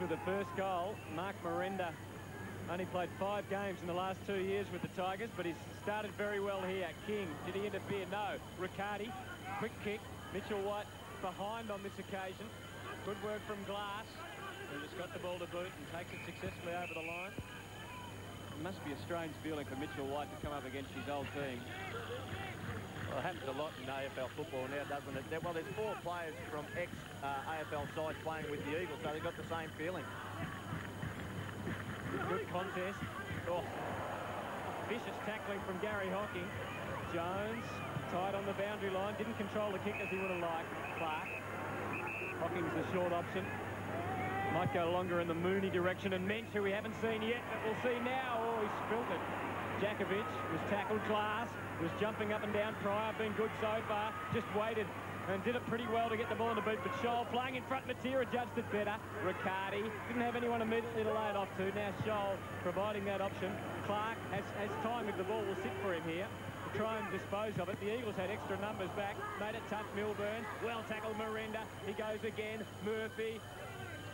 with the first goal. Mark Miranda only played 5 games in the last 2 years with the Tigers, but he's started very well here. King, did he interfere? No. Riccardi, quick kick. Mitchell White behind on this occasion. Good work from Glass, who just got the ball to boot and takes it successfully over the line. It must be a strange feeling for Mitchell White to come up against his old team. Well, it happens a lot in AFL football now, doesn't it? Well, there's 4 players from ex-AFL sides playing with the Eagles, so they've got the same feeling. Good contest. Oh. Vicious tackling from Gary Hocking. Jones tied on the boundary line. Didn't control the kick as he would have liked. Clark. Hocking's the short option. Might go longer in the Mooney direction. And Mensch, who we haven't seen yet, but we'll see now. Oh, he's spilled it. Jakovic was tackled. Glass was jumping up and down. Pryor been good so far. Just waited and did it pretty well to get the ball in the boot. But Scholl playing in front. Matera judged it better. Riccardi didn't have anyone immediately to lay it off to. Now Scholl providing that option. Clark has time if the ball will sit for him here to try and dispose of it. The Eagles had extra numbers back. Made it tough. Milburn. Well tackled Miranda. He goes again. Murphy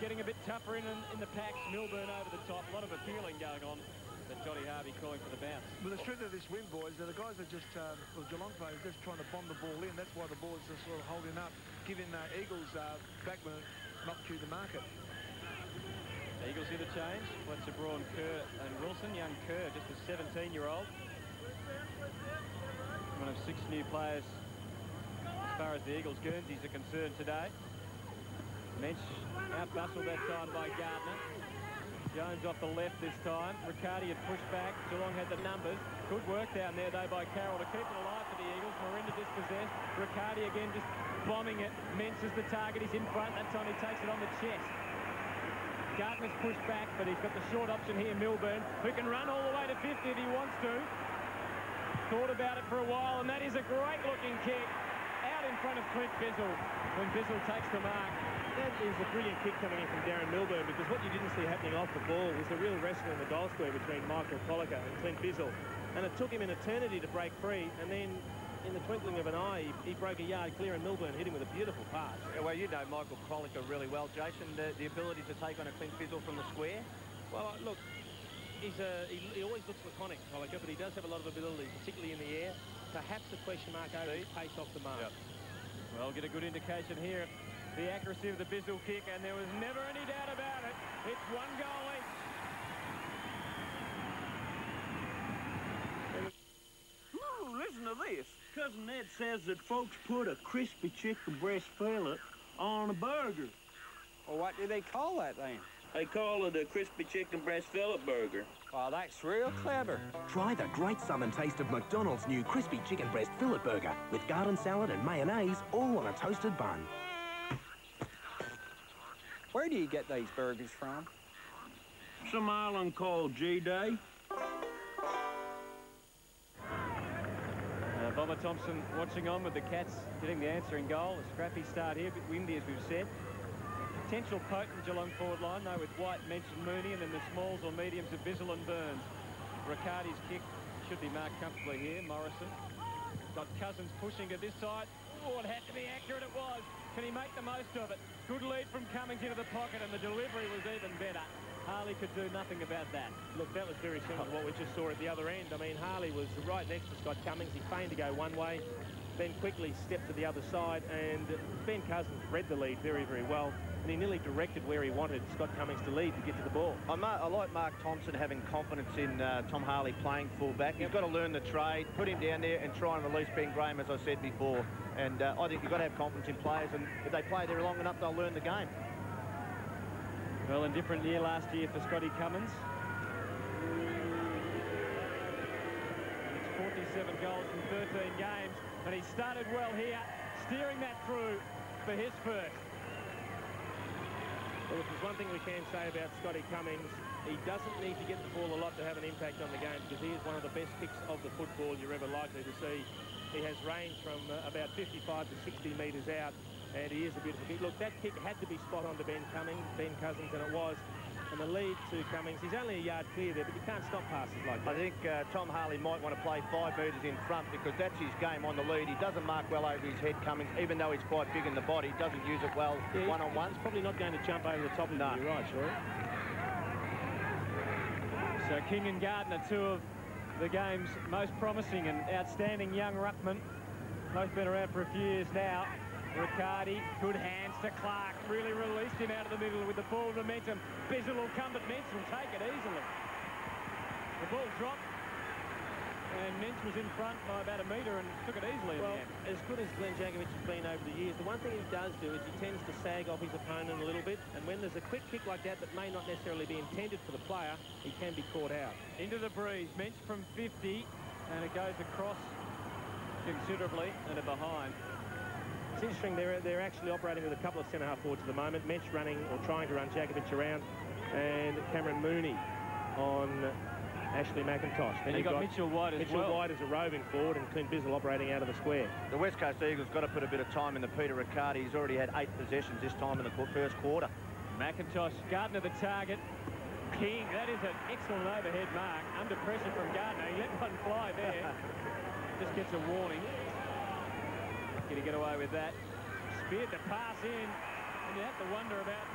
getting a bit tougher in the packs. Milburn over the top. A lot of appealing going on. But Johnny Harvey calling for the bounce. Well, the truth of this win, boys, the guys are just, the Geelong players, just trying to bomb the ball in. That's why the ball is just sort of holding up, giving Eagles backburn not to the market. The Eagles here to change. Fletcher, Braun, Kerr and Wilson. Young Kerr, just a 17-year-old. One of 6 new players as far as the Eagles Guernseys are concerned today. Mensch out-bustled that time by Gardner. Jones off the left this time. Riccardi had pushed back. Geelong had the numbers. Good work down there, though, by Carroll to keep it alive for the Eagles. Miranda dispossessed. Riccardi again just bombing it. Mensch is the target. He's in front. That time he takes it on the chest. Gardner's pushed back, but he's got the short option here, Milburn, who can run all the way to 50 if he wants to. Thought about it for a while, and that is a great-looking kick out in front of Clint Bizzle when Bizzle takes the mark. That is a brilliant kick coming in from Darren Milburn, because what you didn't see happening off the ball was the real wrestle in the goal square between Michael Colliker and Clint Bizzle. And it took him an eternity to break free, and then in the twinkling of an eye, he broke a yard clear, and Milburn hit him with a beautiful pass. Yeah, well, you know Michael Colliker really well, Jason. The ability to take on a Clint Bizzle from the square. Well, look, he always looks laconic, Colliker, but he does have a lot of ability, particularly in the air. Perhaps a question mark over his pace off the mark. Yep. Well, get a good indication here of the accuracy of the Bizzle kick, and there was never any doubt about it. It's 1 goal each. Ooh, listen to this. Cousin Ned says that folks put a crispy chicken breast fillet on a burger. Well, what do they call that then? They call it a crispy chicken breast fillet burger. Oh, that's real clever. Try the great summer taste of McDonald's new crispy chicken breast fillet burger with garden salad and mayonnaise all on a toasted bun. Where do you get these burgers from? Some island called G-Day. Bobber Thompson watching on with the Cats getting the answering goal. A scrappy start here, a bit windy as we've said. Potential potent Geelong forward line, though, with White, Mensch and Mooney, and then the smalls or mediums of Bizzle and Burns. Riccardi's kick should be marked comfortably here. Morrison got Cousins pushing to this side. Oh, it had to be accurate. It was. Can he make the most of it? Good lead from Cummings into the pocket, and the delivery was even better. Harley could do nothing about that. Look, that was very similar to what we just saw at the other end. I mean, Harley was right next to Scott Cummings. He feigned to go one way, then quickly stepped to the other side, and Ben Cousins read the lead very, very well, and he nearly directed where he wanted Scott Cummings to lead to get to the ball. I like Mark Thompson having confidence in Tom Harley playing fullback. He's got to learn the trade, put him down there and try and release Ben Graham, as I said before. And I think you've got to have confidence in players, and if they play there long enough, they'll learn the game. Well, a different year last year for Scotty Cummins. It's 47 goals from 13 games, and he started well here, steering that through for his first. Well, if there's one thing we can say about Scotty Cummings, he doesn't need to get the ball a lot to have an impact on the game, because he is one of the best kicks of the football you're ever likely to see. He has range from about 55 to 60 metres out, and he is a beautiful kick. Look, that kick had to be spot on to Ben Cousins, and it was. And the lead to Cummings, he's only a yard clear there, but you can't stop passes like that. I think Tom Harley might want to play 5 metres in front because that's his game on the lead. He doesn't mark well over his head, Cummings, even though he's quite big in the body. Doesn't use it well one-on-one. He's probably not going to jump over the top of you, you're right, sure. So King and Gardner, two of the game's most promising and outstanding young ruckmen. Both been around for a few years now. Riccardi, good hands to Clark, really released him out of the middle with the ball momentum. Bizzle will come, but Mentz will take it easily. The ball dropped, and Mentz was in front by about a metre and took it easily. Well, as good as Glenn Jakovich has been over the years, the one thing he does do is he tends to sag off his opponent a little bit, and when there's a quick kick like that that may not necessarily be intended for the player, he can be caught out. Into the breeze, Mentz from 50, and it goes across considerably and a behind. It's interesting, they're actually operating with a couple of centre-half forwards at the moment. Mentz running or trying to run Jakovich around, and Cameron Mooney on Ashley McIntosh. And you've got Mitchell White as well. Mitchell White is a roving forward, and Clint Bizzle operating out of the square. The West Coast Eagles got to put a bit of time in the Peter Riccardi. He's already had 8 possessions this time in the first quarter. McIntosh, Gardner the target. King, that is an excellent overhead mark. Under pressure from Gardner. He let one fly there. Just gets a warning. Can he get away with that? Speared the pass in, and you have to wonder about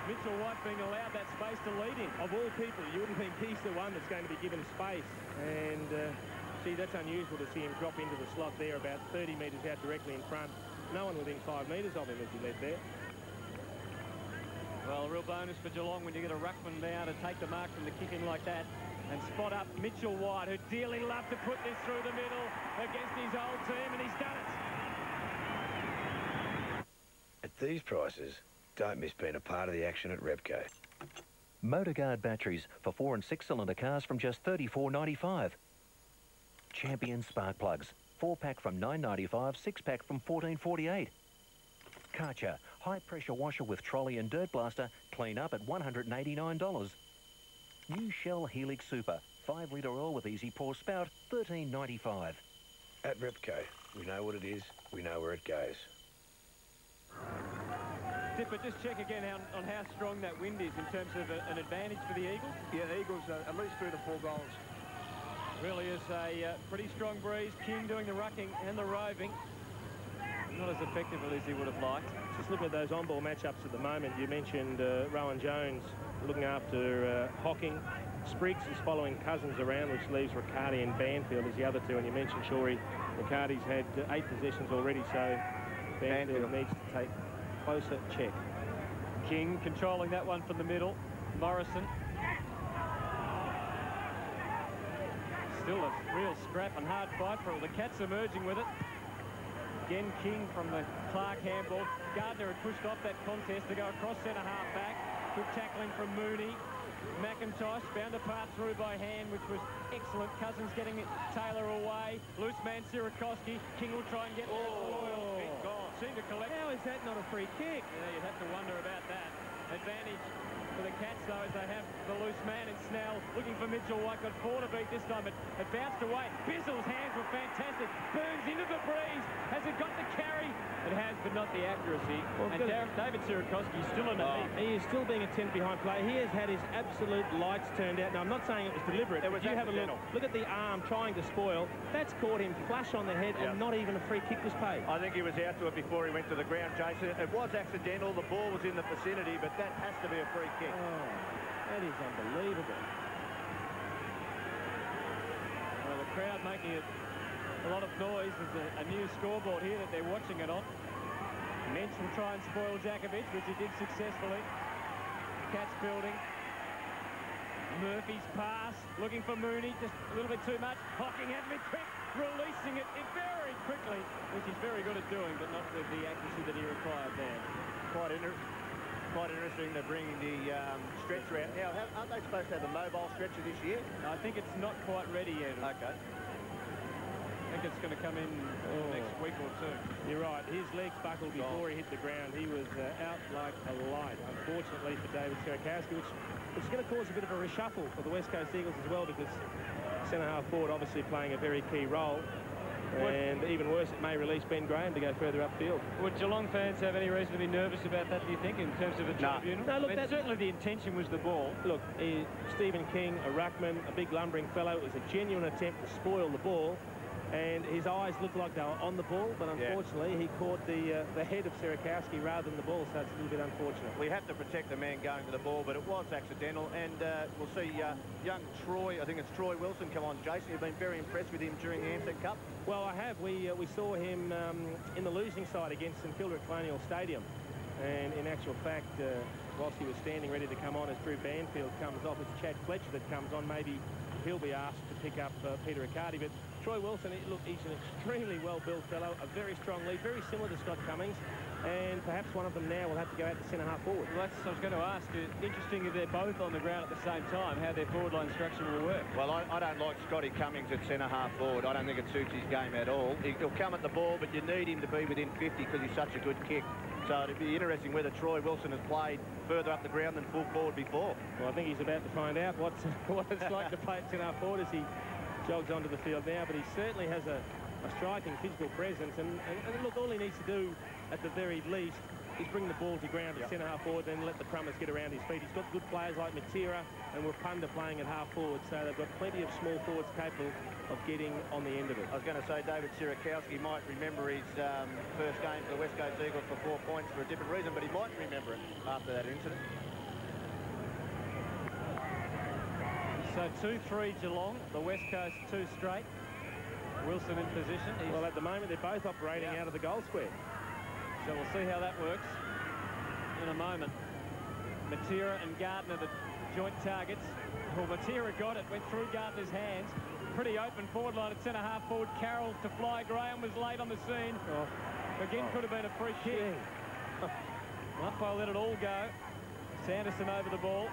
Mitchell White being allowed that space to lead him. Of all people, you wouldn't think he's the one that's going to be given space. And, see, that's unusual to see him drop into the slot there about 30 metres out directly in front. No one within 5 metres of him as he led there. Well, a real bonus for Geelong when you get a ruckman now to take the mark from the kick in like that and spot up Mitchell White, who'd dearly love to put this through the middle against his old team, and he's done it. At these prices, don't miss being a part of the action at Repco. Motorguard batteries for 4- and 6-cylinder cars from just $34.95. Champion spark plugs, 4-pack from $9.95, 6-pack from $14.48. Karcher, high-pressure washer with trolley and dirt blaster, clean up at $189. New Shell Helix Super, 5-litre oil with easy pour spout, $13.95. At Repco, we know what it is, we know where it goes. Dipper, just check again on how strong that wind is in terms of an advantage for the Eagles. Yeah, the Eagles at least 3 to 4 goals. Really is a pretty strong breeze. King doing the rucking and the roving. Not as effectively as he would have liked. Just looking at those on-ball matchups at the moment, you mentioned Rowan Jones looking after Hocking. Spriggs is following Cousins around, which leaves Riccardi and Banfield as the other two. And you mentioned Shorey, Riccardi's had 8 possessions already, so Banfield needs to take closer check. King controlling that one from the middle. Morrison. Still a real scrap and hard fight for it. The Cats emerging with it. Again, King from the Clark handball. Gardner had pushed off that contest to go across centre-half back. Good tackling from Mooney. McIntosh found a part through by hand, which was excellent. Cousins getting it, Taylor away. Loose man, Sirakoski. King will try and get gone. Seemed to collect. How is that not a free kick? Yeah, you'd have to wonder about that. Advantage for the Cats, though, as they have the loose man in Snell. Looking for Mitchell White. Got 4 to beat this time, but it bounced away. Bizzle's hands were fantastic. Burns into the breeze. Has it got the carry? It has, but not the accuracy. Well, and David Sirakoski is still in the heat. He is still being a 10 behind play. He has had his absolute lights turned out. Now, I'm not saying it was deliberate. It was you have a look at the arm trying to spoil. That's caught him flush on the head, and not even a free kick was paid. I think he was out to it before he went to the ground, Jason. It was accidental. The ball was in the vicinity, but that has to be a free kick. Oh, that is unbelievable. Well, the crowd making it a lot of noise. There's a new scoreboard here that they're watching it on. Mentz will try and spoil Jakovich, which he did successfully. Cats building. Murphy's pass, looking for Mooney, just a little bit too much. Hocking had to be quick, releasing it very quickly, which he's very good at doing, but not with the accuracy that he required there. Quite interesting. They're bringing the stretcher out. Now, aren't they supposed to have a mobile stretcher this year? I think it's not quite ready yet. Okay. I think it's going to come in the next week or two. You're right. His legs buckled before he hit the ground. He was out like a light, unfortunately, for David Sirakoski, which is going to cause a bit of a reshuffle for the West Coast Eagles as well, because centre-half forward obviously playing a very key role. And even worse, it may release Ben Graham to go further upfield. Would Geelong fans have any reason to be nervous about that, do you think, in terms of a tribunal? No, look, certainly the intention was the ball. Look, Stephen King, a ruckman, a big lumbering fellow, it was a genuine attempt to spoil the ball. And his eyes looked like they were on the ball, but unfortunately he caught the head of Sierakowski rather than the ball, so it's a little bit unfortunate. We have to protect the man going to the ball, but it was accidental. And we'll see young Troy, I think it's Troy Wilson, come on. Jason, you've been very impressed with him during the Ansett Cup. Well, I have. We saw him in the losing side against St Kilda at Colonial Stadium. And in actual fact, whilst he was standing ready to come on as Drew Banfield comes off, it's Chad Fletcher that comes on. Maybe he'll be asked to pick up Peter Riccardi. But Troy Wilson, look, he's an extremely well-built fellow, a very strong lead, very similar to Scott Cummings, and perhaps one of them now will have to go out to centre-half forward. Well, that's what I was going to ask. Interesting if they're both on the ground at the same time, how their forward line structure will work. Well, I don't like Scotty Cummings at centre-half forward. I don't think it suits his game at all. He'll come at the ball, but you need him to be within 50 because he's such a good kick. So it'd be interesting whether Troy Wilson has played further up the ground than full forward before. Well, I think he's about to find out what it's like to play at centre-half forward as he jogs onto the field now, but he certainly has a striking physical presence, and look, all he needs to do at the very least is bring the ball to ground at centre-half forward and let the Prummers get around his feet. He's got good players like Metre and Rapunda playing at half forward, so they've got plenty of small forwards capable of getting on the end of it. I was going to say David Sierakowski might remember his first game for the West Coast Eagles for 4 points for a different reason, but he might remember it after that incident. So 2-3 Geelong, the West Coast 2 straight. Wilson in position. Well, at the moment they're both operating out of the goal square. So we'll see how that works in a moment. Metre and Gardner, the joint targets. Well, Metre got it, went through Gardner's hands. Pretty open forward line at centre-half forward. Carroll to fly. Graham was late on the scene. Again, could have been a free kick. Umpire let it all go. Sanderson over the ball.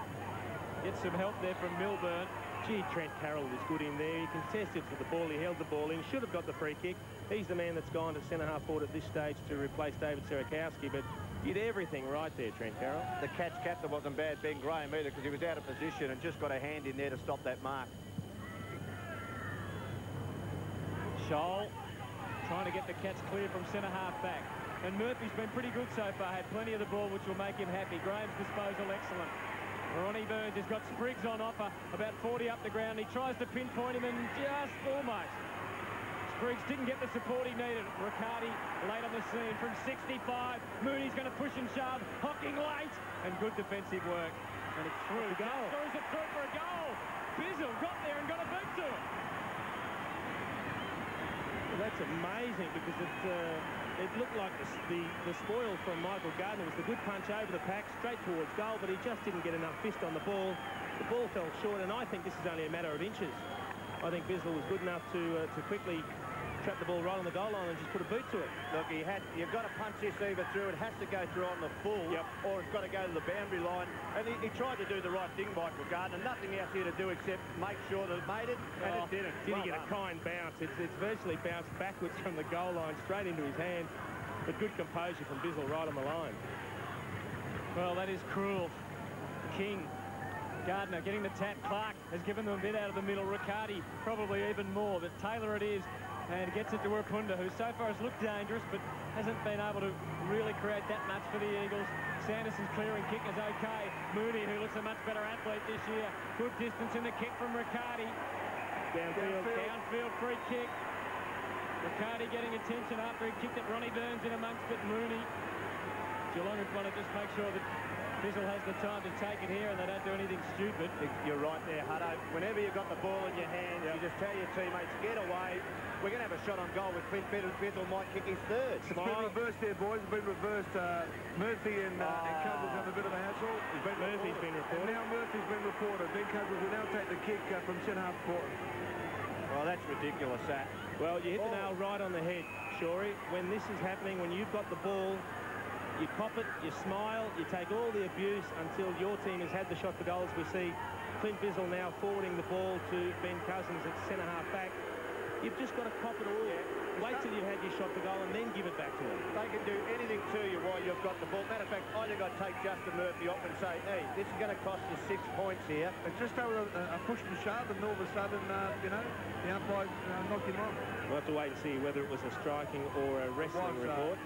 Gets some help there from Milburn. Gee, Trent Carroll was good in there. He contested for the ball. He held the ball in. Should have got the free kick. He's the man that's gone to centre-half forward at this stage to replace David Sierakowski, but did everything right there, Trent Carroll. The catch captain wasn't bad, Ben Graham, either, because he was out of position and just got a hand in there to stop that mark. Scholl trying to get the catch clear from centre-half back. And Murphy's been pretty good so far. Had plenty of the ball, which will make him happy. Graham's disposal excellent. Ronnie Burns has got Spriggs on offer, about 40 up the ground. He tries to pinpoint him and just almost. Spriggs didn't get the support he needed. Riccardi late on the scene from 65. Mooney's going to push and shove. Hocking late. And good defensive work. And it's through. Goal. Throws it through for a goal. Bizzle got there and got a boot to it. Well, that's amazing because it looked like the spoil from Michael Gardner was the good punch over the pack, straight towards goal, but he just didn't get enough fist on the ball. The ball fell short, and I think this is only a matter of inches. I think Bizzle was good enough to quickly trap the ball right on the goal line and just put a boot to it. Look, you've got to punch this either through. It has to go through on the full, or it's got to go to the boundary line. And he tried to do the right thing, Michael Gardner. Nothing else here to do except make sure that it made it, and it didn't. Did he get a kind bounce? It's virtually bounced backwards from the goal line straight into his hand. But good composure from Bizzle right on the line. Well, that is cruel. King, Gardner getting the tat. Clark has given them a bit out of the middle. Riccardi probably even more, but Taylor it is. And gets it to Rapunda, who so far has looked dangerous, but hasn't been able to really create that much for the Eagles. Sanderson's clearing kick is okay. Mooney, who looks a much better athlete this year. Good distance in the kick from Riccardi. Downfield free kick. Riccardi getting attention after he kicked it. Ronnie Burns in amongst it. Mooney. Geelong would want to just make sure that Bizzle has the time to take it here and they don't do anything stupid. You're right there, Hutto. Whenever you've got the ball in your hand, you just tell your teammates, get away. We're going to have a shot on goal with Clint Bizzle might kick his third. It's been reversed there, boys. It's been reversed. Murphy and Cousins have a bit of a hassle. Murphy's been reported. And now Murphy's been reported. Ben Cousins will now take the kick from centre-half court. Well, that's ridiculous, that. Well, you hit the nail right on the head, Shorey. When this is happening, when you've got the ball, you cop it, you smile, you take all the abuse until your team has had the shot for goals. We see Clint Bizzle now forwarding the ball to Ben Cousins at centre-half back. You've just got to cop it all. Wait till you've had your shot to goal and then give it back to them. They can do anything to you while you've got the ball. Matter of fact, I think I'd take Justin Murphy off and say, hey, this is going to cost you 6 points here. And just over a push and shove, and all of a sudden, you know, the umpire knocked him off. We'll have to wait and see whether it was a striking or a wrestling report.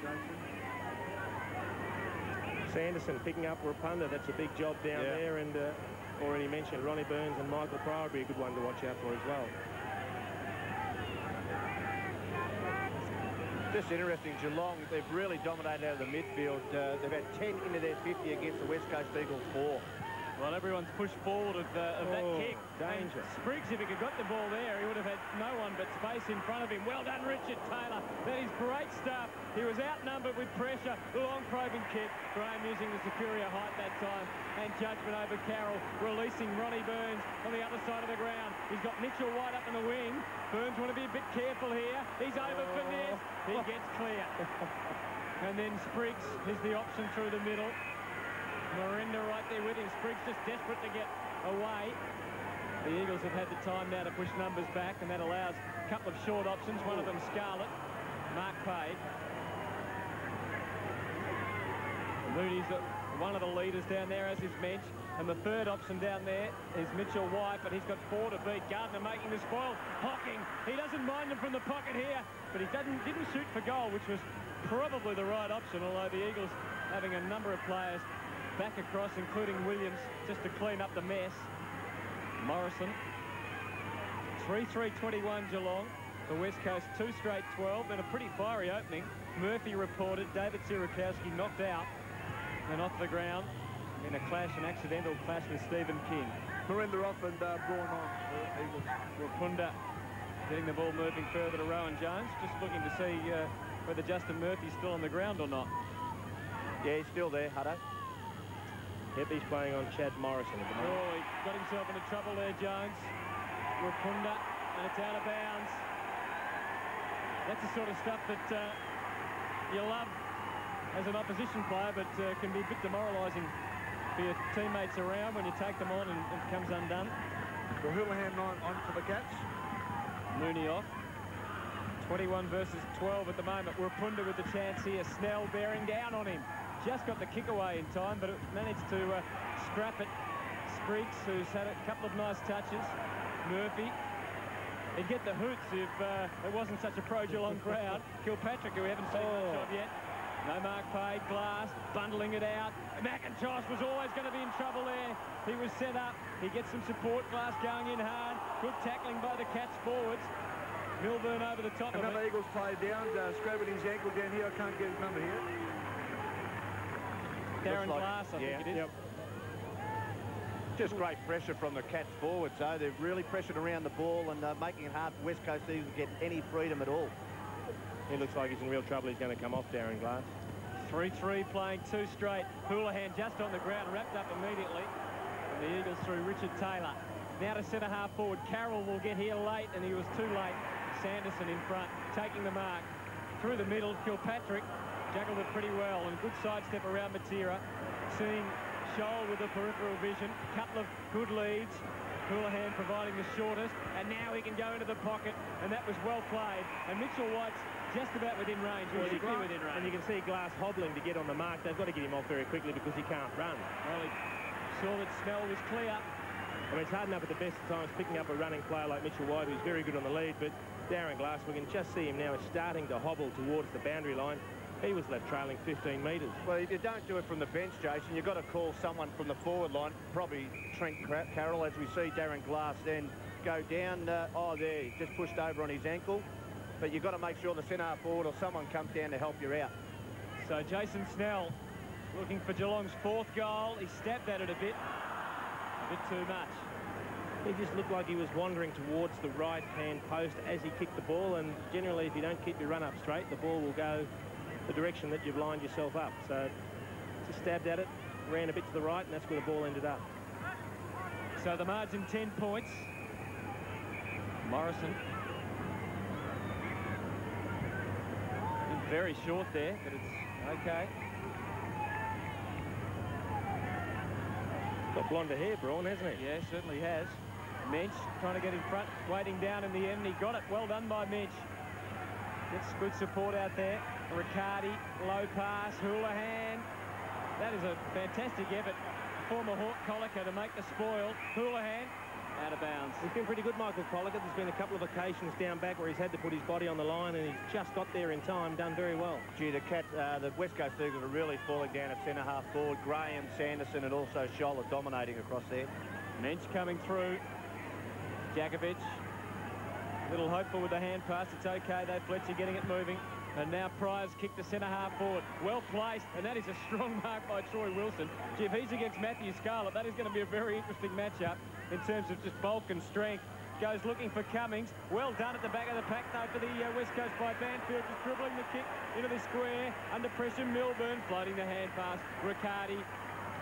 Sanderson picking up Rapunda. That's a big job down there, and already mentioned Ronnie Burns and Michael Pryor would be a good one to watch out for as well. Just interesting, Geelong, they've really dominated out of the midfield. They've had 10 into their 50 against the West Coast Eagles 4. Well, everyone's pushed forward of that kick. Danger. And Spriggs, if he could got the ball there, he would have had no one but space in front of him. Well done, Richard Taylor. That is great stuff. He was outnumbered with pressure. The long probing kick. Graham using the superior height that time. And judgment over Carroll, releasing Ronnie Burns on the other side of the ground. He's got Mitchell White up in the wing. Burns want to be a bit careful here. He's over for this. He gets clear. And then Spriggs is the option through the middle. Miranda right there with him. Spriggs just desperate to get away. The Eagles have had the time now to push numbers back, and that allows a couple of short options. One of them Scarlett, Mark Pade. Moody's one of the leaders down there, as is Mensch. And the third option down there is Mitchell White, but he's got 4 to beat. Gardner making the spoil. Hocking. He doesn't mind them from the pocket here, but he didn't shoot for goal, which was probably the right option, although the Eagles having a number of players back across, including Williams, just to clean up the mess. Morrison. 3-3-21 Geelong. The West Coast 2 straight 12, and a pretty fiery opening. Murphy reported. David Sierakowski knocked out and off the ground in a clash, an accidental clash with Stephen King. Miranda off and Braun on for Eagles. Rapunda getting the ball moving further to Rowan Jones. Just looking to see whether Justin Murphy's still on the ground or not. Yeah, he's still there, Hutto. Yep, he's playing on Chad Morrison at the moment. Oh, he got himself into trouble there, Jones. Rapunda, and it's out of bounds. That's the sort of stuff that you love as an opposition player, but can be a bit demoralising for your teammates around when you take them on and it comes undone. Well, Houlihan on for the Cats. Mooney off. 21 versus 12 at the moment. Rapunda with the chance here. Snell bearing down on him. Just got the kick away in time, but it managed to scrap it. Spriggs, who's had a couple of nice touches. Murphy. He'd get the hoots if it wasn't such a pro-Geelong crowd. Kilpatrick, who we haven't seen much of yet. No Mark Pade. Glass bundling it out. McIntosh was always going to be in trouble there. He was set up. He gets some support. Glass going in hard. Good tackling by the Cats forwards. Milburn over the top of it. Another Eagles player down, scrubbing his ankle down here. I can't get his number here. Darren Glass, I think it is. Yep. Just great pressure from the Cats forwards, though. They've really pressured around the ball and making it hard for West Coast Eagles to get any freedom at all. He looks like he's in real trouble. He's going to come off, Darren Glass. 3-3 playing 2 straight. Houlihan just on the ground, wrapped up immediately. And the Eagles through Richard Taylor. Now to centre half forward. Carroll will get here late, and he was too late. Sanderson in front, taking the mark. Through the middle, Kilpatrick juggled it pretty well, and good sidestep around Matera. Seeing Scholl with the peripheral vision. Couple of good leads. Houlihan providing the shortest, and now he can go into the pocket, and that was well played. And Mitchell White's just about within range, within range. And you can see Glass hobbling to get on the mark. They've got to get him off very quickly because he can't run. Well, he saw that Snell was clear. I mean, it's hard enough at the best of times picking up a running player like Mitchell White, who's very good on the lead, but Darren Glass, we can just see him now starting to hobble towards the boundary line. He was left trailing 15 metres. Well, if you don't do it from the bench, Jason, you've got to call someone from the forward line, probably Trent Carroll, as we see Darren Glass then go down. There, just pushed over on his ankle. But you've got to make sure the centre forward or someone comes down to help you out. So Jason Snell looking for Geelong's 4th goal. He stabbed at it a bit too much. He just looked like he was wandering towards the right-hand post as he kicked the ball, and generally if you don't keep your run up straight, the ball will go the direction that you've lined yourself up. So just stabbed at it, ran a bit to the right, and that's where the ball ended up. So the margin 10 points. Morrison. Very short there, but it's okay. Got blonder hair, Braun, hasn't he? Yeah, certainly has. Mensch trying to get in front, waiting down in the end. He got it. Well done by Mensch. Gets good support out there. Riccardi, low pass, Houlihan. That is a fantastic effort. Former Hawk Colica to make the spoil. Houlihan out of bounds. He's been pretty good, Michael Colica. There's been a couple of occasions down back where he's had to put his body on the line, and he's just got there in time, done very well. Gee, the West Coast Eagles are really falling down at centre-half forward. Graham, Sanderson and also Scholl are dominating across there. Mensch coming through. Jakovic. A little hopeful with the hand pass. It's okay, though. Fletcher getting it moving. And now Pryor's kicked the centre-half forward. Well placed, and that is a strong mark by Troy Wilson. Gee, if he's against Matthew Scarlett, that is going to be a very interesting matchup in terms of just bulk and strength. Goes looking for Cummings. Well done at the back of the pack, though, for the West Coast by Banfield. Just dribbling the kick into the square. Under pressure, Milburn floating the hand pass. Riccardi.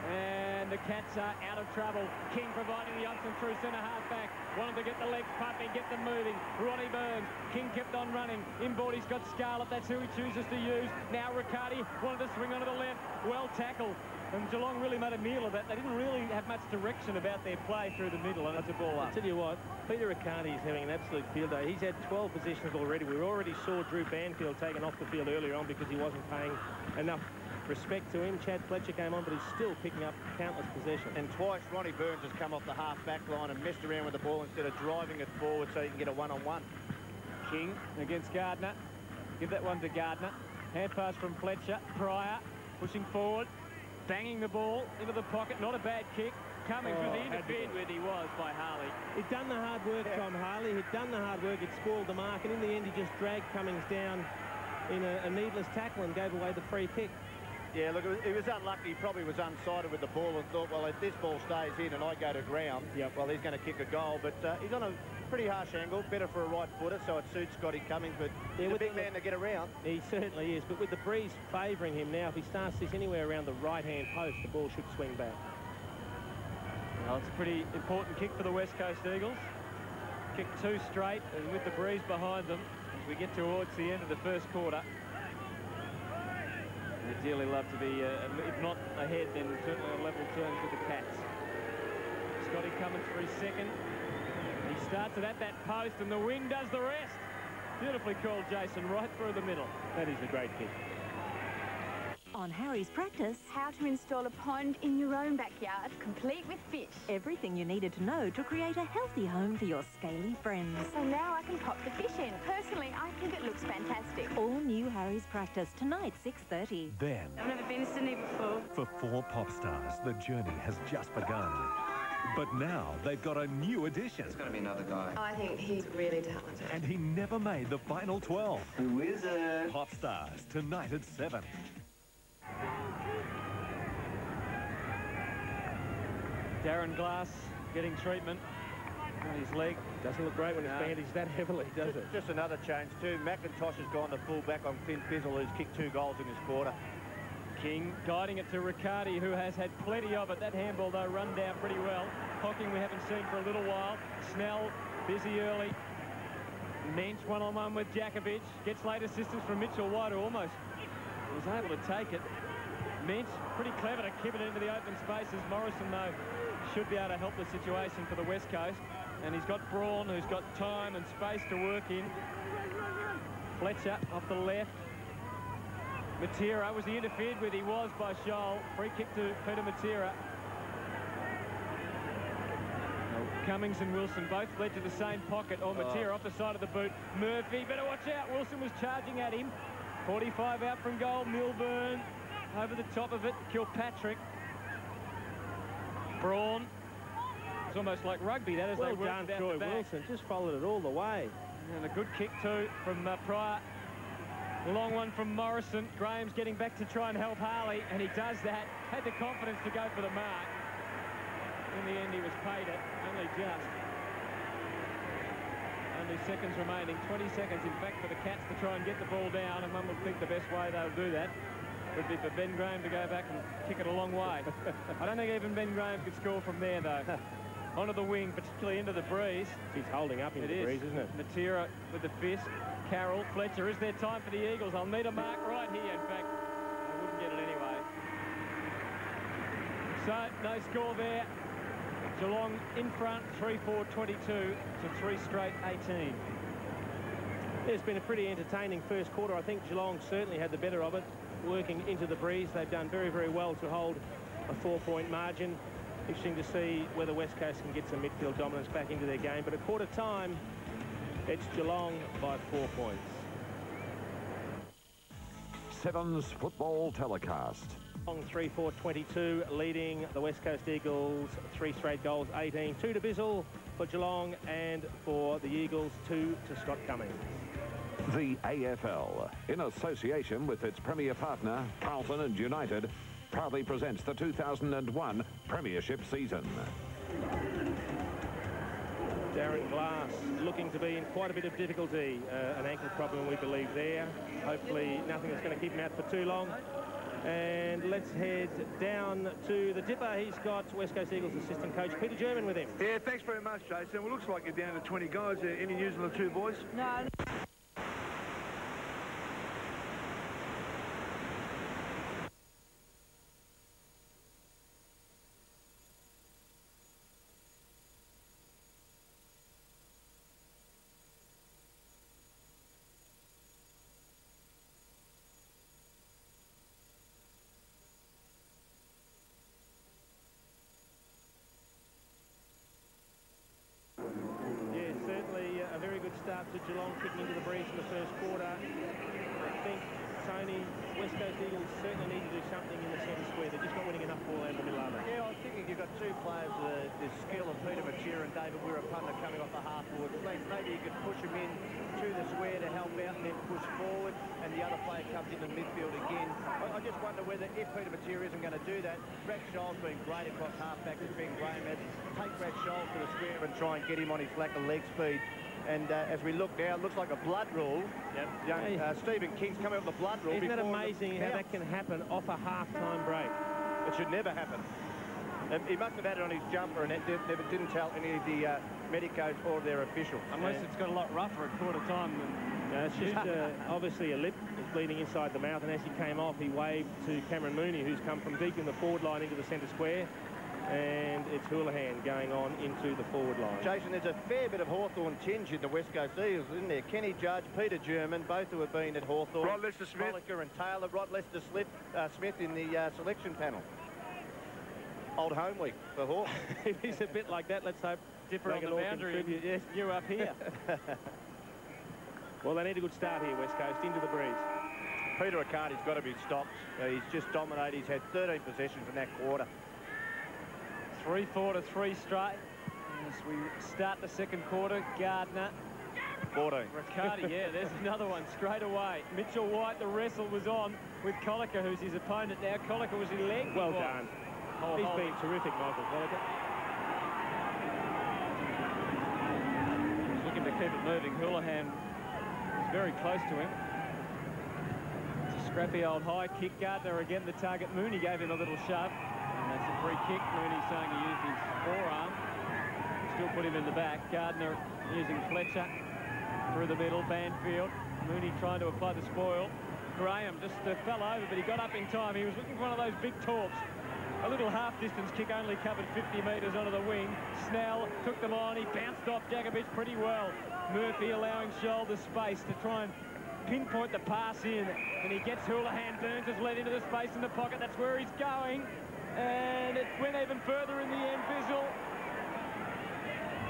And the Cats are out of trouble. King providing the option through centre-half back. Wanted to get the legs pumping, get them moving. Ronnie Burns. King kept on running. Inboard, he's got Scarlett. That's who he chooses to use. Now Riccardi wanted to swing onto the left. Well tackled. And Geelong really made a meal of that. They didn't really have much direction about their play through the middle, and it's a ball up. I'll tell you what, Peter Riccardi is having an absolute field day. He's had 12 possessions already. We already saw Drew Banfield taken off the field earlier on because he wasn't paying enough respect to him. Chad Fletcher came on, but he's still picking up countless possessions. And twice Ronnie Burns has come off the half-back line and messed around with the ball instead of driving it forward so you can get a one-on-one. King against Gardner. Give that one to Gardner. Hand pass from Fletcher. Pryor pushing forward. Banging the ball into the pocket. Not a bad kick. Cummings was interfered with. He was by Harley. He'd done the hard work, Tom Harley. He'd done the hard work. He'd spoiled the mark. And in the end, he just dragged Cummings down in a needless tackle and gave away the free kick. Yeah, look, he was unlucky. He probably was unsighted with the ball and thought, well, if this ball stays in and I go to ground, well, he's going to kick a goal. But he's on a pretty harsh angle, better for a right footer, so it suits Scotty Cummings. But he's a big man to get around. He certainly is. But with the breeze favouring him now, if he starts this anywhere around the right-hand post, the ball should swing back. Well, it's a pretty important kick for the West Coast Eagles. Kick two straight, and with the breeze behind them, as we get towards the end of the first quarter. They'd dearly love to be, if not ahead, then certainly on level terms with the Cats. Scotty Cummins for his second. He starts it at that post, and the wind does the rest. Beautifully called, Jason, right through the middle. That is a great kick. On Harry's Practice, how to install a pond in your own backyard, complete with fish. Everything you needed to know to create a healthy home for your scaly friends. So now I can pop the fish in. Personally, I think it looks fantastic. All new Harry's Practice tonight, 6:30. Then, I've never been to Sydney before. For 4 pop stars, the journey has just begun. But now they've got a new addition. It's got to be another guy. I think he's really talented. And he never made the final 12. Who is it? Pop stars tonight at 7. Darren Glass getting treatment on his leg. Doesn't look great when it's bandaged that heavily, does it? Just another change too. McIntosh has gone to full back on Clint Bizzle, who's kicked 2 goals in this quarter. King guiding it to Riccardi, who has had plenty of it. That handball, though, run down pretty well. Hocking we haven't seen for a little while. Snell busy early. Mensch one-on-one with Jakovic. Gets late assistance from Mitchell White, who almost was able to take it. Mensch pretty clever to keep it into the open spaces. Morrison, though, should be able to help the situation for the West Coast. And he's got Braun, who's got time and space to work in. Fletcher off the left. Matera, was he interfered with? He was by Scholl. Free kick to Peter Matera. Cummings and Wilson both led to the same pocket. Matera off the side of the boot. Murphy, better watch out. Wilson was charging at him. 45 out from goal. Milburn over the top of it. Kilpatrick. Braun. It's almost like rugby, that, as well they worked done, it out Troy the back. Wilson just followed it all the way. And a good kick too from Pryor. A long one from Morrison. Graham's getting back to try and help Harley, and he does that. Had the confidence to go for the mark. In the end, he was paid it, only just. Only seconds remaining, 20 seconds, in fact, for the Cats to try and get the ball down, and one would think the best way they'll do that would be for Ben Graham to go back and kick it a long way. I don't think even Ben Graham could score from there, though. Onto the wing, particularly into the breeze. He's holding up in the breeze, isn't it? Matera with the fist. Carroll, Fletcher, is there time for the Eagles? I'll need a mark right here. In fact, I wouldn't get it anyway. So, no score there. Geelong in front, 3-4-22 to 3 straight 18. It's been a pretty entertaining first quarter. I think Geelong certainly had the better of it, working into the breeze. They've done very, very well to hold a 4-point margin. Interesting to see whether West Coast can get some midfield dominance back into their game. But at quarter time, it's Geelong by 4 points. Sevens football telecast. 3-4-22, leading the West Coast Eagles 3 straight goals, 18. 2 to Bizzle for Geelong, and for the Eagles, 2 to Scott Cummings. The AFL, in association with its premier partner, Carlton and United, proudly presents the 2001 Premiership season. Darren Glass looking to be in quite a bit of difficulty. An ankle problem, we believe, there. Hopefully nothing that's going to keep him out for too long. And let's head down to the Dipper. He's got West Coast Eagles assistant coach Peter German with him. Yeah, thanks very much, Jason. Well, it looks like you're down to 20 guys. Any news on the 2 boys? No. Start to Geelong, kicking into the breeze in the first quarter. I think, Tony, West Coast Eagles certainly need to do something in the centre square. They're just not winning enough ball out of the middle of it. Yeah, I was thinking you've got 2 players, the skill of Peter Mature and David Wirapunda coming off the half-forward. Maybe you could push them in to the square to help out and then push forward, and the other player comes into midfield again. I just wonder whether, if Peter Mature isn't going to do that, Brad Scholl's been great across half-back, as Ben Graham has. Take Brad Scholl to the square and try and get him on his lack of leg speed. And as we look now, it looks like a blood rule. Yep. Stephen King's coming up with the blood rule. Isn't that amazing how that can happen off a half-time break? It should never happen. He must have had it on his jumper, and it didn't tell any of the medicos or their officials. Unless it's got a lot rougher at quarter time than... it's just obviously a lip is bleeding inside the mouth, and as he came off, he waved to Cameron Mooney, who's come from deep in the forward line into the centre square. And it's Houlihan going on into the forward line. Jason, there's a fair bit of Hawthorn tinge in the West Coast Eagles, isn't there? Kenny Judge, Peter German, both who have been at Hawthorn. Rod Lester-Smith. Pollicker and Taylor. Rod Lester-Smith in the selection panel. Old home week for Hawk. It is a bit like that. Let's hope Dipper on the boundary. Yes, you up here. Well, they need a good start here, West Coast, into the breeze. Peter Riccardi's got to be stopped. He's just dominated. He's had 13 possessions in that quarter. 3-4 to 3 straight. As we start the second quarter, Gardner. 14. Riccardi, yeah, there's another one straight away. Mitchell White, the wrestle was on with Collicker, who's his opponent now. Collicker was in leg. Well done. He's been terrific, Michael Collicker. He's looking to keep it moving. Houlihan is very close to him. It's a scrappy old high kick. Gardner again, the target. Mooney gave him a little shove. That's a free kick. Mooney's saying he used his forearm. Still put him in the back. Gardner using Fletcher through the middle. Banfield. Mooney trying to apply the spoil. Graham just fell over, but he got up in time. He was looking for one of those big torps. A little half-distance kick, only covered 50 metres onto the wing. Snell took them on. He bounced off Djakovic pretty well. Murphy allowing Scholl the space to try and pinpoint the pass in. And he gets Houlihan. Burns has led into the space in the pocket. That's where he's going. And it went even further in the end. Bizzle.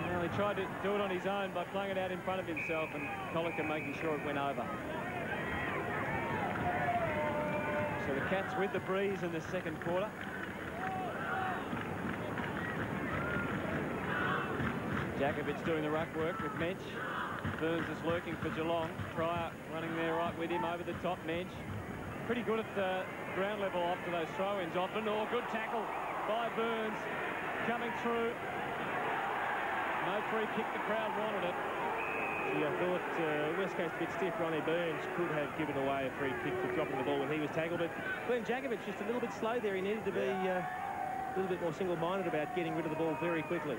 Well, he tried to do it on his own by playing it out in front of himself, and Collicker making sure it went over. So the Cats with the breeze in the second quarter. Djakovic doing the ruck work with Mensch. Burns is lurking for Geelong. Pryor running there right with him over the top. Mensch pretty good at the ground level after those throw-ins often. Oh, good tackle by Burns coming through. No free kick, the crowd wanted it. Gee, I thought West Coast a bit stiff. Ronnie Burns could have given away a free kick for dropping the ball when he was tackled, but Glenn Djakovic just a little bit slow there. He needed to be a little bit more single-minded about getting rid of the ball very quickly.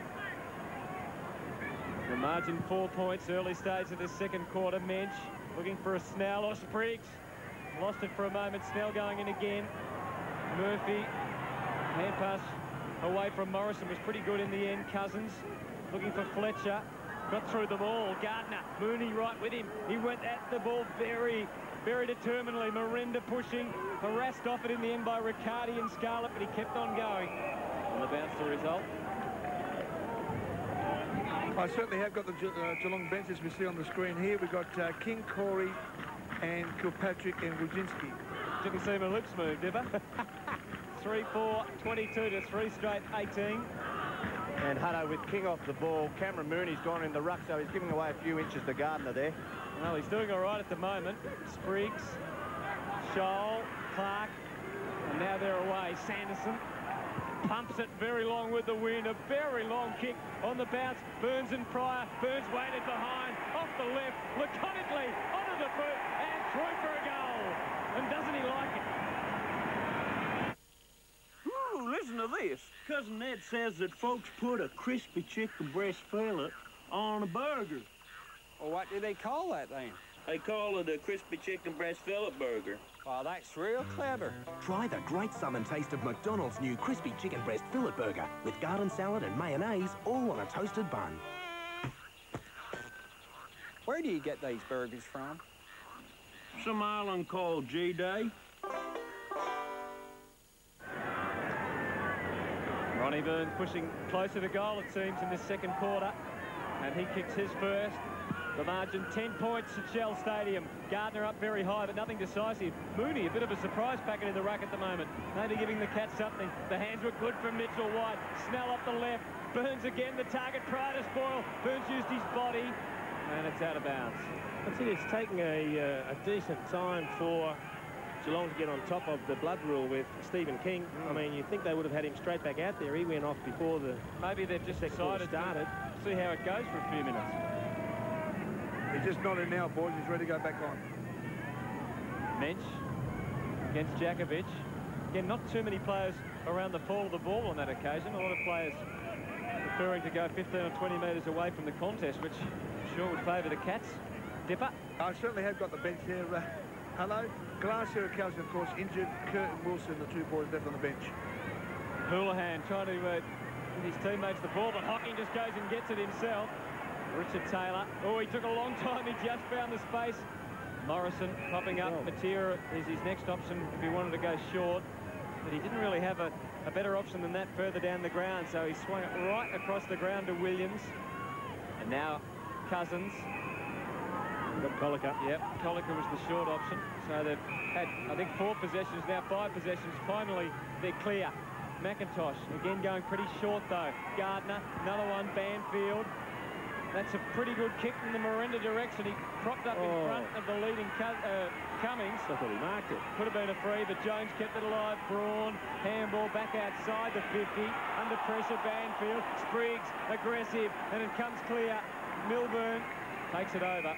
The margin 4 points, early stage of this second quarter. Mensch looking for a Snell or Spriggs. Lost it for a moment. Snell going in again. Murphy. Hand pass away from Morrison was pretty good in the end. Cousins looking for Fletcher. Got through them all. Gardner, Mooney right with him. He went at the ball very, very determinedly. Miranda pushing, harassed off it in the end by Riccardi and Scarlett, but he kept on going. On the bounce, the result. I certainly have got the Geelong bench, as we see on the screen here. We've got King, Corey, and Kilpatrick and Wojcinski. Didn't see my lips move, did I? 3-4, 22 to 3 straight, 18. And Hutto with King off the ball. Cameron Mooney's gone in the ruck, so he's giving away a few inches to Gardner there. Well, he's doing all right at the moment. Spriggs, Scholl, Clark, and now they're away. Sanderson pumps it very long with the wind. A very long kick on the bounce. Burns and Pryor. Burns waited behind, off the left, laconically onto the boot and through for a goal. And doesn't he like it? Ooh, listen to this. Cousin Ned says that folks put a crispy chicken breast fillet on a burger. Well, what do they call that then? They call it a crispy chicken breast fillet burger. Oh, that's real clever. Try the great summer taste of McDonald's new crispy chicken breast fillet burger with garden salad and mayonnaise, all on a toasted bun. Where do you get these burgers from? Some island called G-Day. Ronnie Burns pushing closer to goal, it seems, in this second quarter. And he kicks his first. The margin 10 points at Shell Stadium. Gardner up very high, but nothing decisive. Mooney, a bit of a surprise packet in the ruck at the moment. Maybe giving the Cats something. The hands were good from Mitchell White. Snell up the left. Burns again, the target prior to spoil. Burns used his body, and it's out of bounds. I think it's taking a decent time for Geelong to get on top of the blood rule with Stephen King. I mean, you think they would have had him straight back out there. He went off before the... Maybe they've just decided started. To see how it goes for a few minutes. He's just nodding now, boys. He's ready to go back on. Mensch against Jakovic. Again, not too many players around the fall of the ball on that occasion. A lot of players preferring to go 15 or 20 metres away from the contest, which I'm sure would favour the Cats. Dipper. I certainly have got the bench here. Hello. Glacier, of course, injured. Curtin Wilson, the two boys left on the bench. Houlihan trying to give his teammates the ball, but Hocking just goes and gets it himself. Richard Taylor. Oh, he took a long time. He just found the space. Morrison popping up. Matera is his next option if he wanted to go short. But he didn't really have a better option than that further down the ground. So he swung it right across the ground to Williams. And now Cousins. Got Colica. Yep, Colica was the short option. So they've had, I think, 4 possessions, now 5 possessions. Finally, they're clear. McIntosh, again going pretty short, though. Gardner, another one. Banfield. That's a pretty good kick in the Miranda direction. He propped up in front of the leading Cummings. I thought he marked it. Could have been a free, but Jones kept it alive. Braun, handball back outside the 50. Under pressure, Banfield. Spriggs, aggressive, and it comes clear. Milburn takes it over.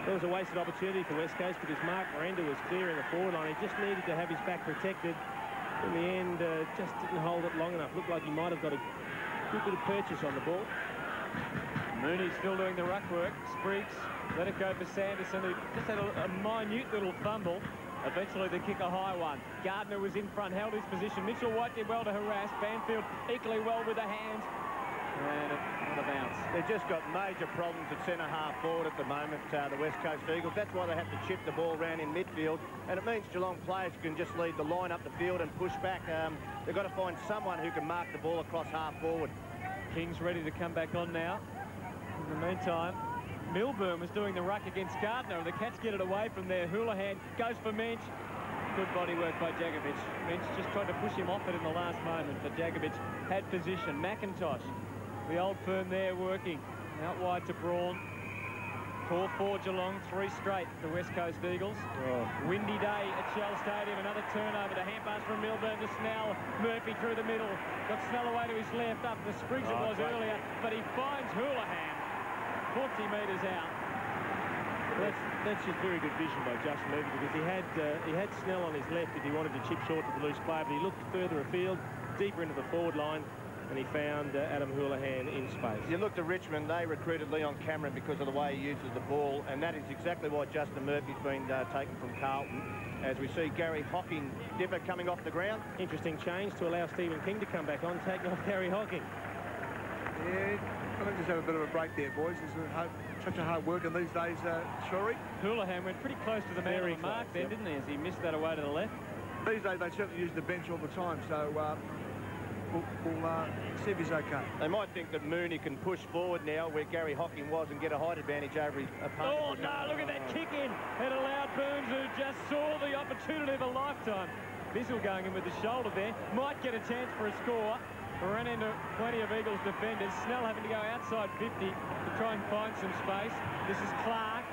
There was a wasted opportunity for West Coast because Mark Miranda was clearing the forward line. He just needed to have his back protected. In the end, just didn't hold it long enough. Looked like he might have got a good bit of purchase on the ball. Mooney still doing the ruck work. Spriggs let it go for Sanderson, who just had a minute little fumble. Eventually they kick a high one. Gardner was in front, held his position. Mitchell White did well to harass. Banfield equally well with the hands. And on a bounce. They've just got major problems at centre-half forward at the moment, the West Coast Eagles. That's why they have to chip the ball around in midfield. And it means Geelong players can just lead the line up the field and push back. They've got to find someone who can mark the ball across half forward. King's ready to come back on now. In the meantime, Milburn was doing the ruck against Gardner. The Cats get it away from there. Houlihan goes for Mensch. Good body work by Jakovic. Mensch just tried to push him off it in the last moment, but Jakovic had position. McIntosh, the old firm there working. Out wide to Braun. 4-4 Geelong, 3 straight, the West Coast Eagles. Windy day at Shell Stadium, another turnover. The hand pass from Milburn to Snell. Murphy through the middle. Got Snell away to his left, up the Spriggs it was earlier, but he finds Houlihan 40 metres out. That's just very good vision by Justin Murphy because he had Snell on his left if he wanted to chip short to the loose player, but he looked further afield, deeper into the forward line, and he found Adam Houlihan in space. You look to Richmond, they recruited Leon Cameron because of the way he uses the ball, and that is exactly why Justin Murphy's been taken from Carlton. As we see Gary Hocking, Dipper coming off the ground. Interesting change to allow Stephen King to come back on, taking off Gary Hocking. Yeah, I think just have a bit of a break there, boys. It's such a hard work in these days, Shorey. Houlihan went pretty close to the man on the mark then, didn't he, as he missed that away to the left. These days, they certainly use the bench all the time, so we'll see if he's okay. They might think that Mooney can push forward now where Gary Hocking was and get a height advantage over his opponent. Oh, no, look at that kick in. It allowed Burns, who just saw the opportunity of a lifetime. Bissell going in with the shoulder there. Might get a chance for a score. Ran into plenty of Eagles defenders. Snell having to go outside 50 to try and find some space. This is Clark,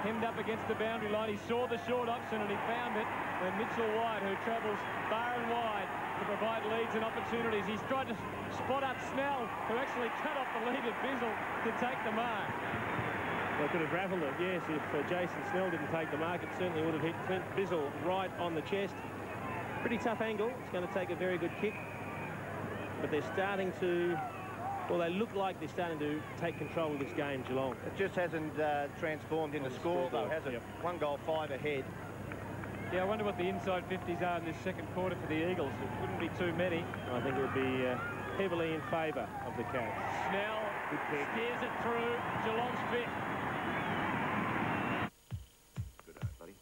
hemmed up against the boundary line. He saw the short option and he found it. When Mitchell White, who travels far and wide to provide leads and opportunities, he's tried to spot up Snell, who actually cut off the lead of Bissell to take the mark. They could have raffled it, yes. If Jason Snell didn't take the mark, it certainly would have hit Clint Bissell right on the chest. Pretty tough angle. It's going to take a very good kick. But they're starting to, well, they look like they're starting to take control of this game, Geelong. It just hasn't transformed into score, though, has it? Yep. 1 goal, 5 ahead. Yeah, I wonder what the inside 50s are in this second quarter for the Eagles. It wouldn't be too many. I think it would be heavily in favour of the Cats. Snell steers it through. Geelong's fit. Good on, buddy.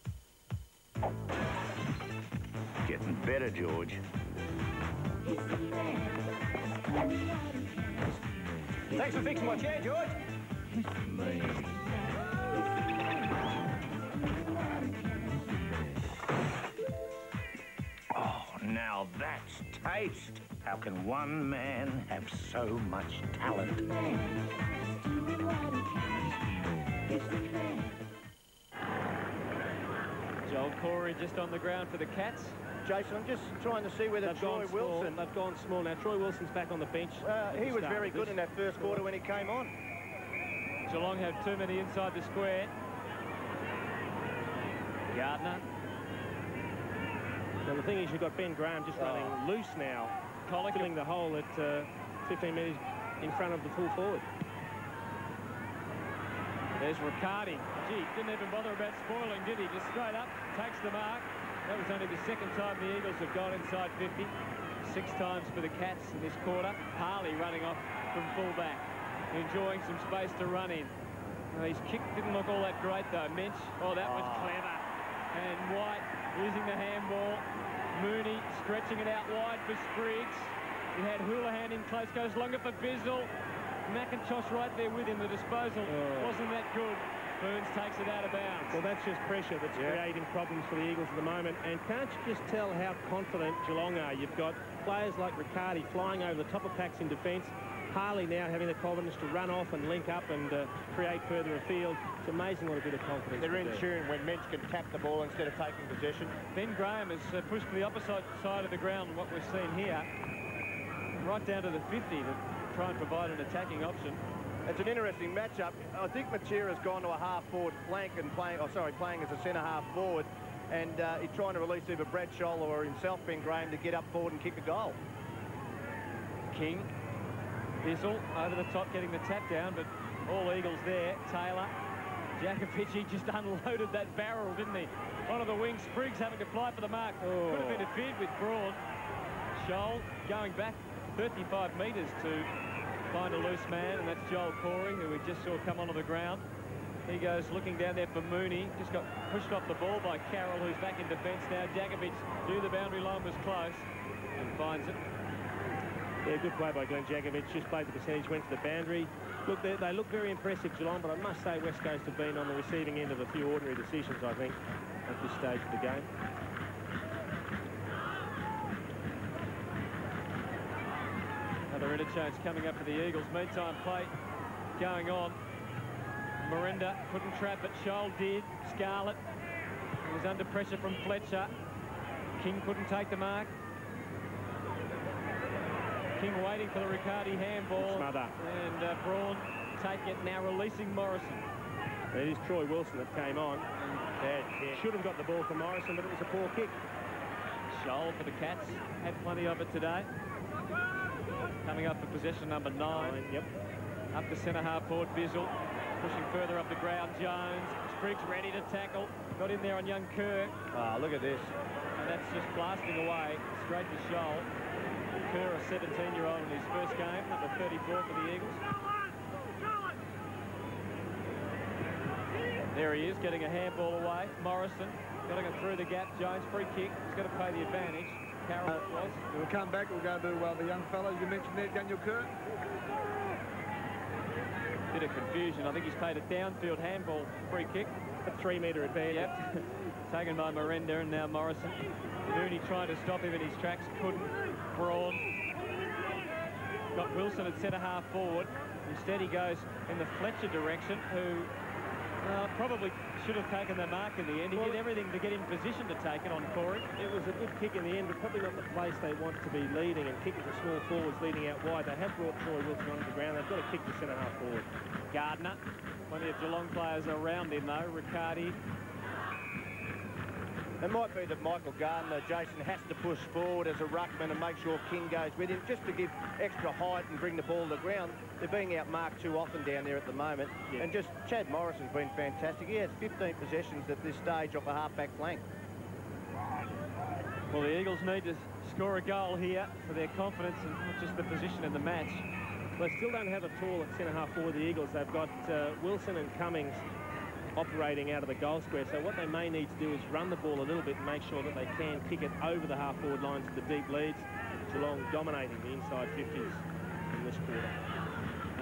Getting better, George. Thanks for fixing my chair, George. Oh, now that's taste. How can one man have so much talent? Joel Corey just on the ground for the Cats. Jason, I'm just trying to see whether Troy Wilson... They've gone small. Now, Troy Wilson's back on the bench. He was very good in that first quarter when he came on. Geelong have too many inside the square. Gardner. Well, the thing is, you've got Ben Graham just running loose now, filling the hole at 15 metres in front of the full forward. There's Riccardi. Gee, didn't even bother about spoiling, did he? Just straight up, takes the mark. That was only the second time the Eagles have gone inside 50. 6 times for the Cats in this quarter. Harley running off from fullback, enjoying some space to run in. His kick didn't look all that great, though. Mensch, that was clever. And White using the handball. Mooney stretching it out wide for Spriggs. He had Houlihan in close, goes longer for Bissell. McIntosh right there with him. The disposal wasn't that good. Burns takes it out of bounds. Well, that's just pressure that's creating problems for the Eagles at the moment. And can't you just tell how confident Geelong are? You've got players like Riccardi flying over the top of packs in defence. Harley now having the confidence to run off and link up and create further afield. It's amazing what a bit of confidence. They're in tune when Mensch can tap the ball instead of taking possession. Ben Graham has pushed to the opposite side of the ground, what we've seen here, right down to the 50 to try and provide an attacking option. It's an interesting matchup. I think Matera's gone to a half-forward flank and playing as a centre-half forward, and he's trying to release either Brad Scholl or himself, Ben Graham, to get up forward and kick a goal. King, Bissell over the top, getting the tap down, but all Eagles there. Taylor, Jakovici just unloaded that barrel, didn't he? One of the wings, Spriggs having to fly for the mark. Could have interfered with Braun. Scholl going back 35 metres to find a loose man, and that's Joel Corey, who we just saw come onto the ground. He goes looking down there for Mooney. Just got pushed off the ball by Carroll, who's back in defence now. Jakovic knew the boundary line was close and finds it. Yeah, good play by Glenn Jakovic. Just played the percentage, went to the boundary. Look, they look very impressive, Geelong, but I must say West Coast have been on the receiving end of a few ordinary decisions, I think, at this stage of the game. Another interchange coming up for the Eagles. Meantime, play going on. Miranda couldn't trap it. Scholl did. Scarlett was under pressure from Fletcher. King couldn't take the mark. King waiting for the Riccardi handball. Smother. And Braun taking it now, releasing Morrison. It is Troy Wilson that came on. Should have got the ball from Morrison, but it was a poor kick. Scholl for the Cats. Had plenty of it today. Coming up for possession number 9. Yep. Up to centre half forward, Bizzle. Pushing further up the ground, Jones. Spriggs ready to tackle. Got in there on young Kerr. Ah, look at this. And that's just blasting away straight to Shoal. Kerr, a 17-year-old in his first game, number 34 for the Eagles. There he is, getting a handball away. Morrison getting it through the gap. Jones, free kick. He's got to play the advantage. Carroll was. We'll come back. We'll go to the young fellows you mentioned there, Daniel Kerr. Bit of confusion. I think he's played a downfield handball free kick. A 3-metre advantage. Yep. Taken by Miranda and now Morrison. Mooney trying to stop him in his tracks. Couldn't. Braun. Got Wilson at centre half forward. Instead he goes in the Fletcher direction, who probably should have taken the mark in the end. He did everything to get in position to take it on Corey. It was a good kick in the end, but probably not the place they want to be leading, and kicking the small forwards leading out wide. They have brought Troy Wilson onto the ground. They've got to kick the centre half forward. Gardner. Plenty of Geelong players around him though. Riccardi. It might be that Michael Gardner, Jason, has to push forward as a ruckman and make sure King goes with him, just to give extra height and bring the ball to the ground. They're being outmarked too often down there at the moment. Yeah. And just Chad Morrison's been fantastic. He has 15 possessions at this stage off a half-back flank. Well, the Eagles need to score a goal here for their confidence and not just the position in the match. They still don't have a tall at centre half forward, the Eagles. They've got Wilson and Cummings operating out of the goal square, so what they may need to do is run the ball a little bit and make sure that they can kick it over the half-forward lines to the deep leads. Geelong dominating the inside 50s in this quarter.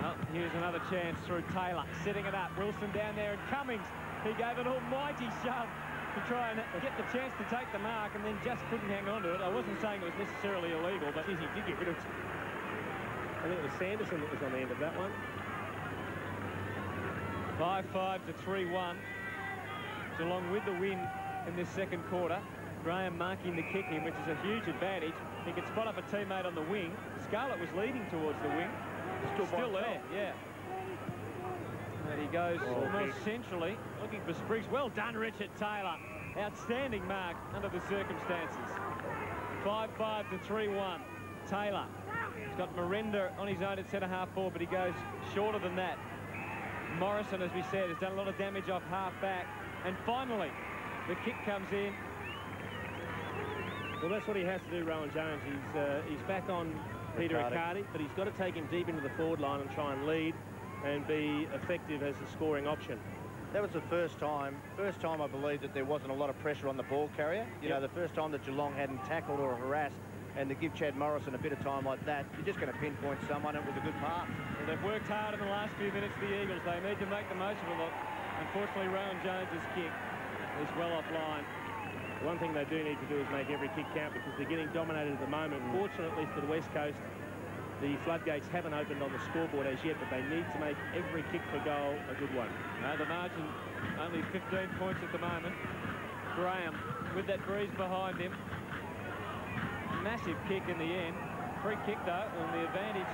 Well, here's another chance through Taylor, setting it up. Wilson down there, and Cummings, he gave an almighty shove to try and get the chance to take the mark, and then just couldn't hang on to it. I wasn't saying it was necessarily illegal, but he did get rid of it. I think it was Sanderson that was on the end of that one. 5-5 to 3-1. Geelong with the win in this second quarter. Graham marking the kicking, which is a huge advantage. He could spot up a teammate on the wing. Scarlett was leading towards the wing. Still there, yeah. And he goes more centrally, looking for Spriggs. Well done, Richard Taylor. Outstanding mark under the circumstances. 5-5 to 3-1. Taylor. He's got Miranda on his own at centre half forward, but he goes shorter than that. Morrison, as we said, has done a lot of damage off half-back. And finally, the kick comes in. Well, that's what he has to do, Rowan Jones. He's back on Peter Riccardi, but he's got to take him deep into the forward line and try and lead and be effective as a scoring option. That was the first time I believe that there wasn't a lot of pressure on the ball carrier. You know, the first time that Geelong hadn't tackled or harassed, and to give Chad Morrison a bit of time like that, you're just going to pinpoint someone. It was a good pass. Well, they've worked hard in the last few minutes, the Eagles. They need to make the most of it. Unfortunately, Rowan Jones's kick is well offline. The one thing they do need to do is make every kick count, because they're getting dominated at the moment. Fortunately for the West Coast, the floodgates haven't opened on the scoreboard as yet, but they need to make every kick for goal a good one. No, the margin only 15 points at the moment. Graham with that breeze behind him. Massive kick in the end. Free kick though, and the advantage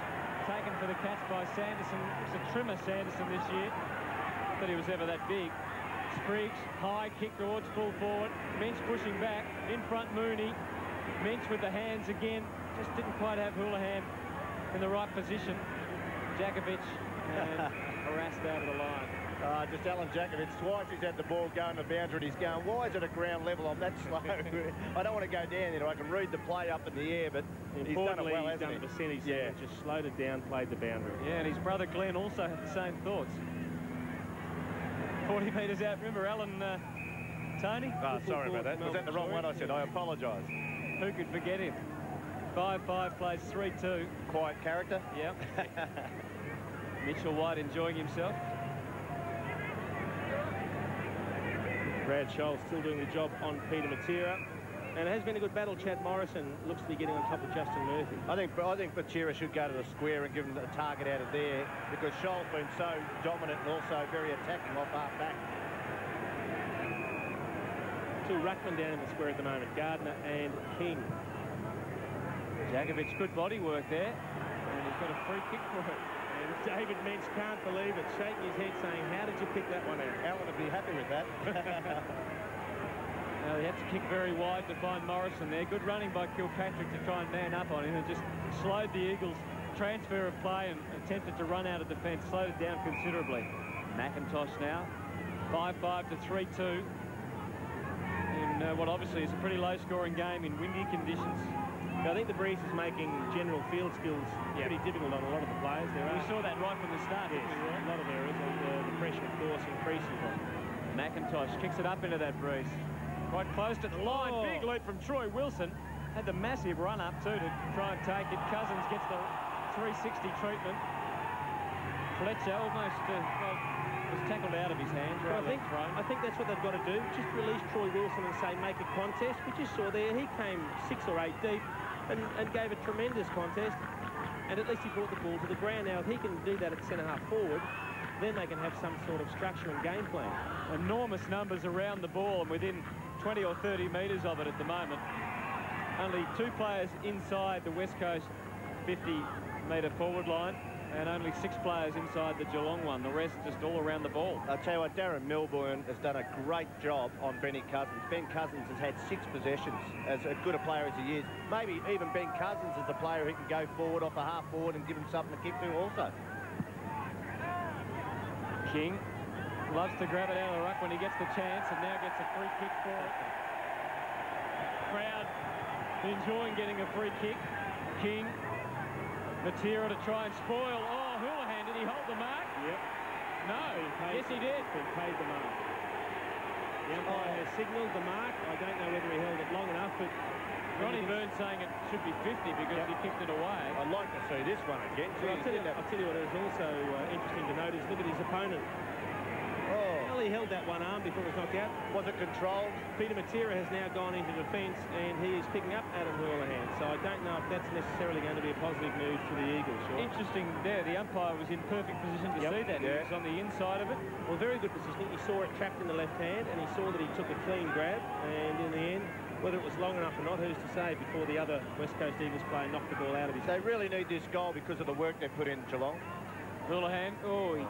taken for the Cats by Sanderson. It's a trimmer Sanderson this year. Not that he was ever that big. Spriggs, high kick towards full forward. Mensch pushing back. In front Mooney. Mensch with the hands again. Just didn't quite have Houlihan in the right position. Jakovic and harassed out of the line. Just Alan Jakovic, twice he's had the ball going to the boundary, and he's going, why is it at ground level? I'm that slow. I don't want to go down there. I can read the play up in the air, but he's done it well, hasn't he? He's done a percentage, yeah. Just slowed it down, played the boundary. Yeah, and his brother Glenn also had the same thoughts. 40 metres out. Remember Alan Tony? Oh, sorry about that. Was that the wrong one I said? I apologise. Who could forget him? 5-5 plays 3-2. Quiet character. Yep. Mitchell White enjoying himself. Brad Scholl still doing the job on Peter Matera. And it has been a good battle. Chad Morrison looks to be getting on top of Justin Murphy. I think Matera should go to the square and give him a target out of there, because Scholl's been so dominant and also very attacking off half back. Two ruckmen down in the square at the moment, Gardner and King. Jakovic, good body work there, and he's got a free kick for it. And David Mensch can't believe it, shaking his head saying, how did you pick that one out? Alan would be happy with that. Now, he had to kick very wide to find Morrison there. Good running by Kilpatrick to try and man up on him, and just slowed the Eagles transfer of play and attempted to run out of defence, slowed it down considerably. McIntosh now, 5-5 to 3-2. In what obviously is a pretty low-scoring game in windy conditions. I think the breeze is making general field skills pretty difficult on a lot of the players. We saw that right from the start, didn't we? A lot of errors, and the pressure, of course, increases. McIntosh kicks it up into that breeze. Quite close to the line. Big lead from Troy Wilson. Had the massive run up, too, to try and take it. Cousins gets the 360 treatment. Fletcher almost was tackled out of his hands. I think that's what they've got to do. Just release Troy Wilson and say, make a contest. We just saw there, he came 6 or 8 deep and gave a tremendous contest. And at least he brought the ball to the ground. Now, if he can do that at centre-half forward, then they can have some sort of structure and game plan. Enormous numbers around the ball and within 20 or 30 metres of it at the moment. Only 2 players inside the West Coast 50-metre forward line and only 6 players inside the Geelong one. The rest just all around the ball. I'll tell you what, Darren Milburn has done a great job on Benny Cousins. Ben Cousins has had 6 possessions as good a player as he is. Maybe even Ben Cousins is the player who can go forward off a half forward and give him something to kick to also. King loves to grab it out of the ruck when he gets the chance and now gets a free kick for it. Crowd enjoying getting a free kick. King, Matera to try and spoil. Oh, Houlihan, did he hold the mark? Yep. No. Yes, he did. He paid the mark. The umpire has signalled the mark. I don't know whether he held it long enough, but Ronnie Burns saying it should be 50 because he kicked it away. I'd like to see this one again. Well, I'll tell you what is also interesting to note is look at his opponent. Well, he held that one arm before it was knocked out. Was it controlled? Peter Matera has now gone into defence and he is picking up Adam Houlihan. So I don't know if that's necessarily going to be a positive move for the Eagles. Sure. Interesting there. The umpire was in perfect position to see that. He was on the inside of it. Well, very good positioning. He saw it trapped in the left hand and he saw that he took a clean grab. And in the end, whether it was long enough or not, who's to say, before the other West Coast Eagles player knocked the ball out of his hand. They really need this goal because of the work they put in Geelong. Houlihan, he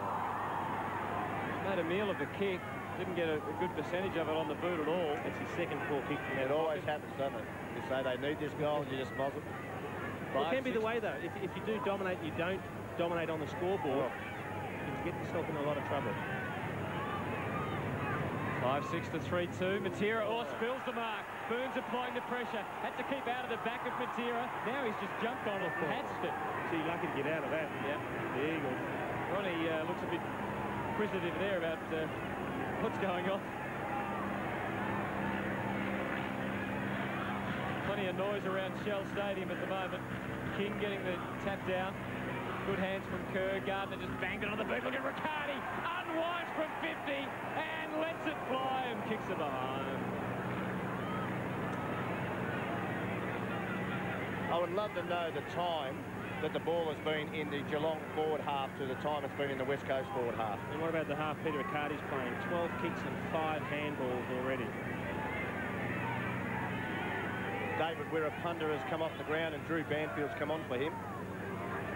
made a meal of the kick. Didn't get a good percentage of it on the boot at all. It's his second poor kick. It always happens, doesn't it? You say they need this goal and you just moz it. Well, it can be the way, though. If you do dominate and you don't dominate on the scoreboard, you can get yourself in a lot of trouble. 5-6 to 3-2. Matera spills the mark. Burns applying the pressure. Had to keep out of the back of Matera. Now he's just jumped on it and hatched it. So you're lucky to get out of that. Yep. The Eagles. Ronnie looks a bit inquisitive there about what's going on. Plenty of noise around Shell Stadium at the moment. King getting the tap down. Good hands from Kerr. Gardner just banged it on the boot. Look at Riccardi. Unwinds from 50 and lets it fly and kicks it behind. I would love to know the time that the ball has been in the Geelong forward half to the time it's been in the West Coast forward half. And what about the half Peter Riccardi's playing? 12 kicks and 5 handballs already. David Wirra-Punda has come off the ground and Drew Banfield's come on for him.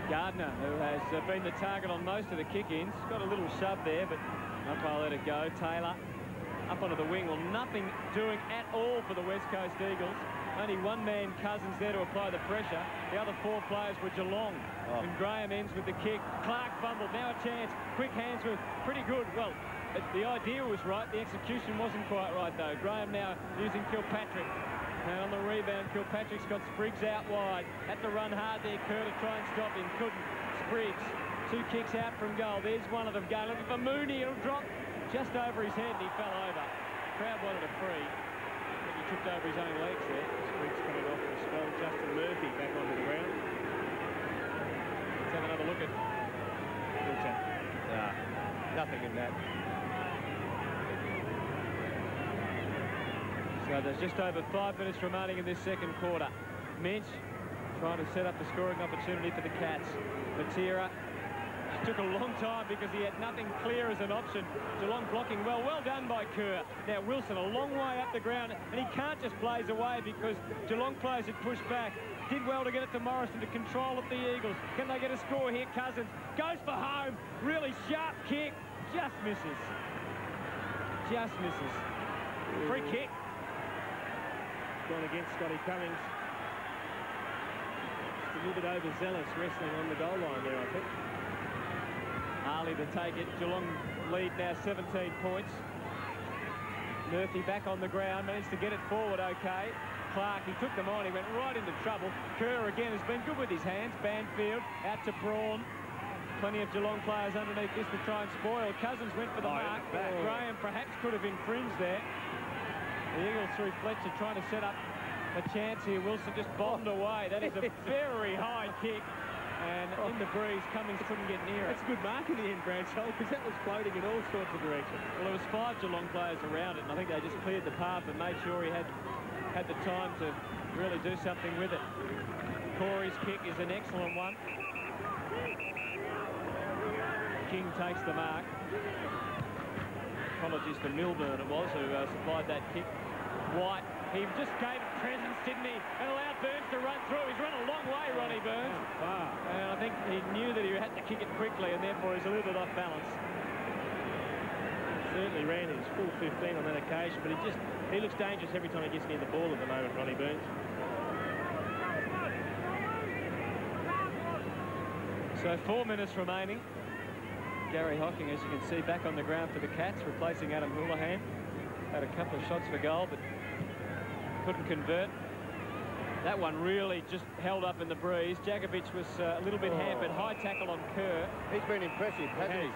Gardner, who has been the target on most of the kick-ins, got a little shove there, but umpire let it go. Taylor up onto the wing. Well, nothing doing at all for the West Coast Eagles. Only one man, Cousins, there to apply the pressure. The other 4 players were Geelong. And Graham ends with the kick. Clark fumbled. Now a chance. Quick hands were pretty good. Well, the idea was right. The execution wasn't quite right, though. Graham now using Kilpatrick. And on the rebound, Kilpatrick's got Spriggs out wide. Had to run hard there, Kerr, to try and stop him. Couldn't. Spriggs. 2 kicks out from goal. There's one of them going. Looking for Mooney. It'll drop just over his head and he fell over. Crowd wanted a free. He tripped over his own legs there. Spriggs coming off the spell. Justin Murphy back onto the ground. Let's have another look at Filter. Nothing in that. So there's just over 5 minutes remaining in this second quarter. Minch trying to set up the scoring opportunity for the Cats. Matera took a long time because he had nothing clear as an option. Geelong blocking well. Well done by Kerr. Now Wilson a long way up the ground and he can't just blaze away because Geelong players had pushed back. Did well to get it to Morrison to control of the Eagles. Can they get a score here? Cousins goes for home. Really sharp kick. Just misses. Just misses. Free kick. Gone against Scotty Cummings. a little bit overzealous wrestling on the goal line there, I think. Harley to take it. Geelong lead now 17 points. Murphy back on the ground, managed to get it forward okay. Clark, he took them on, he went right into trouble. Kerr again has been good with his hands. Banfield out to Braun. Plenty of Geelong players underneath this to try and spoil. Cousins went for the mark. Graham perhaps could have infringed there. The Eagles through Fletcher trying to set up a chance here. Wilson just bombed away. That is a very high kick. And in the breeze, Cummings couldn't get near it. That's a good mark in the end, Bradshaw, because that was floating in all sorts of directions. Well, there was 5 Geelong players around it, and I think they just cleared the path and made sure he had the time to really do something with it. Corey's kick is an excellent one. King takes the mark. Apologies to Milburn, it was, who supplied that kick. White, he just gave it presence, didn't he? And allowed Burns to run through. He's run a long way, Ronnie Burns. And I think he knew that he had to kick it quickly, and therefore he's a little bit off balance. Certainly ran his full 15 on that occasion, but he looks dangerous every time he gets near the ball at the moment, Ronnie Burns. So 4 minutes remaining. Gary Hocking, as you can see, back on the ground for the Cats, replacing Adam Houlihan. Had a couple of shots for goal, but couldn't convert. That one really just held up in the breeze. Jakovic was a little bit hampered. High tackle on Kerr. He's been impressive, hasn't he?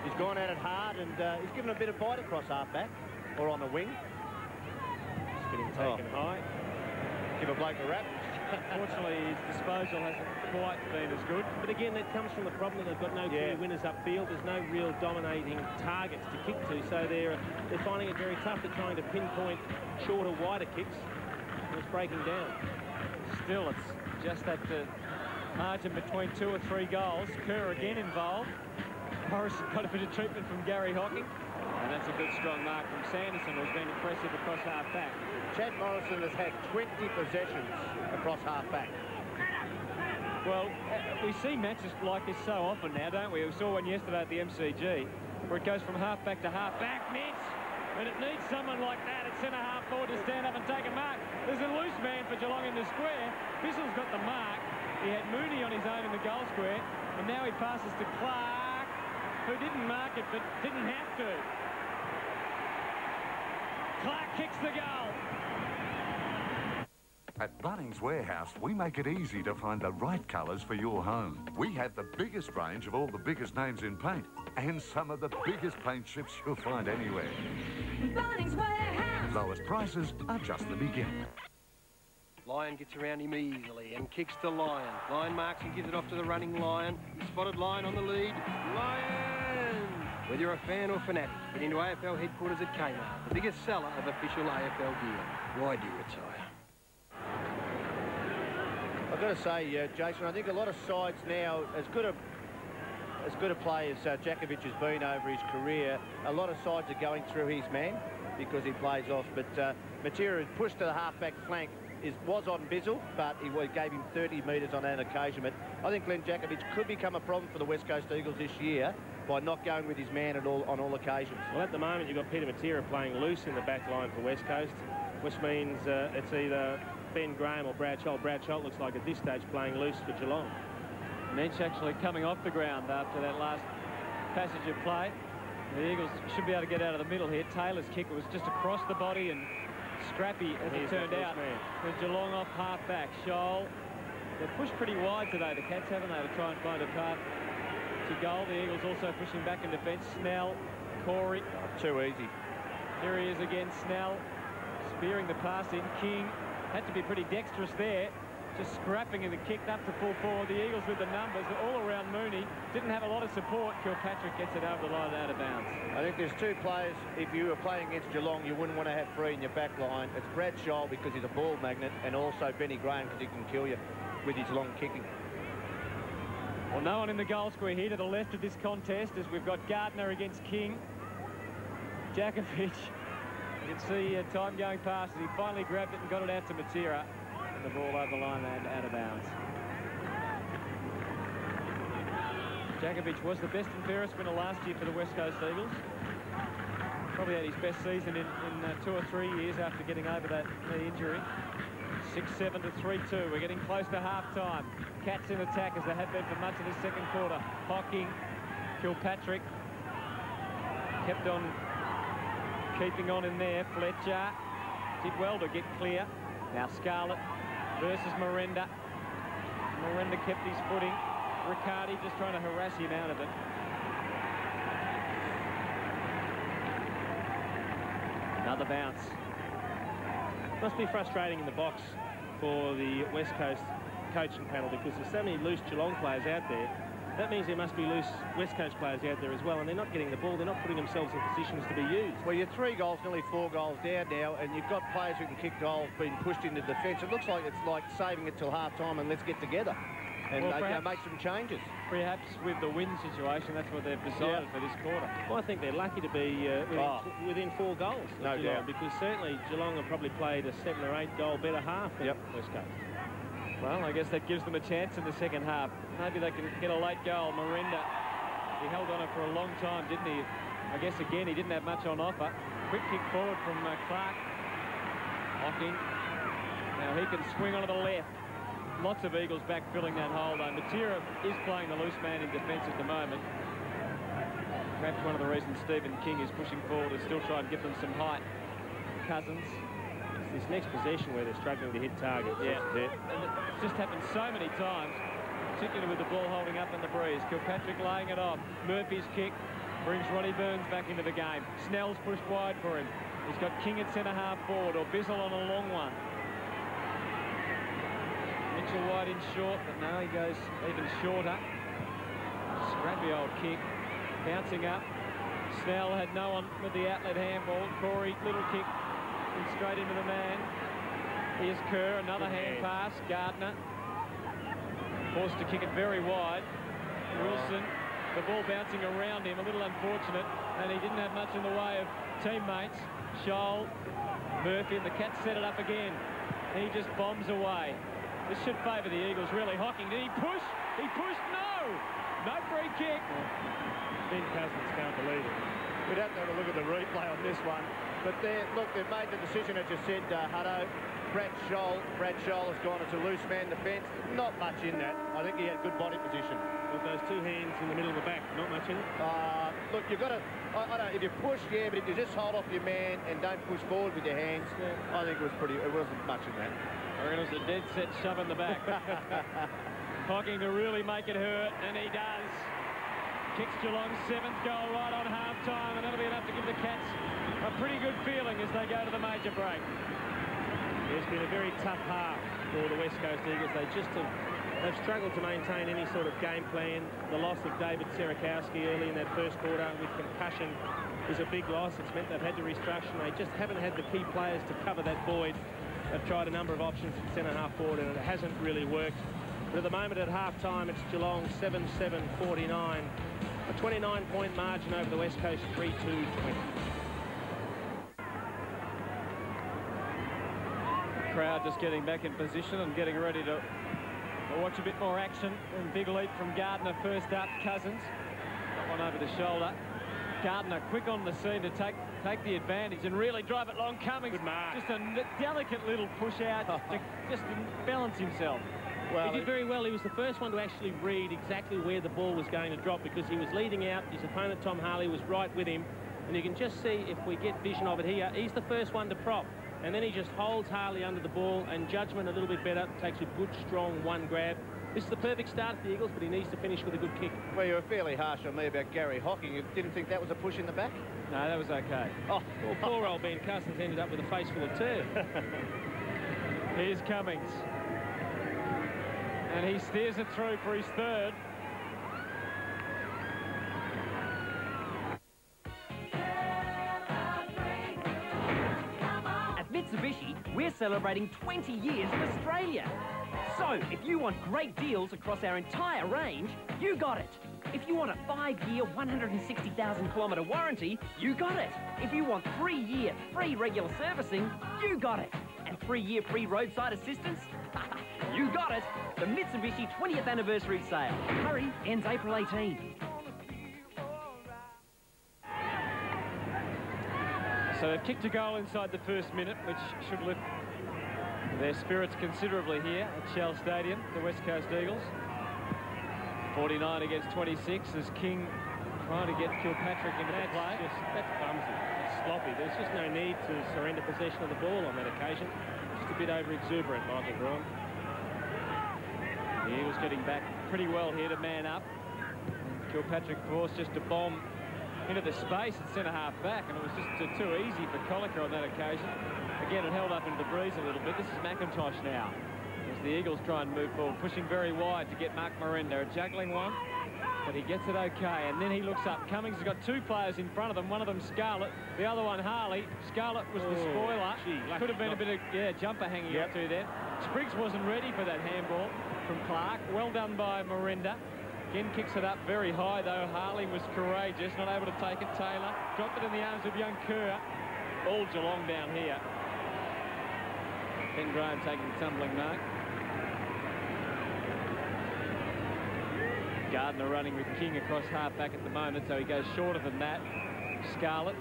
He's gone at it hard, and he's given a bit of bite across half-back, or on the wing. Just getting taken high. Give a bloke a rap. Unfortunately, his disposal hasn't quite been as good. But again, that comes from the problem that they've got no clear winners upfield. There's no real dominating targets to kick to, so they're finding it very tough. They're trying to pinpoint shorter, wider kicks, and it's breaking down. Still, it's just that margin between 2 or 3 goals. Kerr again involved. Morrison got a bit of treatment from Gary Hocking. And that's a good strong mark from Sanderson, who's been impressive across half-back. Chad Morrison has had 20 possessions across half-back. Well, we see matches like this so often now, don't we? We saw one yesterday at the MCG, where it goes from half-back to half-back. Mitch! And it needs someone like that at centre-half forward to stand up and take a mark. There's a loose man for Geelong in the square. Bissell's got the mark. He had Mooney on his own in the goal square, and now he passes to Clark, who didn't mark it, but didn't have to. Clark kicks the goal. At Bunnings Warehouse, we make it easy to find the right colours for your home. We have the biggest range of all the biggest names in paint, and some of the biggest paint strips you'll find anywhere. Bunnings Warehouse! Lowest prices are just the beginning. Lyon gets around him easily and kicks to Lyon. Lyon marks and gives it off to the running Lyon. He spotted Lyon on the lead. Lyon! Whether you're a fan or fanatic, get into AFL headquarters at Kmart, the biggest seller of official AFL gear. Why do you retire? I've got to say, Jason, I think a lot of sides now, as good a play as Jakovic has been over his career, a lot of sides are going through his man because he plays off. But Matera pushed to the half-back flank. Was on Bizzle, but he gave him 30 metres on that occasion. But I think Glenn Jakovic could become a problem for the West Coast Eagles this year by not going with his man on all occasions. Well, at the moment, you've got Peter Matera playing loose in the back line for West Coast, which means it's either Ben Graham or Brad Scholl. Brad Scholl looks like at this stage playing loose for Geelong. Mensch actually coming off the ground after that last passage of play. The Eagles should be able to get out of the middle here. Taylor's kick was just across the body and scrappy as it turned out. With Geelong off half-back. Scholl, they've pushed pretty wide today, the Cats, haven't they, to try and find a path to goal. The Eagles also pushing back in defence. Snell, Corey. Too easy. Here he is again, Snell, spearing the pass in. King had to be pretty dexterous there, just scrapping in the kick up to full forward. The Eagles with the numbers all around Mooney. Didn't have a lot of support. Kilpatrick gets it over the line out of bounds. I think there's 2 players, if you were playing against Geelong, you wouldn't want to have 3 in your back line. It's Brad Scholl because he's a ball magnet, and also Benny Graham because he can kill you with his long kicking. Well, no one in the goal square here to the left of this contest as we've got Gardner against King. Jakovic, you can see time going past as he finally grabbed it and got it out to Matera. And the ball over the line and out of bounds. Jakovic was the best and fairest winner last year for the West Coast Eagles. Probably had his best season in 2 or 3 years after getting over that knee injury. 6-7 to 3-2. We're getting close to half-time. Cats in attack as they have been for much of this second quarter. Hocking, Kilpatrick kept on keeping on in there. Fletcher did well to get clear. Now Scarlett versus Miranda. Miranda kept his footing. Riccardi just trying to harass him out of it. Another bounce. Must be frustrating in the box for the West Coast coaching panel because there's so many loose Geelong players out there. That means there must be loose West Coast players out there as well, and they're not getting the ball. They're not putting themselves in positions to be used. Well, you're 3 goals, nearly 4 goals down now, and you've got players who can kick goals being pushed into defence. It looks like it's like saving it till half-time and let's get together and make some changes. Perhaps with the win situation, that's what they've decided for this quarter. Well, I think they're lucky to be within 4 goals. No Geelong, doubt. because certainly Geelong have probably played a 7 or 8 goal better half than West Coast. Well, I guess that gives them a chance in the second half. Maybe they can get a late goal. Miranda, he held on it for a long time, didn't he? I guess, again, he didn't have much on offer. Quick kick forward from Clark. Hocking. Now he can swing onto the left. Lots of Eagles back filling that hole, though. Matera is playing the loose man in defence at the moment. Perhaps one of the reasons Stephen King is pushing forward is still trying to give them some height. Cousins. It's this next possession where they're struggling to hit targets. Yeah, and it's just happened so many times, particularly with the ball holding up in the breeze. Kilpatrick laying it off. Murphy's kick brings Ronnie Burns back into the game. Snell's pushed wide for him. He's got King at centre-half forward, or Bizzle on a long one. Mitchell wide in short, but now he goes even shorter. Scrappy old kick. Bouncing up. Snell had no one with the outlet handball. Corey, little kick. And straight into the man. Here's Kerr, another hand pass. Gardner forced to kick it very wide. Wilson, the ball bouncing around him, a little unfortunate, and he didn't have much in the way of teammates. Scholl, Murphy, and the Cats set it up again. He just bombs away. This should favour the Eagles, really. Hocking, did he push? He pushed, no! No free kick. Ben Cousins can't believe it. We'd have to have a look at the replay on this one. But look, they've made the decision, as you said, Hutto. Brad Scholl has gone into loose man defence. Not much in that. I think he had good body position. With those 2 hands in the middle of the back, not much in it? Look, you've got to... I don't know, if you push, yeah, but if you just hold off your man and don't push forward with your hands, I think it wasn't much in that. I reckon it was a dead set shove in the back. Hocking to really make it hurt, and he does. Kicks Geelong's 7th goal right on half-time, and that'll be enough to give the Cats a pretty good feeling as they go to the major break. It's been a very tough half for the West Coast Eagles. They've struggled to maintain any sort of game plan. The loss of David Serakowski early in that first quarter with concussion is a big loss. It's meant they've had to restructure. They just haven't had the key players to cover that void. They've tried a number of options at centre-half forward, and it hasn't really worked. But at the moment at half-time, it's Geelong 7-7-49. A 29-point margin over the West Coast, 3-2-20. Crowd just getting back in position and getting ready to watch a bit more action. And big leap from Gardner first up. Cousins got one over the shoulder. Gardner quick on the scene to take the advantage and really drive it long. Cummings, just a delicate little push out to just balance himself. Well, he did very well. He was the first one to actually read exactly where the ball was going to drop, because he was leading out. His opponent, Tom Harley, was right with him. And you can just see, if we get vision of it here, he's the first one to prop. And then he just holds Harley under the ball, and judgment a little bit better, takes a good, strong one grab. This is the perfect start for the Eagles, but he needs to finish with a good kick. Well, you were fairly harsh on me about Gary Hocking. You didn't think that was a push in the back? No, that was okay. Oh, well, poor old Ben Cousins ended up with a face full of turf. Here's Cummings. And he steers it through for his 3rd. At Mitsubishi, we're celebrating 20 years of Australia. So, if you want great deals across our entire range, you got it. If you want a 5-year, 160,000-kilometre warranty, you got it. If you want 3-year free regular servicing, you got it. And 3-year free roadside assistance, you got it. The Mitsubishi 20th anniversary sale. Hurry, ends April 18. So they've kicked a goal inside the first minute, which should lift Their spirits considerably here at Shell Stadium, the West Coast Eagles. 49 against 26 as King trying to get Kilpatrick into the play. That's clumsy. It's sloppy. There's just no need to surrender possession of the ball on that occasion. Just a bit over-exuberant, Michael Braun. The Eagles getting back pretty well here to man up. And Kilpatrick forced just to bomb into the space at centre-half back, and it was just too easy for Colica on that occasion. Again, it held up into the breeze a little bit. This is McIntosh now, as the Eagles try and move forward, pushing very wide to get Mark Miranda. A juggling one, but he gets it okay, and then he looks up. Cummings has got two players in front of them, one of them Scarlett, the other one Harley. Scarlett was the spoiler. Could have been a bit of jumper hanging up to there. Spriggs wasn't ready for that handball from Clark. Well done by Miranda. Again, kicks it up very high, though. Harley was courageous, not able to take it. Taylor dropped it in the arms of young Kerr. All Geelong down here. Ben Graham taking the tumbling mark. Gardner running with King across half back at the moment, so he goes shorter than that. Scarlett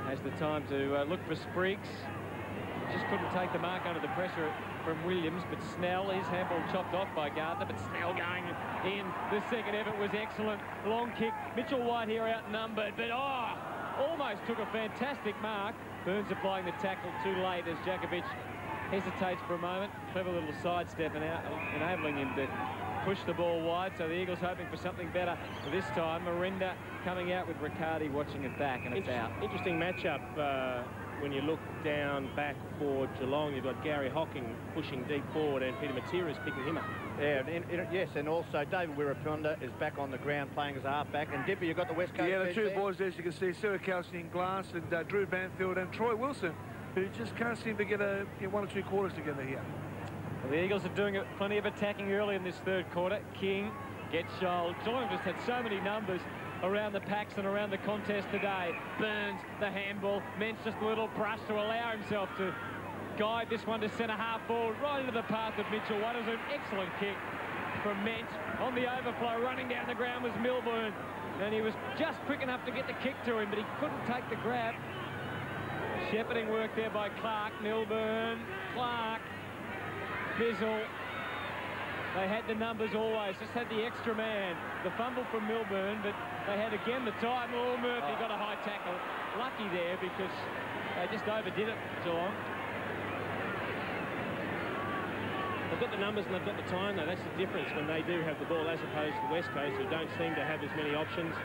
has the time to look for Spriggs. Just couldn't take the mark under the pressure from Williams, but Snell, his handball chopped off by Gardner, but Snell going in. The second effort was excellent. Long kick. Mitchell White here outnumbered, but almost took a fantastic mark. Burns applying the tackle too late as Jakovic hesitates for a moment. Clever little sidestep and out, enabling him to push the ball wide, so the Eagles hoping for something better this time. Miranda coming out with Riccardi watching it back, and it's out. Interesting matchup when you look down back for Geelong. You've got Gary Hocking pushing deep forward, and Peter Matera is picking him up. Yeah, yes, and also David Wirapunda is back on the ground playing as a half-back. And Dippy, you've got the West Coast. Yeah, the two boys, as you can see, Sarah Kelsey in glass, and Drew Banfield and Troy Wilson, who just can't seem to get one or two quarters together here. Well, the Eagles are doing plenty of attacking early in this third quarter. King gets shouldered. Geelong just had so many numbers around the packs and around the contest today. Burns, the handball. Mentz just a little brush to allow himself to guide this one to centre-half forward, right into the path of Mitchell. What is an excellent kick from Mentz. On the overflow, running down the ground was Milburn. And he was just quick enough to get the kick to him, but he couldn't take the grab. Shepherding work there by Clark. Milburn, Clark, Bizzle. They had the numbers always, just had the extra man. The fumble from Milburn, but they had again the time. Oh, Murphy got a high tackle. Lucky there because they just overdid it, Geelong. They've got the numbers and they've got the time, though. That's the difference when they do have the ball, as opposed to the West Coast, who don't seem to have as many options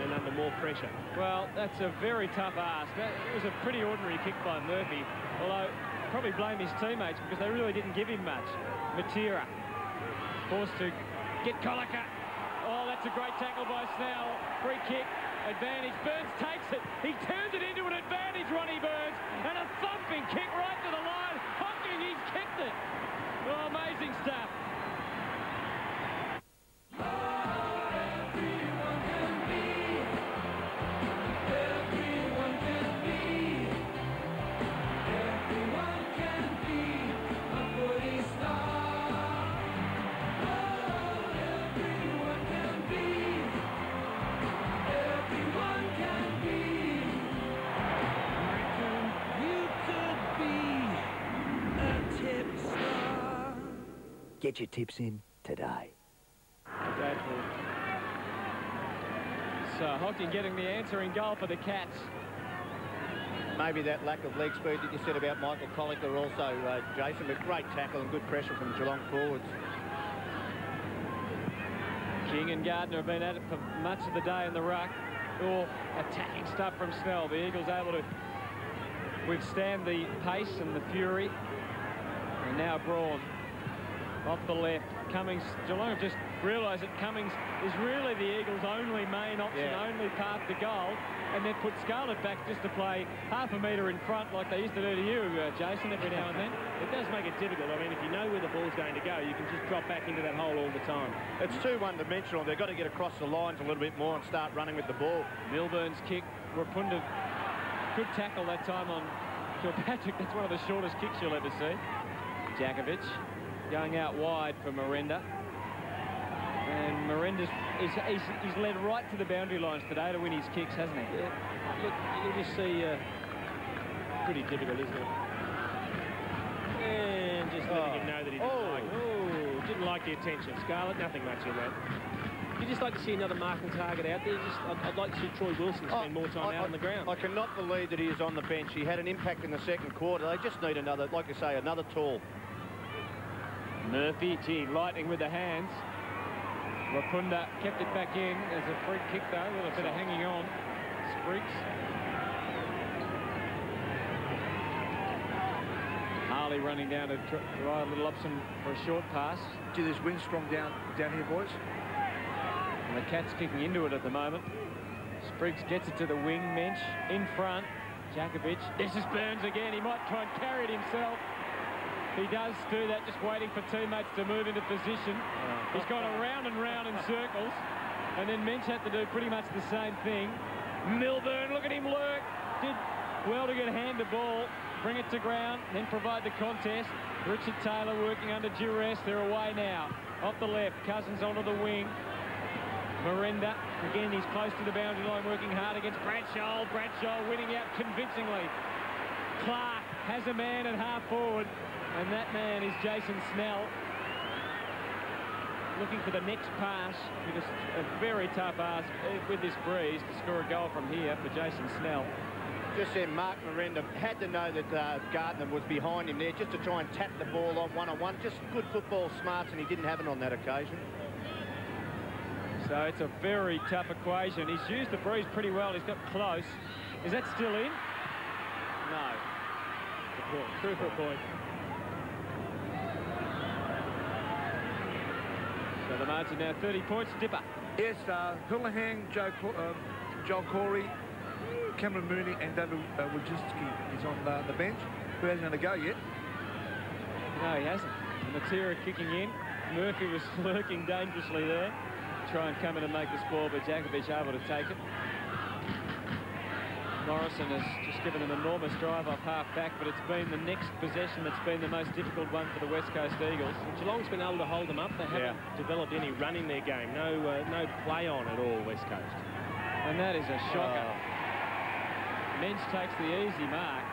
and under more pressure. Well, that's a very tough ask. It was a pretty ordinary kick by Murphy, although probably blame his teammates because they really didn't give him much. Matera forced to get Colica. Oh, that's a great tackle by Snell. Free kick, advantage. Burns takes it. He turns it into an advantage, Ronnie Burns, and a thumping kick right to the line. Hocking, he's kicked it. Oh, amazing stuff. Get your tips in today. So Hocking getting the answer in goal for the Cats. Maybe that lack of leg speed that you said about Michael Colica also, Jason, but great tackle and good pressure from Geelong forwards. King and Gardner have been at it for much of the day in the ruck. Oh, attacking stuff from Snell. The Eagles able to withstand the pace and the fury. And now Braun off the left. Cummings, Geelong have just realised that Cummings is really the Eagles' only main option, only path to goal. And they've put Scarlett back just to play half a metre in front like they used to do to you, Jason, every now and then. It does make it difficult. I mean, if you know where the ball's going to go, you can just drop back into that hole all the time. It's too one-dimensional. They've got to get across the lines a little bit more and start running with the ball. Milburn's kick. Rapunda, good tackle that time on Kilpatrick. That's one of the shortest kicks you'll ever see. Jakovic going out wide for Miranda. And Miranda's he's led right to the boundary lines today to win his kicks, hasn't he? Yeah. Look, you can just see pretty difficult, isn't it? And just know that he didn't like the attention. Scarlett, nothing much in that. You just like to see another marking target out there. I'd like to see Troy Wilson spend more time out on the ground. I cannot believe that he is on the bench. He had an impact in the second quarter. They just need another, like you say, another tall. Murphy, gee, lightning with the hands. Rapunda kept it back in as a free kick, though, with a bit of hanging on. Spriggs. Harley running down to try a little option for a short pass. Gee, there's wind strong down here, boys. And the Cats kicking into it at the moment. Spriggs gets it to the wing, Mensch in front. Jakovic. This is Burns again. He might try and carry it himself. He does do that, just waiting for teammates to move into position. He's gone around and round in circles. And then Mensch had to do pretty much the same thing. Milburn, look at him lurk. Did well to get hand the ball, bring it to ground, then provide the contest. Richard Taylor working under duress. They're away now. Off the left, Cousins onto the wing. Miranda, again, he's close to the boundary line, working hard against Bradshaw. Bradshaw winning out convincingly. Clark has a man at half forward, and that man is Jason Snell. Looking for the next pass, because a very tough ask with this breeze to score a goal from here for Jason Snell. Just there, Mark Miranda had to know that Gardner was behind him there just to try and tap the ball on one-on-one. Just good football smarts, and he didn't have it on that occasion. So it's a very tough equation. He's used the breeze pretty well. He's got close. Is that still in? No. True for a point. So the margin now 30 points. Dipper. Yes, Houlihan, Joel Corey, Cameron Mooney and David Wojcicki is on the bench. Who hasn't had a go yet? No, he hasn't. Matera kicking in. Murphy was lurking dangerously there. Try and come in and make the spoil, but Jakovic able to take it. Morrison has just given an enormous drive off half-back, but it's been the next possession that's been the most difficult one for the West Coast Eagles. And Geelong's been able to hold them up. They haven't developed any run in their game. No play on at all, West Coast. And that is a shocker. Mensch takes the easy mark.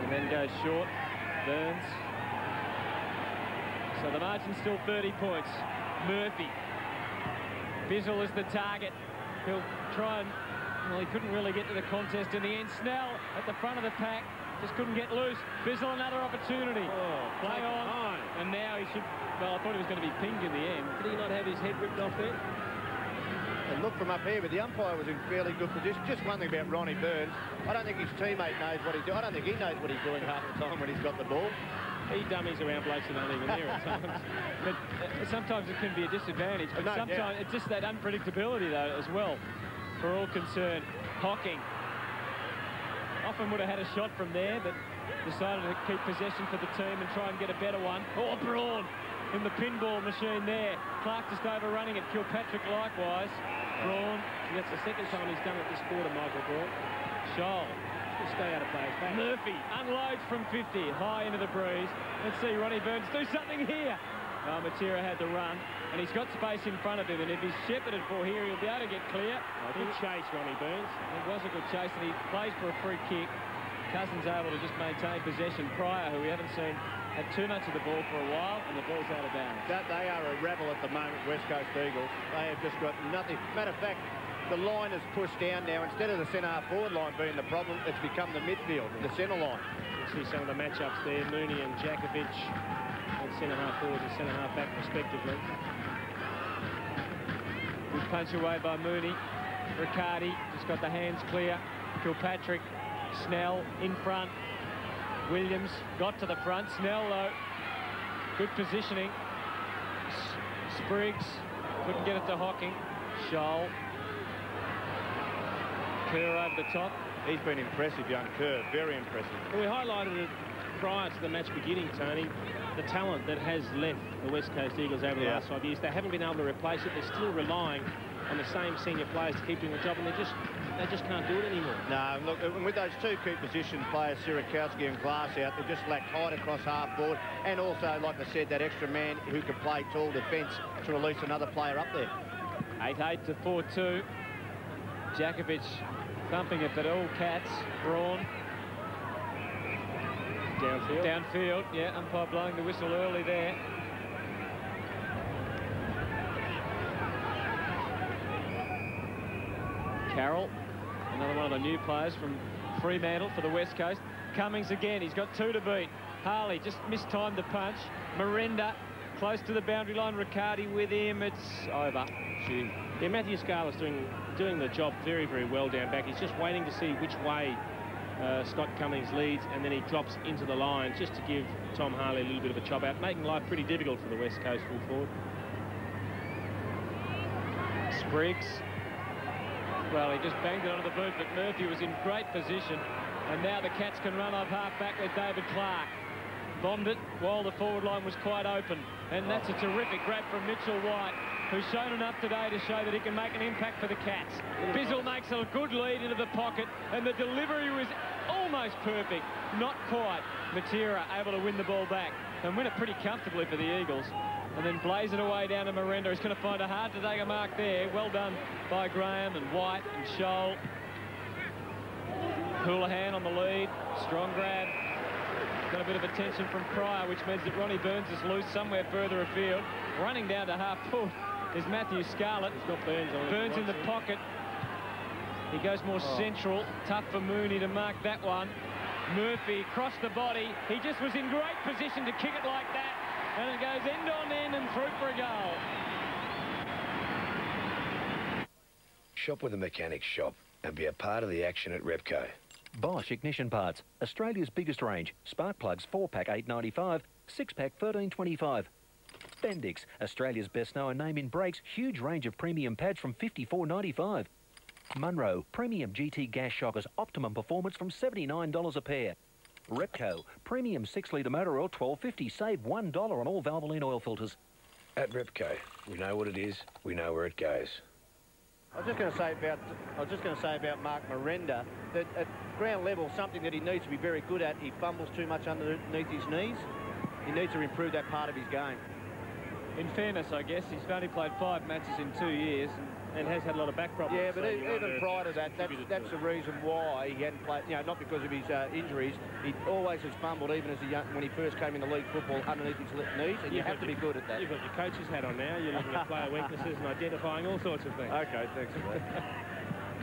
And then goes short. Burns. So the margin's still 30 points. Murphy. Bizzle is the target. He'll try and... Well, he couldn't really get to the contest in the end. Snell at the front of the pack. Just couldn't get loose. Bizzle, another opportunity. Play on. And now he should... Well, I thought he was going to be pinged in the end. Did he not have his head ripped off there? And look from up here, but the umpire was in fairly good position. Just one thing about Ronnie Burns. I don't think his teammate knows what he's doing. I don't think he knows what he's doing half the time when he's got the ball. He dummies around blokes that aren't even here at times. But sometimes it can be a disadvantage. But sometimes it's just that unpredictability, though, as well, for all concerned. Hocking. Often would have had a shot from there, but decided to keep possession for the team and try and get a better one. Oh, Braun in the pinball machine there. Clark just overrunning it. Kilpatrick likewise. Braun. That's the second time he's done it this quarter, Michael Braun. Scholl. Stay out of play. Murphy unloads from 50, high into the breeze. Let's see Ronnie Burns do something here. Matera had to run, and he's got space in front of him, and if he's shepherded for here, he'll be able to get clear. Good chase, Ronnie Burns. It was a good chase, and he plays for a free kick. Cousins able to just maintain possession. Pryor, who we haven't seen, had too much of the ball for a while, and the ball's out of bounds. They are a rebel at the moment, West Coast Eagles. They have just got nothing. Matter of fact, the line is pushed down now. Instead of the centre-half forward line being the problem, it's become the midfield, the centre line. You see some of the matchups there, Mooney and Jakovic, and centre-half forward and centre-half back respectively. Good punch away by Mooney. Riccardi just got the hands clear. Kilpatrick, Snell in front. Williams got to the front. Snell, though, good positioning. Spriggs couldn't get it to Hocking. Scholl. Kerr over the top. He's been impressive, young Kerr. Very impressive. Well, we highlighted it prior to the match beginning, Tony, the talent that has left the West Coast Eagles over the last 5 years. They haven't been able to replace it. They're still relying on the same senior players to keep doing the job, and they just can't do it anymore. No, look, with those two key position players, Sierakowski and Glass out, they just lacked height across half forward, and also, like I said, that extra man who can play tall defence to release another player up there. 8-8 to 4-2. Jakovic thumping it, but all Cats. Braun. Downfield. Downfield, yeah, umpire blowing the whistle early there. Carroll, another one of the new players from Fremantle for the West Coast. Cummings again, he's got 2 to beat. Harley just mistimed the punch. Miranda close to the boundary line. Riccardi with him. It's over. Gee. Yeah, Matthew Scarlett's doing the job very, very well down back. He's just waiting to see which way Scott Cummings leads, and then he drops into the line just to give Tom Harley a little bit of a chop out, making life pretty difficult for the West Coast full forward. Spriggs. Well, he just banged it onto the boot, but Murphy was in great position. And now the Cats can run off half-back with David Clark. Bombed it while the forward line was quite open. And that's a terrific grab from Mitchell White, who's shown enough today to show that he can make an impact for the Cats. Bizzle makes a good lead into the pocket, and the delivery was almost perfect. Not quite. Matera able to win the ball back and win it pretty comfortably for the Eagles. And then blaze it away down to Miranda. He's going to find it hard to take a mark there. Well done by Graham and White and Scholl. Houlihan on the lead. Strong grab. Got a bit of attention from Pryor, which means that Ronnie Burns is loose somewhere further afield. Running down to half full is Matthew Scarlett. He's got Burns on. Burns in the pocket. He goes more central. Tough for Mooney to mark that one. Murphy across the body. He just was in great position to kick it like that. And it goes end on end and through for a goal. Shop with a mechanic shop and be a part of the action at Repco. Bosch Ignition Parts, Australia's biggest range. Spark plugs 4-pack $8.95, 6-pack $13.25. Bendix, Australia's best known name in brakes, huge range of premium pads from $54.95. Munro, premium GT gas shockers, optimum performance from $79 a pair. Repco, premium 6-litre motor oil, $12.50, save $1 on all Valvoline oil filters. At Repco, we know what it is, we know where it goes. I was just going to say about Mark Miranda that at ground level, something that he needs to be very good at. He fumbles too much underneath his knees. He needs to improve that part of his game. In fairness, I guess, he's only played 5 matches in 2 years and has had a lot of back problems. Yeah, but so even prior to that, that's the reason why he hadn't played, you know, not because of his injuries. He always has fumbled, even as when he first came into league football, underneath his knees, and you have to be good at that. You've got your coach's hat on now. You're looking at player weaknesses and identifying all sorts of things. Okay, thanks for that.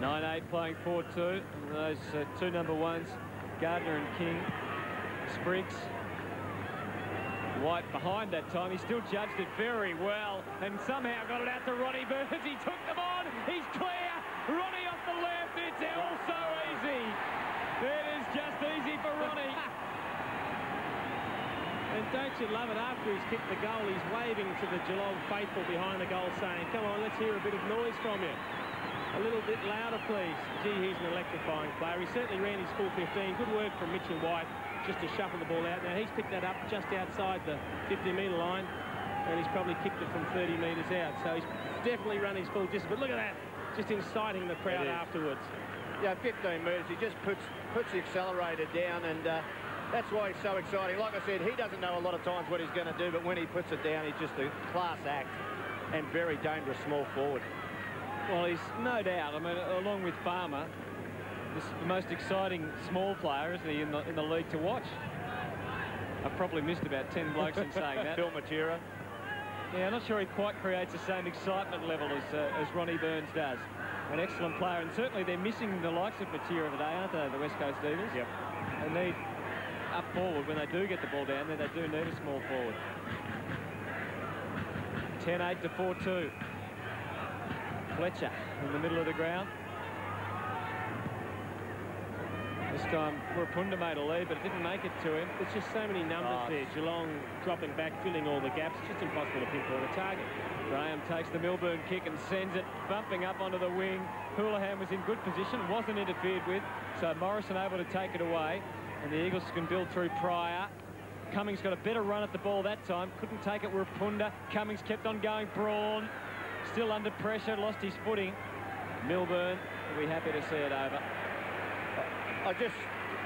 9-8 playing 4-2. Those 2 number 1s, Gardner and King. Spriggs. White behind that time. He still judged it very well and somehow got it out to Ronnie Burns. He took them on. He's clear. Ronnie off the left. It's all so easy. It is just easy for Ronnie. And don't you love it? After he's kicked the goal, he's waving to the Geelong faithful behind the goal saying, come on, let's hear a bit of noise from you. A little bit louder, please. Gee, he's an electrifying player. He certainly ran his full 15. Good work from Mitchell White just to shuffle the ball out. Now, he's picked that up just outside the 50-metre line, and he's probably kicked it from 30 metres out. So he's definitely run his full distance. But look at that, just inciting the crowd afterwards. Yeah, 15 metres. He just puts the accelerator down, and that's why he's so exciting. Like I said, he doesn't know a lot of times what he's going to do, but when he puts it down, he's just a class act and very dangerous small forward. Well, he's no doubt, I mean, along with Farmer, the most exciting small player, isn't he, in the league to watch? I've probably missed about 10 blokes in saying that. Phil Matera. Yeah, I'm not sure he quite creates the same excitement level as Ronnie Burns does. An excellent player, and certainly they're missing the likes of Matera today, aren't they, the West Coast Eagles? Yep. They need up forward when they do get the ball down, then they do need a small forward. 10-8 to 4-2. Fletcher in the middle of the ground. This time, Rapunda made a lead, but it didn't make it to him. There's just so many numbers there. Geelong dropping back, filling all the gaps. It's just impossible to pinpoint a target. Graham takes the Milburn kick and sends it bumping up onto the wing. Houlihan was in good position, wasn't interfered with, so Morrison able to take it away. And the Eagles can build through Pryor. Cummings got a better run at the ball that time. Couldn't take it with Rapunda. Cummings kept on going. Braun still under pressure, lost his footing. Milburn, we'll be happy to see it over.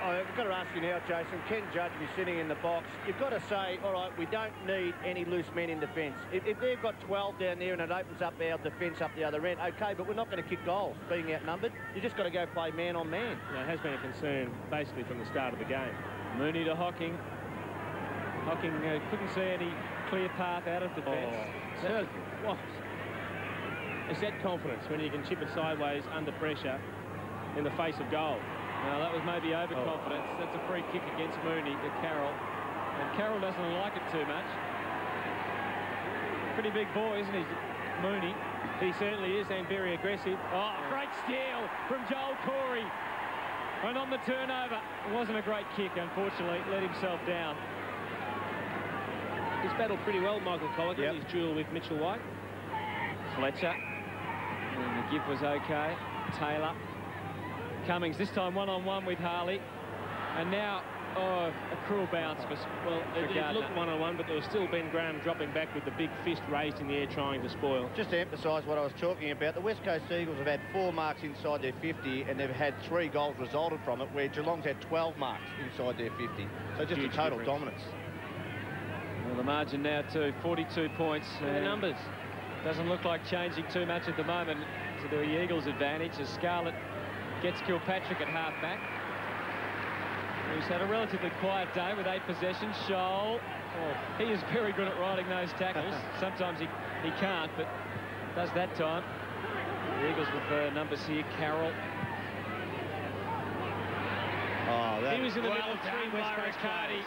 I've got to ask you now, Jason. Ken Judge be sitting in the box. You've got to say, all right, we don't need any loose men in defence. If they've got 12 down there and it opens up our defence up the other end, OK, but we're not going to kick goals, being outnumbered. You just got to go play man on man. Yeah, it has been a concern, basically, from the start of the game. Mooney to Hocking. Hocking couldn't see any clear path out of defence. What? Is that confidence when you can chip it sideways under pressure in the face of goal? Now, that was maybe overconfidence. That's a free kick against Mooney to Carroll. And Carroll doesn't like it too much. Pretty big boy, isn't he, Mooney? He certainly is, and very aggressive. Oh, great steal from Joel Corey. And on the turnover, it wasn't a great kick, unfortunately. Let himself down. He's battled pretty well, Michael Colligan, in his duel with Mitchell White. Fletcher. And the give was OK. Taylor. Cummings, this time one-on-one with Harley. And now, a cruel bounce. Well, it looked one-on-one, but there was still Ben Graham dropping back with the big fist raised in the air trying to spoil. Just to emphasise what I was talking about, the West Coast Eagles have had 4 marks inside their 50 and they've had 3 goals resulted from it, where Geelong's had 12 marks inside their 50. So just Huge a total difference. dominance. Well, the margin now to 42 points. The numbers. Doesn't look like changing too much at the moment to the Eagles' advantage as Scarlett gets Kilpatrick at half-back. He's had a relatively quiet day with 8 possessions. Scholl, he is very good at riding those tackles. Sometimes he can't, but does that time. The Eagles with numbers here. Carroll. He was in the middle of 3 West Coast Riccardi.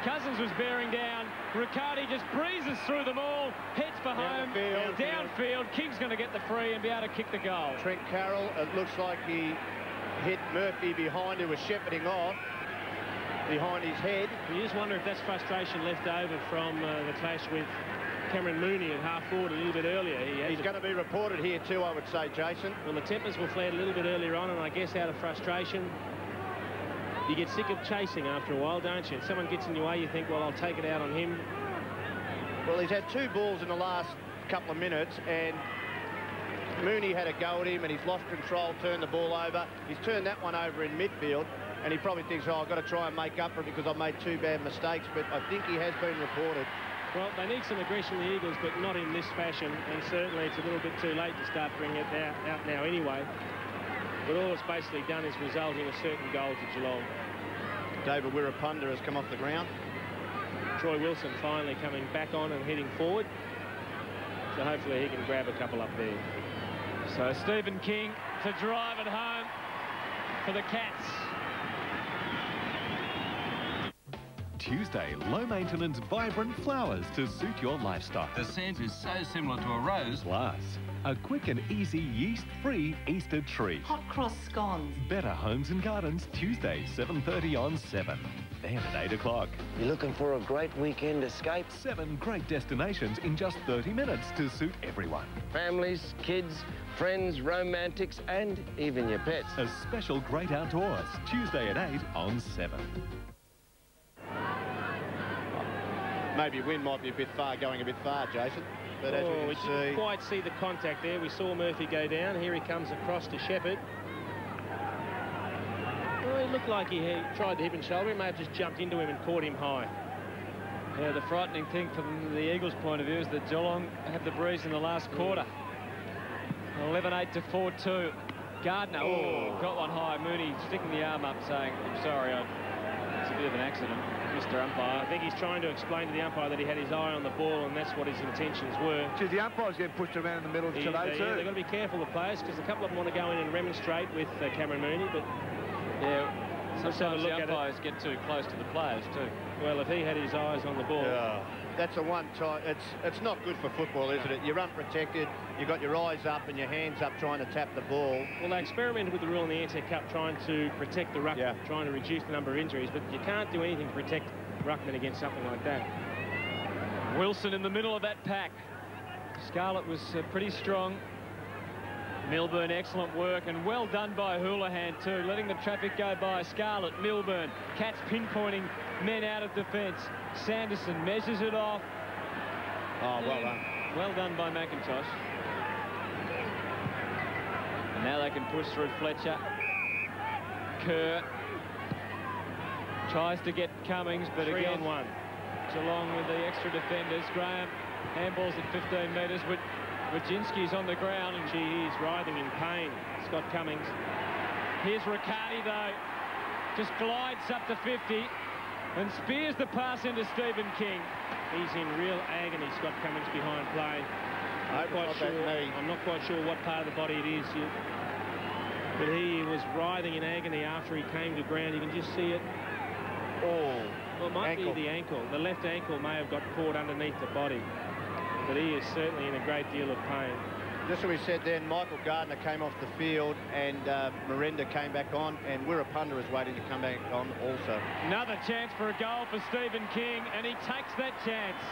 Cousins was bearing down. Riccardi just breezes through them all, heads for home, downfield. King's going to get the free and be able to kick the goal. Trent Carroll, it looks like he hit Murphy behind, who was shepherding off behind his head. You just wonder if that's frustration left over from the clash with Cameron Mooney at half-forward a little bit earlier. He's going to be reported here too, I would say, Jason. Well, the tempers were flared a little bit earlier on, and I guess out of frustration, you get sick of chasing after a while, don't you? If someone gets in your way, you think, well, I'll take it out on him. Well, he's had 2 balls in the last couple of minutes, and Mooney had a go at him, and he's lost control, turned the ball over. He's turned that one over in midfield, and he probably thinks, oh, I've got to try and make up for it because I've made 2 bad mistakes, but I think he has been reported. Well, they need some aggression, the Eagles, but not in this fashion, and certainly it's a little bit too late to start bringing it out now anyway. But all it's basically done is result in a certain goal to Geelong. David Wirrapunda has come off the ground. Troy Wilson finally coming back on and heading forward. So hopefully he can grab a couple up there. So Stephen King to drive it home for the Cats. Tuesday, low-maintenance, vibrant flowers to suit your lifestyle. The scent is so similar to a rose. Plus, a quick and easy yeast-free Easter tree. Hot cross scones. Better Homes and Gardens, Tuesday, 7:30 on 7. Then at 8 o'clock. You're looking for a great weekend escape? 7 great destinations in just 30 minutes to suit everyone. Families, kids, friends, romantics, and even your pets. A special great outdoors, Tuesday at 8 on 7. Maybe wind might be going a bit far, Jason. But as we didn't quite see the contact there. We saw Murphy go down. Here he comes across to Shepherd. Well, he looked like he tried the hip and shoulder. He may have just jumped into him and caught him high. Yeah, the frightening thing from the Eagles' point of view is that Geelong had the breeze in the last quarter. 11-8 to 4-2. Gardner, got one high. Mooney sticking the arm up saying, I'm sorry, it's a bit of an accident, Mr. Umpire. I think he's trying to explain to the umpire that he had his eye on the ball and that's what his intentions were. Geez, the umpire's getting pushed around in the middle today too. Yeah, they've got to be careful, the players, because a couple of them want to go in and remonstrate with Cameron Mooney, but yeah, sometimes the umpires get too close to the players too. Well, if he had his eyes on the ball. Yeah, that's the one time. It's not good for football, isn't it? You're unprotected, you've got your eyes up and your hands up trying to tap the ball. Well, they experimented with the rule in the Anzac Cup trying to protect the ruckman, trying to reduce the number of injuries, but you can't do anything to protect ruckman against something like that. Wilson in the middle of that pack. Scarlett was pretty strong. Milburn, excellent work, and well done by Houlihan too, letting the traffic go by. Scarlett, Milburn, Cats pinpointing men out of defence. Sanderson measures it off. Oh, well done. Well done by McIntosh. And now they can push through Fletcher. Kerr. Tries to get Cummings, but 3 again, on 1. Geelong with the extra defenders. Graham handballs at 15 metres. Wojcinski's on the ground, and She is writhing in pain, Scott Cummings. here's Riccardi, though. Just glides up to 50 and spears the pass into Stephen King. He's in real agony, Scott Cummings, behind play. I'm not quite sure what part of the body it is. But he was writhing in agony after he came to ground. You can just see it. Oh, well, it might be the ankle. The left ankle may have got caught underneath the body. But he is certainly in a great deal of pain. Just as we said then, Michael Gardner came off the field and Miranda came back on, and Wirrapunda is waiting to come back on also. Another chance for a goal for Stephen King, and he takes that chance.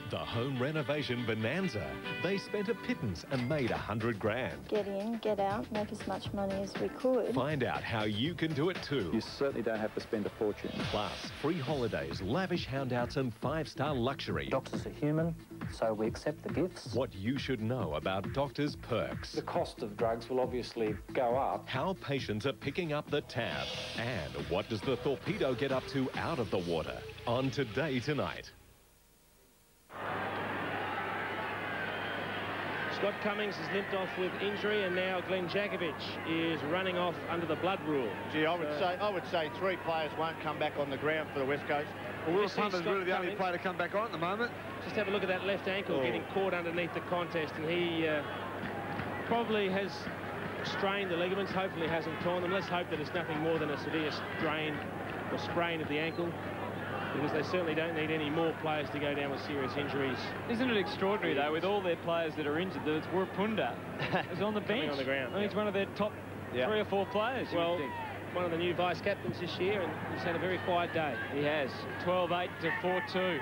The home renovation bonanza. They spent a pittance and made 100 grand. Get in, get out, make as much money as we could. Find out how you can do it too. You certainly don't have to spend a fortune. Plus, free holidays, lavish handouts and 5-star luxury. Doctors are human, so we accept the gifts. What you should know about doctors' perks. The cost of drugs will obviously go up. How patients are picking up the tab. And what does the torpedo get up to out of the water? On Today Tonight. Scott Cummings has limped off with injury, and now Glenn Jakovic is running off under the blood rule. Gee, I would say 3 players won't come back on the ground for the West Coast. Well, Wirrapunda's really the only player to come back on at the moment. Just have a look at that left ankle getting caught underneath the contest, and he probably has strained the ligaments. Hopefully hasn't torn them. Let's hope that it's nothing more than a severe strain or sprain of the ankle, because they certainly don't need any more players to go down with serious injuries. Isn't it extraordinary, though, with all their players that are injured, that it's Wirrapunda is on the bench. On the ground. I mean, he's one of their top 3 or 4 players. Well, one of the new vice-captains this year, and he's had a very quiet day. He has. 12-8 to 4-2.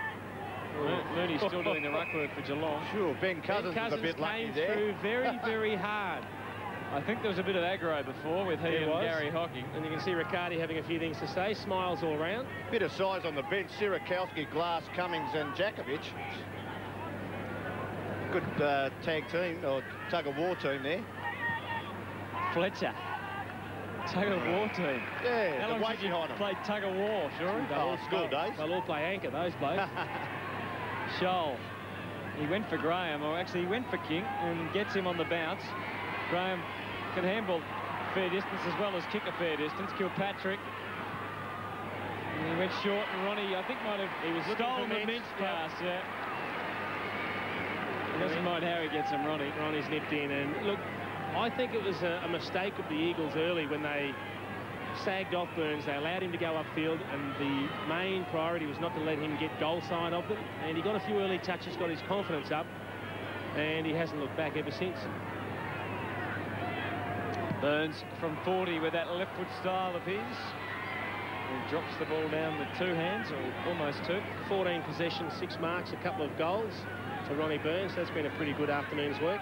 Mooney's still doing the ruck work for Geelong. Sure, Ben Cousins was a bit lucky came there. through very, very hard. I think there was a bit of aggro before with he and Gary Hocking. And you can see Riccardi having a few things to say. Smiles all round. Bit of size on the bench. Sirakowski, Glass, Cummings and Jakovic. Good tag team, or tug-of-war team there. Fletcher. Tug-of-war team. Yeah, how long weight did you behind them. play tug-of-war, sure? School days. They'll all play anchor, those blokes. Scholl. He went for Graham, or actually he went for King, and gets him on the bounce. Graham can handball fair distance as well as kick a fair distance. Kilpatrick. And he went short, and Ronnie, I think, might have stolen the Minch pass. Yeah. He doesn't mind how he gets him, Ronnie. Ronnie's nipped in, and look, I think it was a mistake of the Eagles early when they sagged off Burns. They allowed him to go upfield, and the main priority was not to let him get goal side of them. And he got a few early touches, got his confidence up, and he hasn't looked back ever since. Burns from 40 with that left foot style of his. He drops the ball down with 2 hands, or almost 2. 14 possessions, 6 marks, a couple of goals to Ronnie Burns. That's been a pretty good afternoon's work.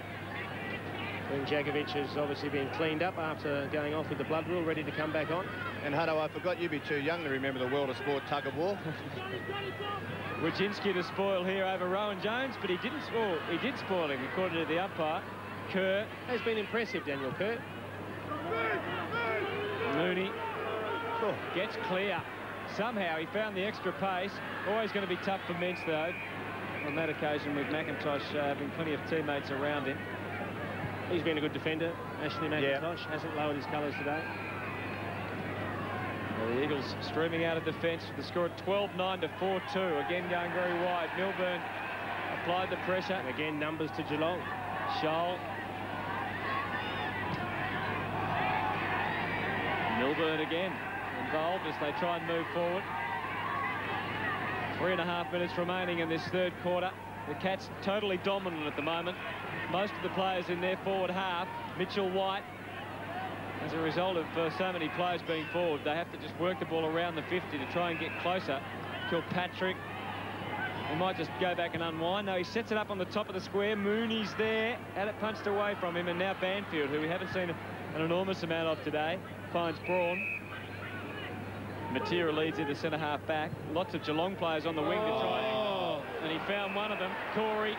And Jakovic has obviously been cleaned up after going off with the blood rule, ready to come back on. And Hutto, I forgot you'd be too young to remember the world of sport tug-of-war. Wojcinski to spoil here over Rowan Jones, but he didn't spoil. He did spoil him, according to the umpire. Kerr has been impressive, Daniel Kerr. Mooney gets clear. Somehow he found the extra pace. Always going to be tough for Minch, though. On that occasion, with McIntosh having plenty of teammates around him. He's been a good defender. Ashley McIntosh hasn't lowered his colours today. Well, the Eagles streaming out of defence with the score at 12-9 to 4-2. Again going very wide. Milburn applied the pressure. And again, numbers to Geelong. Scholl. Milburn again involved as they try and move forward. 3.5 minutes remaining in this 3rd quarter. The Cats totally dominant at the moment. Most of the players in their forward half. Mitchell White, as a result of so many players being forward, they have to just work the ball around the 50 to try and get closer. Kilpatrick, he might just go back and unwind. No, he sets it up on the top of the square. Mooney's there, had it punched away from him, and now Banfield, who we haven't seen an enormous amount of today, finds Braun. Matera leads in the centre-half back. Lots of Geelong players on the wing to try, and he found one of them, Corey.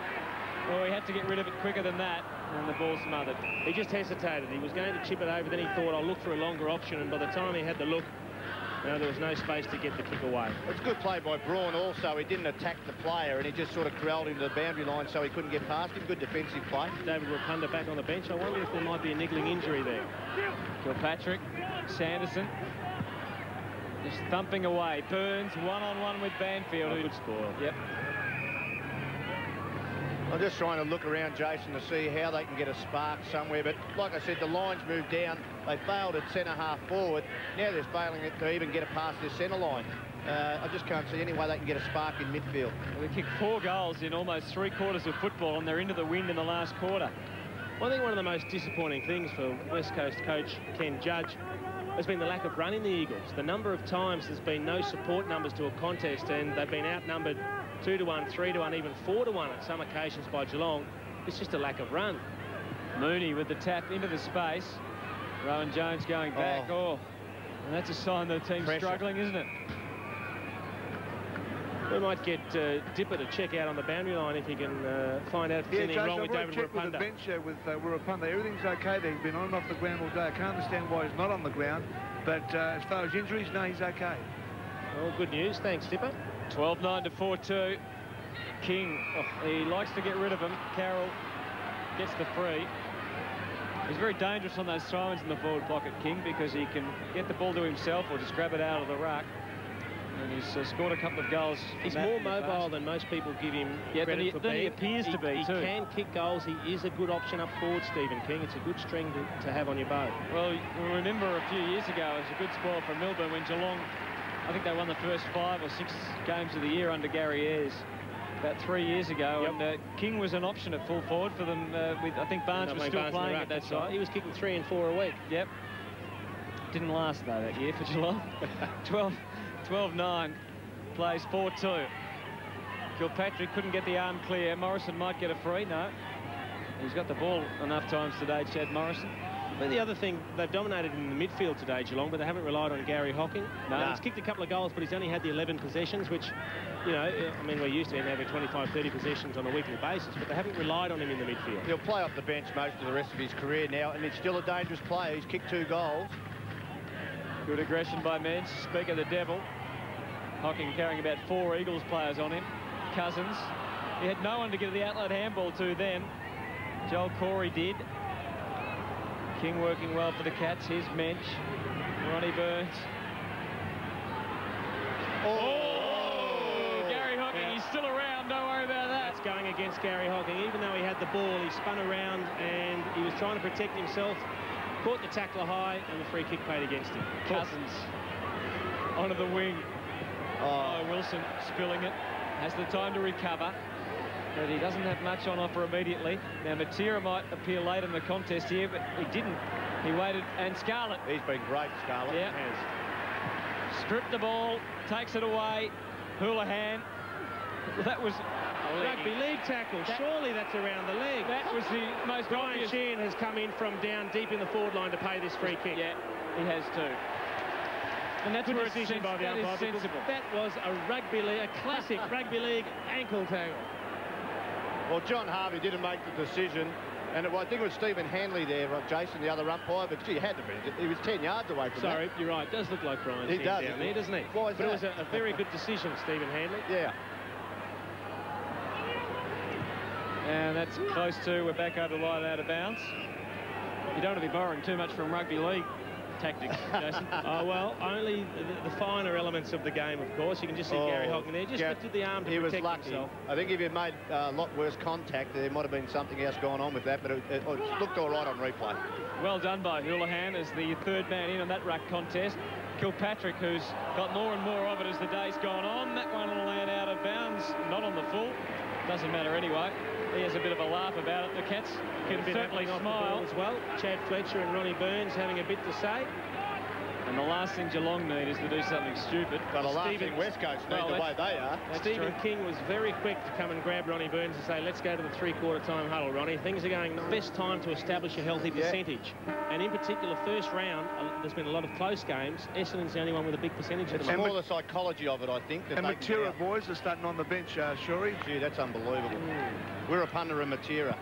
Oh, he had to get rid of it quicker than that. And the ball smothered. He just hesitated. He was going to chip it over, then he thought, I'll look for a longer option, and by the time he had the look, there was no space to get the kick away. It's good play by Braun also. He didn't attack the player, and he just sort of corralled him to the boundary line so he couldn't get past him. Good defensive play. David Riccardi back on the bench. I wonder if there might be a niggling injury there. Kilpatrick, Sanderson, just thumping away. Burns one-on-one with Banfield. Good score. Yep. I'm just trying to look around, Jason, to see how they can get a spark somewhere. But like I said, the lines moved down. They failed at centre-half forward. Now they're failing to even get it past their centre line. I just can't see any way they can get a spark in midfield. Well, they kicked 4 goals in almost 3 quarters of football, and they're into the wind in the last quarter. Well, I think one of the most disappointing things for West Coast coach Ken Judge has been the lack of run in the Eagles. The number of times there's been no support numbers to a contest, and they've been outnumbered 2-1, 3-1, even 4-1 at some occasions by Geelong. It's just a lack of run. Mooney with the tap into the space. Rowan Jones going back. Oh, and that's a sign the team's struggling, isn't it? We might get Dipper to check out on the boundary line if he can find out if there's anything wrong with David Riccardi. With the bench with Riccardi. Everything's okay there. He's been on and off the ground all day. I can't understand why he's not on the ground. But as far as injuries, no, he's okay. Well, good news. Thanks, Dipper. 12-9 to 4-2. King, he likes to get rid of him. Carroll gets the free. He's very dangerous on those throw-ins in the forward pocket, King, because he can get the ball to himself or just grab it out of the ruck. And he's scored a couple of goals. He's more mobile than most people give him credit for being. He appears to be, too. He can kick goals. He is a good option up forward, Stephen King. It's a good string to have on your bow. Well, you remember a few years ago, it was a good spoil for Melbourne when Geelong, I think they won the first 5 or 6 games of the year under Gary Ayres about 3 years ago. Yep. And King was an option at full forward for them. I think Barnes was still playing at that time. He was kicking 3 and 4 a week. Yep. Didn't last, though, that year for Geelong. 12-9. Plays 4-2. Kilpatrick couldn't get the arm clear. Morrison might get a free. No. He's got the ball enough times today, Chad Morrison. But the other thing, they've dominated in the midfield today, Geelong, but they haven't relied on Gary Hocking. No. He's kicked a couple of goals, but he's only had the 11 possessions, which, you know, I mean, we're used to him having 25, 30 possessions on a weekly basis, but they haven't relied on him in the midfield. He'll play off the bench most of the rest of his career now, and it's still a dangerous player. He's kicked 2 goals. Good aggression by Mensch. Speak of the devil. Hocking carrying about 4 Eagles players on him. Cousins. He had no one to give the outlet handball to then. Joel Corey did. King working well for the Cats. Here's Mensch. Ronnie Burns. Oh! Gary Hocking, he's still around. Don't worry about that. That's going against Gary Hocking. Even though he had the ball, he spun around and he was trying to protect himself. Caught the tackler high and the free kick paid against him. Cousins onto the wing. Oh, Wilson spilling it. Has the time to recover. But he doesn't have much on offer immediately. Now, Metre might appear late in the contest here, but he didn't. He waited. And Scarlett. He's been great, Scarlett. Yeah. Stripped the ball. Takes it away. Houlihan. Well, that was a rugby league tackle. Surely that's around the leg. That was the most Brian obvious. Sheehan has come in from down deep in the forward line to pay this free kick. Yeah, he has too. And that's good where decision by the umpire. Sensible. That was a classic rugby league ankle tackle. Well, John Harvey didn't make the decision, and I think it was Stephen Hanley there, Jason, the other umpire, but gee, he had to be. He was 10 yards away from Sorry, you're right. It does look like Brian Sheehan down there, doesn't he? Why is but that? It was a very good decision, Stephen Hanley. Yeah. And that's close to, we're back over the line out of bounds. You don't want to be borrowing too much from rugby league tactics, Jason. Oh, well, only the finer elements of the game, of course. You can just see Gary Hocking there. Just lifted the arm to protect himself. I think if he made a lot worse contact, there might have been something else going on with that, but it looked all right on replay. Well done by Houlihan as the 3rd man in on that ruck contest. Kilpatrick, who's got more and more of it as the day's gone on. That one will land out of bounds, not on the full. Doesn't matter anyway. He has a bit of a laugh about it. The Cats can certainly smile as well. Chad Fletcher and Ronnie Burns having a bit to say. And the last thing Geelong need is to do something stupid. But the last thing West Coast need, the way they are. Stephen King was very quick to come and grab Ronnie Burns and say, let's go to the 3/4 time huddle, Ronnie. Things are going best time to establish a healthy percentage. And in particular, first round, there's been a lot of close games. Essendon's the only one with a big percentage at the moment. It's more the psychology of it, I think. And Metre boys are starting on the bench, Shuri. Gee, that's unbelievable. We're a punter in Metre.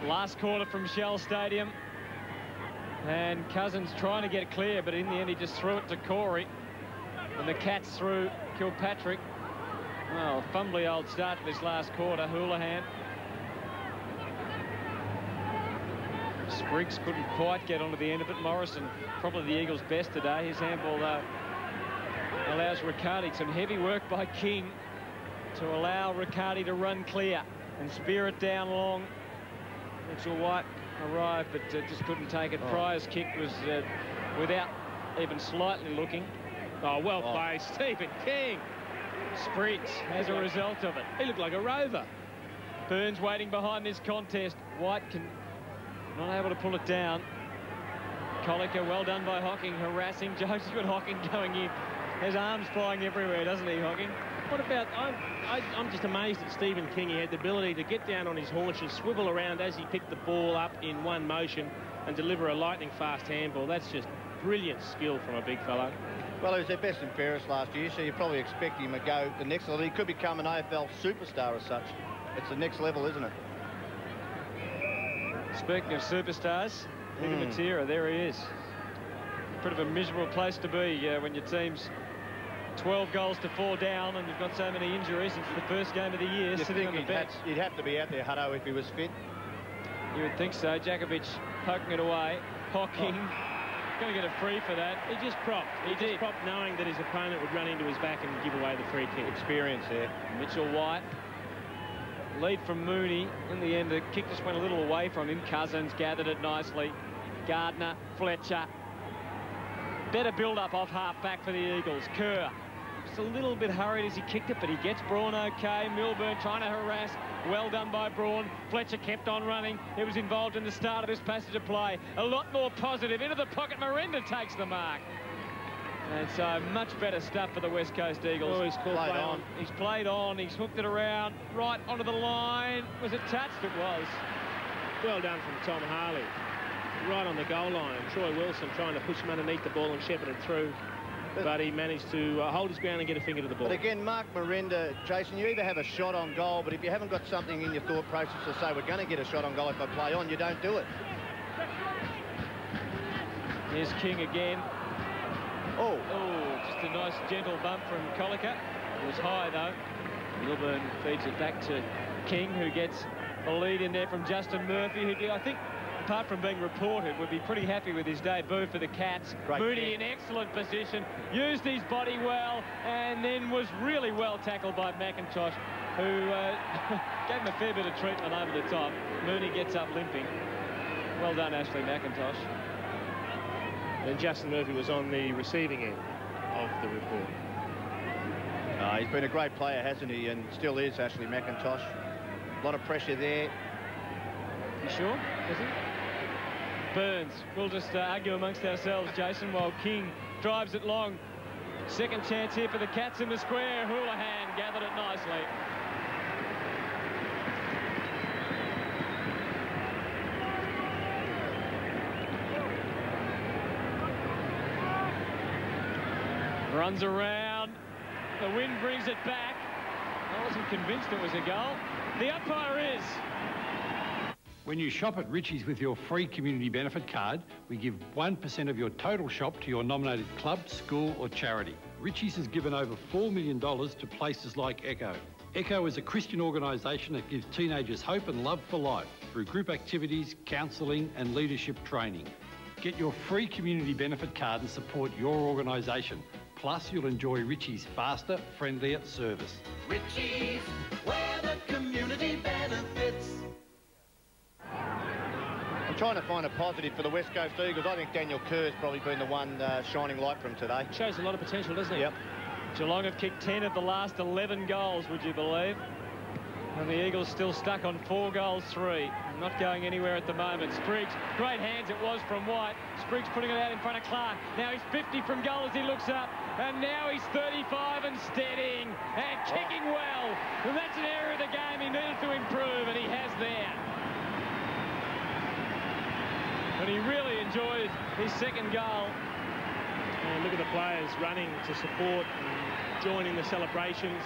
Last quarter from Shell Stadium. And Cousins trying to get it clear, but in the end he just threw it to Corey. And the Cats threw Kilpatrick. Well, fumbly old start to this last quarter. Houlihan. Spriggs couldn't quite get onto the end of it. Morrison, probably the Eagles' best today. His handball, though, allows Riccardi. Some heavy work by King to allow Riccardi to run clear and spear it down long. Mitchell White arrived, but just couldn't take it. Pryor's kick was without even slightly looking. Oh, well played, Stephen King. Spriggs as a result of it. He looked like a rover. Burns waiting behind this contest. White not able to pull it down. Colliker, well done by Hocking, harassing Joseph, but Hocking going in. His arms flying everywhere, doesn't he, Hocking? What about, I'm just amazed at Stephen King. He had the ability to get down on his haunches, swivel around as he picked the ball up in one motion and deliver a lightning fast handball. That's just brilliant skill from a big fellow. Well, he was their best in fairness last year, so you probably expect him to go the next level. He could become an AFL superstar as such. It's the next level, isn't it? Speaking of superstars, Matera, there he is. Pretty of a miserable place to be when your team's 12 goals to 4 down and you've got so many injuries. It's the first game of the year, sitting on the bench. He'd have to be out there, Hutto, if he was fit. You would think so. Djakovic poking it away. Hocking going to get a free for that. He just propped. He just propped, knowing that his opponent would run into his back and give away the free kick. Experience there. Mitchell White. Lead from Mooney. In the end, the kick just went a little away from him. Cousins gathered it nicely. Gardner, Fletcher. Better build-up off half-back for the Eagles. Kerr. Just a little bit hurried as he kicked it, but he gets Braun okay. Milburn trying to harass. Well done by Braun. Fletcher kept on running. He was involved in the start of this passage of play. A lot more positive. Into the pocket. Miranda takes the mark. And so much better stuff for the West Coast Eagles. Oh, he's played on. He's played on. He's hooked it around right onto the line. Was it touched? It was. Well done from Tom Harley. Right on the goal line. Troy Wilson trying to push him underneath the ball and shepherd it through. But he managed to hold his ground and get a finger to the ball. But again, Mark Miranda, Jason, you either have a shot on goal, but if you haven't got something in your thought process to say, we're going to get a shot on goal if I play on, you don't do it. Here's King again. Oh, just a nice gentle bump from Colliker. It was high, though. Milburn feeds it back to King, who gets a lead in there from Justin Murphy, who I think, apart from being reported, would be pretty happy with his debut for the Cats. Mooney in excellent position, used his body well, and then was really well tackled by McIntosh, who gave him a fair bit of treatment over the top. Mooney gets up limping. Well done, Ashley McIntosh. And Justin Murphy was on the receiving end of the report. He's been a great player, hasn't he? And still is, Ashley McIntosh. A lot of pressure there. You sure? Is he? Burns. We'll just argue amongst ourselves, Jason, while King drives it long. Second chance here for the Cats in the square. Houlihan gathered it nicely. Runs around. The wind brings it back. I wasn't convinced it was a goal. The umpire is. When you shop at Ritchie's with your free community benefit card, we give 1% of your total shop to your nominated club, school or charity. Ritchie's has given over $4 million to places like Echo. Echo is a Christian organisation that gives teenagers hope and love for life through group activities, counselling and leadership training. Get your free community benefit card and support your organisation. Plus, you'll enjoy Ritchie's faster, friendlier service. Ritchie's, where the community benefits. I'm trying to find a positive for the West Coast Eagles. I think Daniel Kerr's probably been the one shining light for him today. Shows a lot of potential, doesn't it? Yep. Geelong have kicked 10 of the last 11 goals, would you believe? And the Eagles still stuck on 4 goals, 3. Not going anywhere at the moment. Spriggs, great hands it was from White. Spriggs putting it out in front of Clark. Now he's 50 from goal as he looks up. And now he's 35 and steadying and kicking well. And that's an area of the game he needed to improve, and he has there. And he really enjoyed his second goal. And look at the players running to support and joining the celebrations.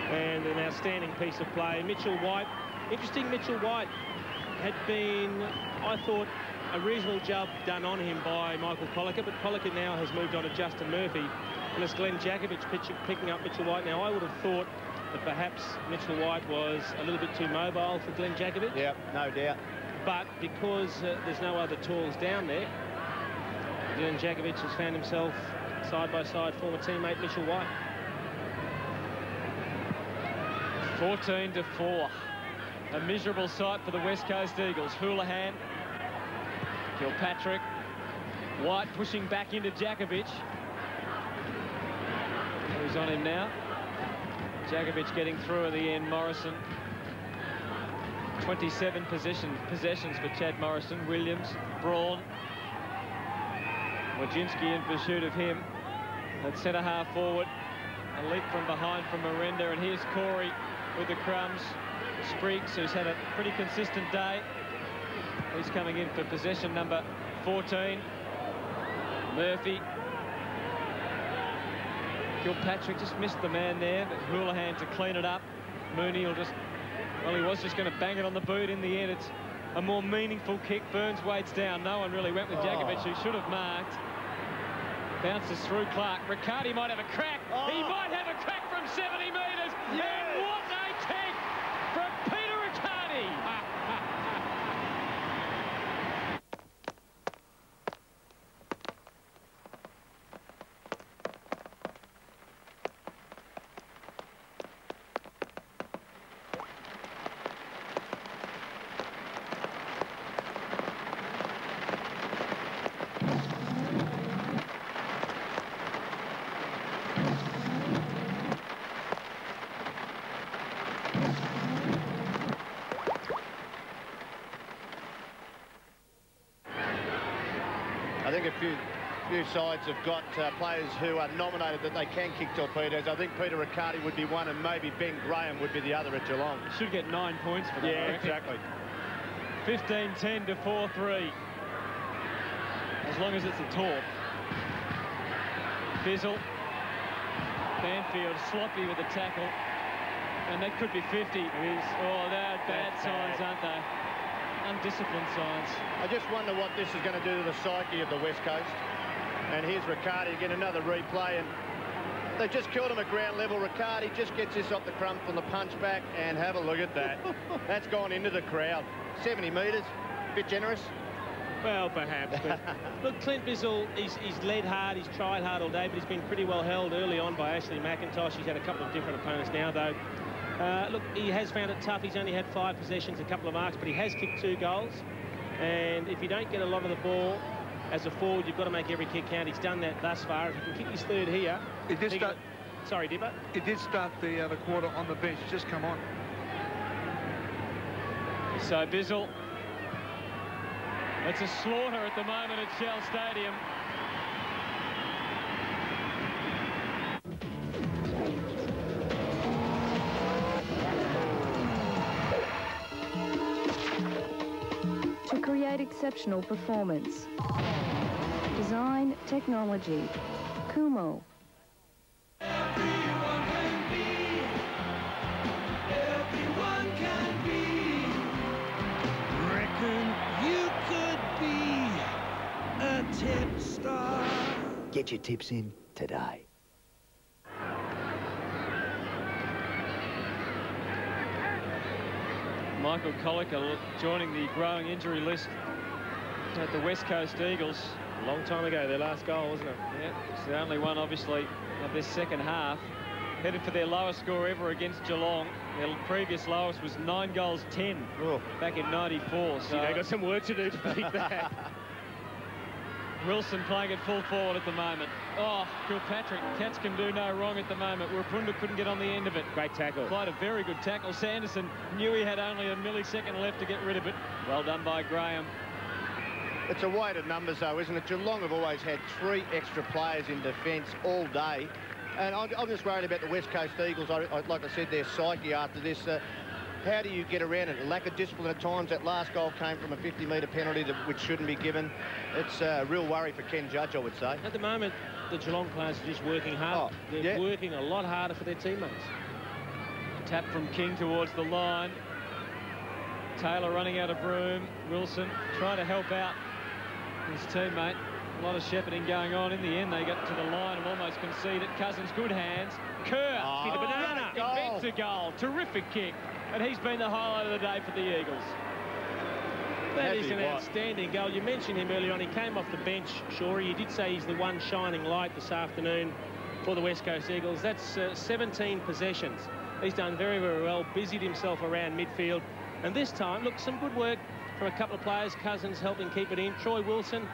And an outstanding piece of play. Mitchell White, interesting Mitchell White. had been, I thought, a reasonable job done on him by Michael Colliker, but Colliker now has moved on to Justin Murphy, and it's Glenn Jakovich picking up Mitchell White. Now, I would have thought that perhaps Mitchell White was a little bit too mobile for Glenn Jakovich. Yeah, no doubt. But because there's no other talls down there, Glenn Jakovich has found himself side-by-side former teammate Mitchell White. 14-4. A miserable sight for the West Coast Eagles. Houlihan, Kilpatrick, White pushing back into Jakovich. Who's on him now? Jakovich getting through at the end. Morrison. 27 possessions for Chad Morrison. Williams, Braun. Wojcinski in pursuit of him. At centre half forward. A leap from behind from Miranda. And here's Corey with the crumbs. Spriggs, who's had a pretty consistent day. He's coming in for possession number 14. Murphy. Kilpatrick just missed the man there, but Houlihan to clean it up. Mooney will just, well, he was just going to bang it on the boot. In the end, it's a more meaningful kick. Burns waits down. No one really went with Jakovich, who should have marked. Bounces through Clark. Riccardi might have a crack. He might have a crack from 70 metres. Yes. And what a kick from Peter Riccardi. I think a few sides have got players who are nominated that they can kick torpedoes. I think Peter Riccardi would be one, and maybe Ben Graham would be the other at Geelong. Should get 9 points for that. Yeah, exactly. 15-10 to 4-3. As long as it's a torp. Bizzle. Banfield sloppy with the tackle. And that could be 50. Oh, they're bad signs, aren't they? Undisciplined signs. I just wonder what this is going to do to the psyche of the West Coast. And here's Riccardi again, another replay, and they've just killed him at ground level. Riccardi just gets this off the crump from the punch back, and have a look at that. That's gone into the crowd. 70 metres, bit generous. Well, perhaps. But look, Clint Bizzle, he's led hard, he's tried hard all day, but he's been pretty well held early on by Ashley McIntosh. He's had a couple of different opponents now, though. Look, he has found it tough. He's only had 5 possessions, a couple of marks, but he has kicked 2 goals. And if you don't get a lot of the ball as a forward, you've got to make every kick count. He's done that thus far. If he can kick his 3rd here... It did start... Sorry, Dipper. It did start the quarter on the bench. Just come on. So Bizzle. It's a slaughter at the moment at Shell Stadium. To create exceptional performance. Design technology. Kumo. Everyone can be. Reckon you could be a tip star. Get your tips in today. Michael Colliker joining the growing injury list at the West Coast Eagles. A long time ago, their last goal, wasn't it? Yeah, it's the only one, obviously, of this second half. Headed for their lowest score ever against Geelong. Their previous lowest was 9 goals 10 back in '94. So they've got some work to do to beat that. Wilson playing at full forward at the moment. Oh, Kilpatrick. Cats can do no wrong at the moment. Warpunda couldn't get on the end of it. Great tackle. Quite a very good tackle. Sanderson knew he had only a millisecond left to get rid of it. Well done by Graham. It's a weight of numbers, though, isn't it? Geelong have always had 3 extra players in defence all day. And I'm just worried about the West Coast Eagles. Like I said, their psyche after this. How do you get around it? A lack of discipline at times. That last goal came from a 50-metre penalty which shouldn't be given. It's a real worry for Ken Judge, I would say. At the moment, the Geelong players are just working hard. They're working a lot harder for their teammates. Tap from King towards the line. Taylor running out of room. Wilson trying to help out his teammate. A lot of shepherding going on. In the end, they got to the line and almost conceded. Cousins, good hands. Kerr, the banana, invents a goal. Terrific kick. And he's been the highlight of the day for the Eagles. That is an outstanding goal. You mentioned him earlier on. He came off the bench, Shorey. You did say he's the one shining light this afternoon for the West Coast Eagles. That's 17 possessions. He's done very, very well, busied himself around midfield. And this time, look, some good work from a couple of players. Cousins helping keep it in. Troy Wilson,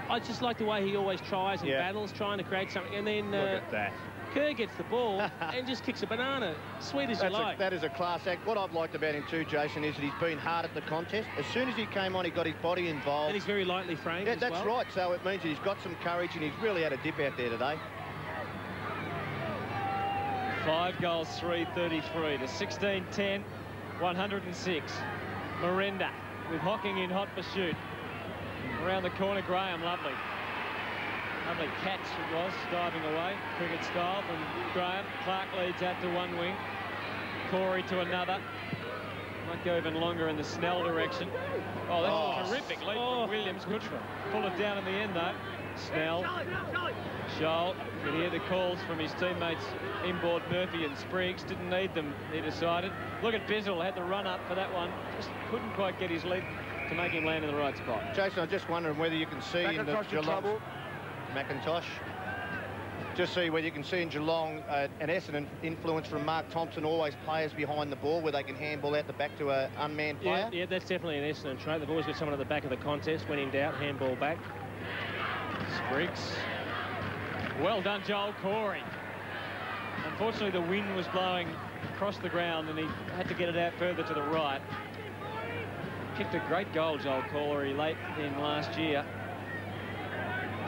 I just like the way he always tries and battles, trying to create something. And then look at that. Kerr gets the ball and just kicks a banana. Sweet as you like. That is a class act. What I've liked about him too, Jason, is that he's been hard at the contest. As soon as he came on, he got his body involved. And he's very lightly framed as that's right. So it means that he's got some courage and he's really had a dip out there today. 5 goals, 333 to 16-10, 106. Miranda with Hocking in hot pursuit. Around the corner, Graham, lovely. Lovely catch it was, diving away, cricket style from Graham. Clark leads out to one wing. Corey to another. Might go even longer in the Snell direction. Oh, that's a terrific lead from Williams. Couldn't pull it down in the end, though. Snell. Scholl. You can hear the calls from his teammates inboard, Murphy and Spriggs. Didn't need them, he decided. Look at Bizzle, had the run up for that one. Just couldn't quite get his lead to make him land in the right spot. Jason, I'm just wondering whether you can see in the Geelong... McIntosh. Just see whether you can see in Geelong an Essendon influence from Mark Thompson, always players behind the ball where they can handball out the back to an unmanned player. Yeah, that's definitely an Essendon trait. They've always got someone at the back of the contest. When in doubt, handball back. Spriggs. Well done, Joel Corey. Unfortunately, the wind was blowing across the ground and he had to get it out further to the right. Kicked a great goal, Joel Corey, late in last year.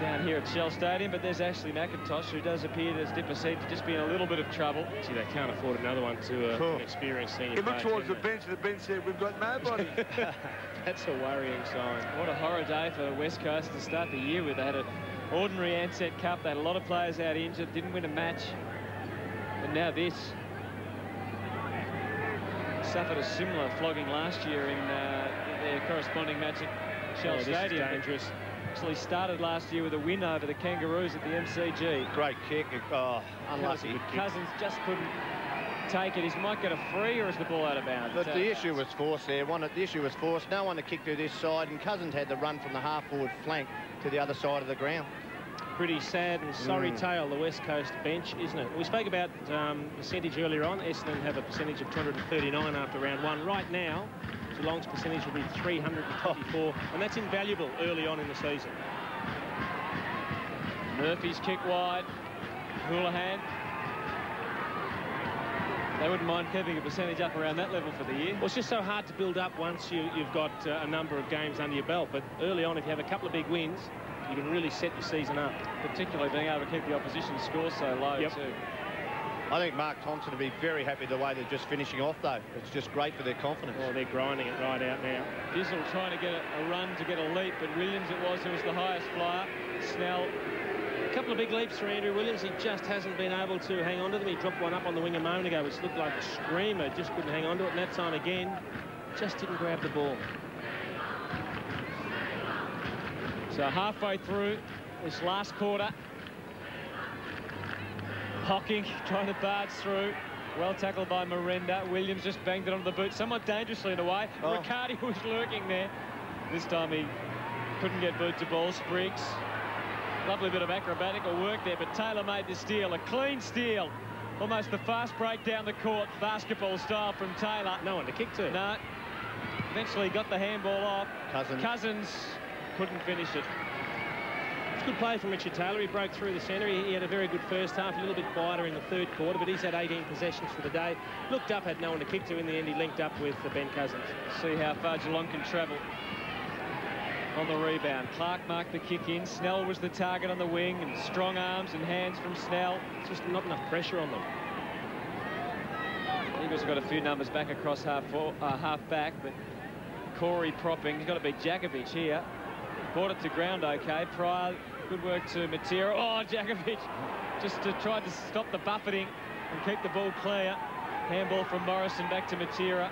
Down here at Shell Stadium, but there's Ashley McIntosh, who does appear to dip a seat to just be in a little bit of trouble. See, they can't afford another one to an experienced senior. He looked towards the bench, and the bench said, "We've got nobody." That's a worrying sign. What a horror day for West Coast to start the year with. They had an ordinary Ansett Cup. They had a lot of players out injured, didn't win a match. And now this. Suffered a similar flogging last year in their corresponding match at Shell Stadium. This is dangerous. Actually started last year with a win over the Kangaroos at the MCG. Great kick. Oh, unlucky. Cousins just couldn't take it. He might get a free, or is the ball out of bounds? But the issue was force there. The issue was force. No one to kick to this side, and Cousins had to run from the half-forward flank to the other side of the ground. Pretty sad and sorry tale, the West Coast bench, isn't it? We spoke about percentage earlier on. Essendon have a percentage of 239 after round one. Right now, Geelong's percentage will be 354, and that's invaluable early on in the season. Murphy's kick wide. Houlihan. They wouldn't mind keeping a percentage up around that level for the year. Well, it's just so hard to build up once you've got a number of games under your belt, but early on, if you have a couple of big wins, you can really set your season up. Particularly being able to keep the opposition score so low, too. I think Mark Thompson will be very happy the way they're just finishing off, though. It's just great for their confidence. Well, they're grinding it right out now. Bizzle trying to get a run to get a leap, but Williams it was who was the highest flyer. Snell. A couple of big leaps for Andrew Williams. He just hasn't been able to hang on to them. He dropped one up on the wing a moment ago, which looked like a screamer. Just couldn't hang on to it, and that time again, just didn't grab the ball. So halfway through this last quarter, Hocking trying to barge through. Well tackled by Miranda. Williams just banged it onto the boot, somewhat dangerously in a way. Riccardi was lurking there. This time he couldn't get boot to ball. Spriggs. Lovely bit of acrobatical work there, but Taylor made the steal. A clean steal. Almost the fast break down the court, basketball style from Taylor. No one to kick to. No. Eventually got the handball off. Cousins couldn't finish it. Good play from Richard Taylor. He broke through the centre. He had a very good first half, a little bit quieter in the third quarter, but he's had 18 possessions for the day. Looked up, had no one to kick to. In the end, he linked up with Ben Cousins. See how far Geelong can travel on the rebound. Clark marked the kick in. Snell was the target on the wing, and strong arms and hands from Snell. It's just not enough pressure on them. Eagles have got a few numbers back across half back, but Corey propping. He's got to beat Jakovic here. Brought it to ground okay. Pryor, good work to Metre. Oh, Jakovic just tried to stop the buffeting and keep the ball clear. Handball from Morrison back to Metre.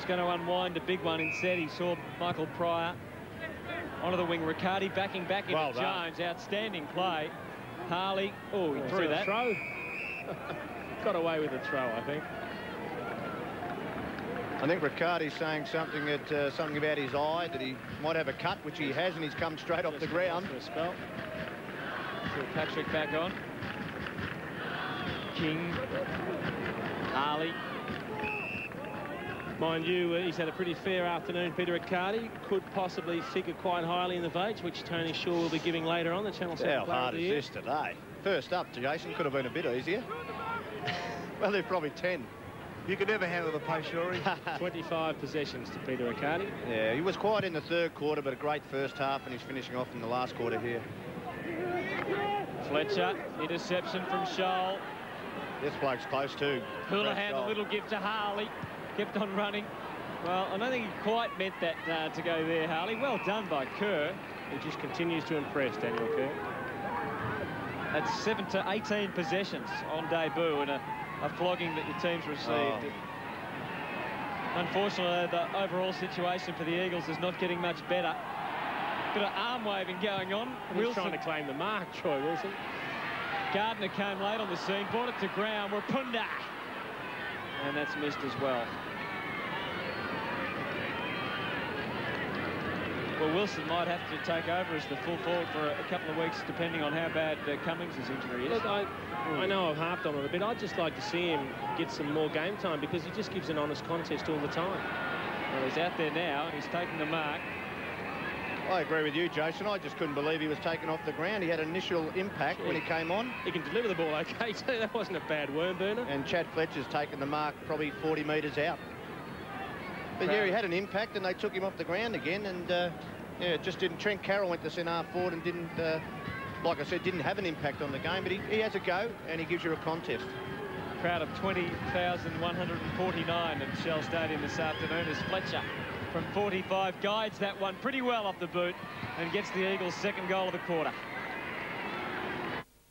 He's going to unwind a big one instead. He saw Michael Pryor onto the wing. Riccardi backing back into Jones. Outstanding play. Harley. Oh, he threw that. Throw. Got away with a throw, I think. I think Riccardi's saying something about his eye, that he might have a cut, which he has, and he's come straight off the ground. For a spell. So Patrick back on. King. Harley. Mind you, he's had a pretty fair afternoon, Peter Riccardi. Could possibly figure quite highly in the votes, which Tony Shaw will be giving later on the Channel 7 How hard is this today? First up, Jason, could have been a bit easier. Well, they're probably 10. You could never handle the pace, Shorey. 25 possessions to Peter Riccardi. Yeah, he was quiet in the third quarter, but a great first half, and he's finishing off in the last quarter here. Fletcher, interception from Scholl. This bloke's close too. Houlihan, a little gift to Harley. Kept on running. Well, I don't think he quite meant that to go there, Harley. Well done by Kerr. He just continues to impress, Daniel Kerr. That's 7 to 18 possessions on debut and a flogging that your team's received. Unfortunately, the overall situation for the Eagles is not getting much better. Bit of arm waving going on. He's trying to claim the mark, Troy Wilson. Gardner came late on the scene, brought it to ground. Rapunda. And that's missed as well. Well, Wilson might have to take over as the full forward for a couple of weeks, depending on how bad Cummings' injury is. Look, I know I've harped on it a bit. I'd just like to see him get some more game time because he just gives an honest contest all the time. Well, he's out there now, and he's taking the mark. I agree with you, Jason. I just couldn't believe he was taken off the ground. He had initial impact when he came on. He can deliver the ball okay, so that wasn't a bad worm burner. And Chad Fletcher's taken the mark probably 40 metres out. But yeah, he had an impact, and they took him off the ground again, and yeah, it just didn't. Trent Carroll went to centre forward and didn't, like I said, didn't have an impact on the game, but he has a go, and he gives you a contest. Crowd of 20,149 at Shell Stadium this afternoon as Fletcher from 45 guides that one pretty well off the boot and gets the Eagles' second goal of the quarter.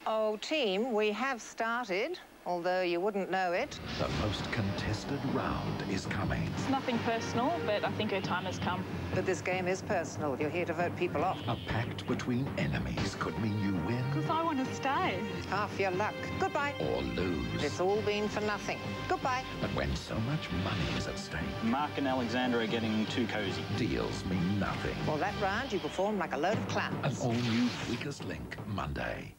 Oh, team, we have started, although you wouldn't know it. The most contested round is coming. It's nothing personal, but I think her time has come. But this game is personal. You're here to vote people off. A pact between enemies could mean you win. Because I want to stay. Half your luck. Goodbye. Or lose. It's all been for nothing. Goodbye. But when so much money is at stake... Mark and Alexander are getting too cosy. Deals mean nothing. For that round, you perform like a load of clowns. An all-new Weakest Link Monday.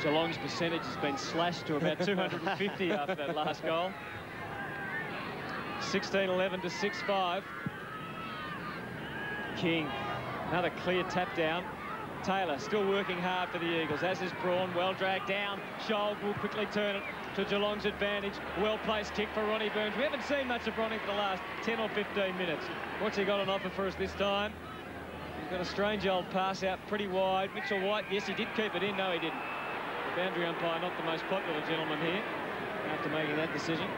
Geelong's percentage has been slashed to about 250 after that last goal. 16-11 to 6-5. King, another clear tap down. Taylor still working hard for the Eagles, as is Braun, well dragged down. Scholl will quickly turn it to Geelong's advantage. Well-placed kick for Ronnie Burns. We haven't seen much of Ronnie for the last 10 or 15 minutes. What's he got on offer for us this time? He's got a strange old pass out pretty wide. Mitchell White, yes, he did keep it in. No, he didn't. The boundary umpire, not the most popular gentleman here after making that decision.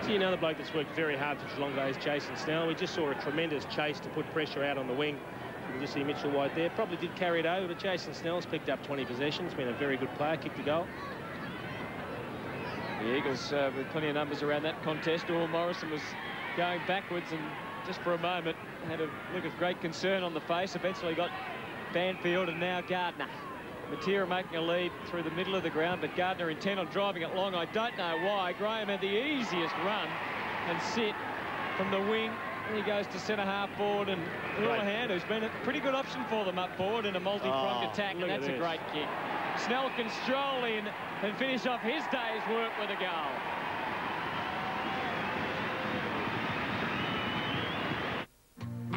See, another bloke that's worked very hard for Geelong today is Jason Snell. We just saw a tremendous chase to put pressure out on the wing. You can just see Mitchell White there. Probably did carry it over, but Jason Snell's picked up 20 possessions. Been a very good player, kicked a goal. The Eagles with plenty of numbers around that contest. Earl Morrison was going backwards and just for a moment had a look of great concern on the face. Eventually got Banfield and now Gardner. Matera making a lead through the middle of the ground, but Gardner intent on driving it long. I don't know why. Graham had the easiest run and sit from the wing. And he goes to centre-half forward, and Houlihan, who's been a pretty good option for them up forward in a multi-pronged attack, and that's a great kick. Snell can stroll in and finish off his day's work with a goal.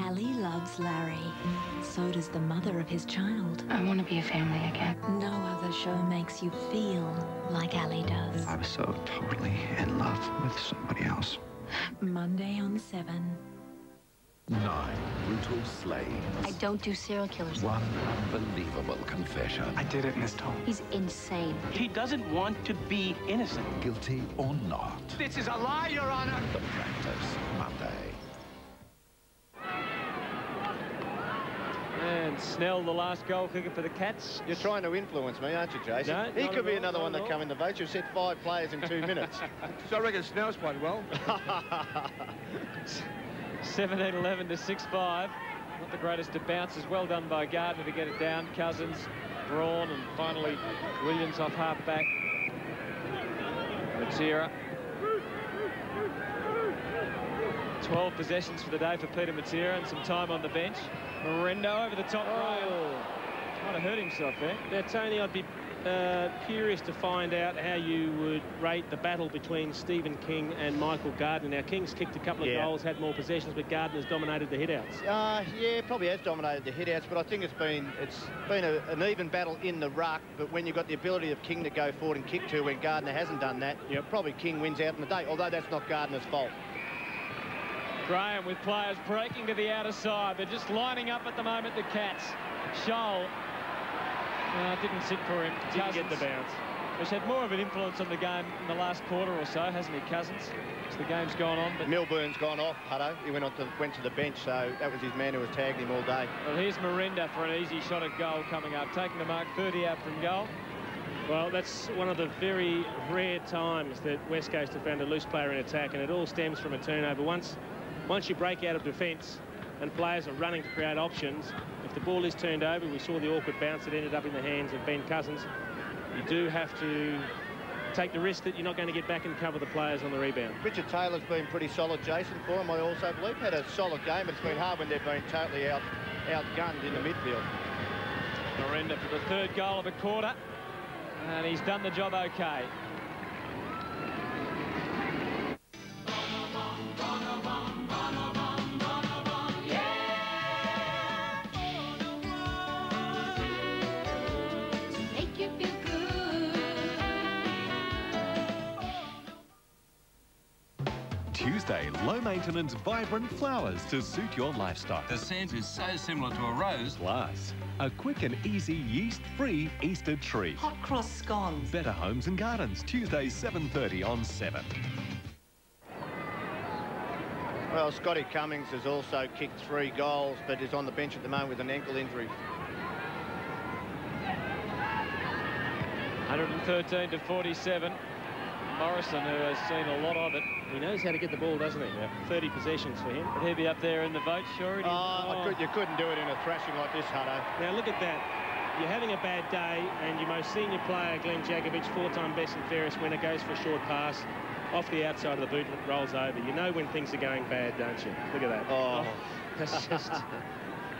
Ali loves Larry. So does the mother of his child. I want to be a family again. No other show makes you feel like Ali does. I was so totally in love with somebody else. Monday on 7. 9 brutal slayings. I don't do serial killers. 1 unbelievable confession. I did it, Miss Tom. He's insane. He doesn't want to be innocent. Guilty or not. This is a lie, Your Honor. The Practice, Monday. And Snell, the last goal kicker for the Cats. You're trying to influence me, aren't you, Jason? No, he could be all, another one that come in the vote. You've said 5 players in 2 minutes. So I reckon Snell's played well. 17-11 to 6-5. Not the greatest of bounces. Well done by Gardner to get it down. Cousins, Braun, and finally Williams off half back. Matera. 12 possessions for the day for Peter Matera and some time on the bench. Morendo over the top rail. Might have hurt himself there. Now, Tony, I'd be curious to find out how you would rate the battle between Stephen King and Michael Gardner. Now, King's kicked a couple of goals, had more possessions, but Gardner's dominated the hitouts. Yeah, probably has dominated the hitouts, but I think it's been an even battle in the ruck. But when you've got the ability of King to go forward and kick to, when Gardner hasn't done that, probably King wins out in the day, although that's not Gardner's fault. Graham with players breaking to the outer side. They're just lining up at the moment, the Cats. Scholl didn't sit for him. Didn't get the bounce. Which had more of an influence on the game in the last quarter or so, hasn't he, Cousins? As the game's gone on. But Milburn's gone off, Hutto. He went to the bench, so that was his man who was tagged him all day. Well, here's Morenda for an easy shot at goal coming up. Taking the mark, 30 out from goal. Well, that's one of the very rare times that West Coast have found a loose player in attack, and it all stems from a turnover. Once you break out of defence and players are running to create options, if the ball is turned over, we saw the awkward bounce that ended up in the hands of Ben Cousins. You do have to take the risk that you're not going to get back and cover the players on the rebound. Richard Taylor's been pretty solid, Jason, for him, I also believe. Had a solid game. It's been hard when they've been totally outgunned in the midfield. Morenda for the 3rd goal of the quarter, and he's done the job okay. Tuesday, low-maintenance, vibrant flowers to suit your lifestyle. The scent is so similar to a rose. Plus, a quick and easy yeast-free Easter treat. Hot cross scones. Better Homes and Gardens, Tuesday, 7:30 on 7. Well, Scotty Cummings has also kicked 3 goals, but is on the bench at the moment with an ankle injury. 113 to $47. Morrison, who has seen a lot of it. He knows how to get the ball, doesn't he? 30 possessions for him. But he'll be up there in the vote, sure. You couldn't do it in a thrashing like this, Hutto. Now, look at that. You're having a bad day, and your most senior player, Glenn Jakovich, 4-time best and fairest winner, goes for a short pass off the outside of the boot and it rolls over. You know when things are going bad, don't you? Look at that. Oh. That's just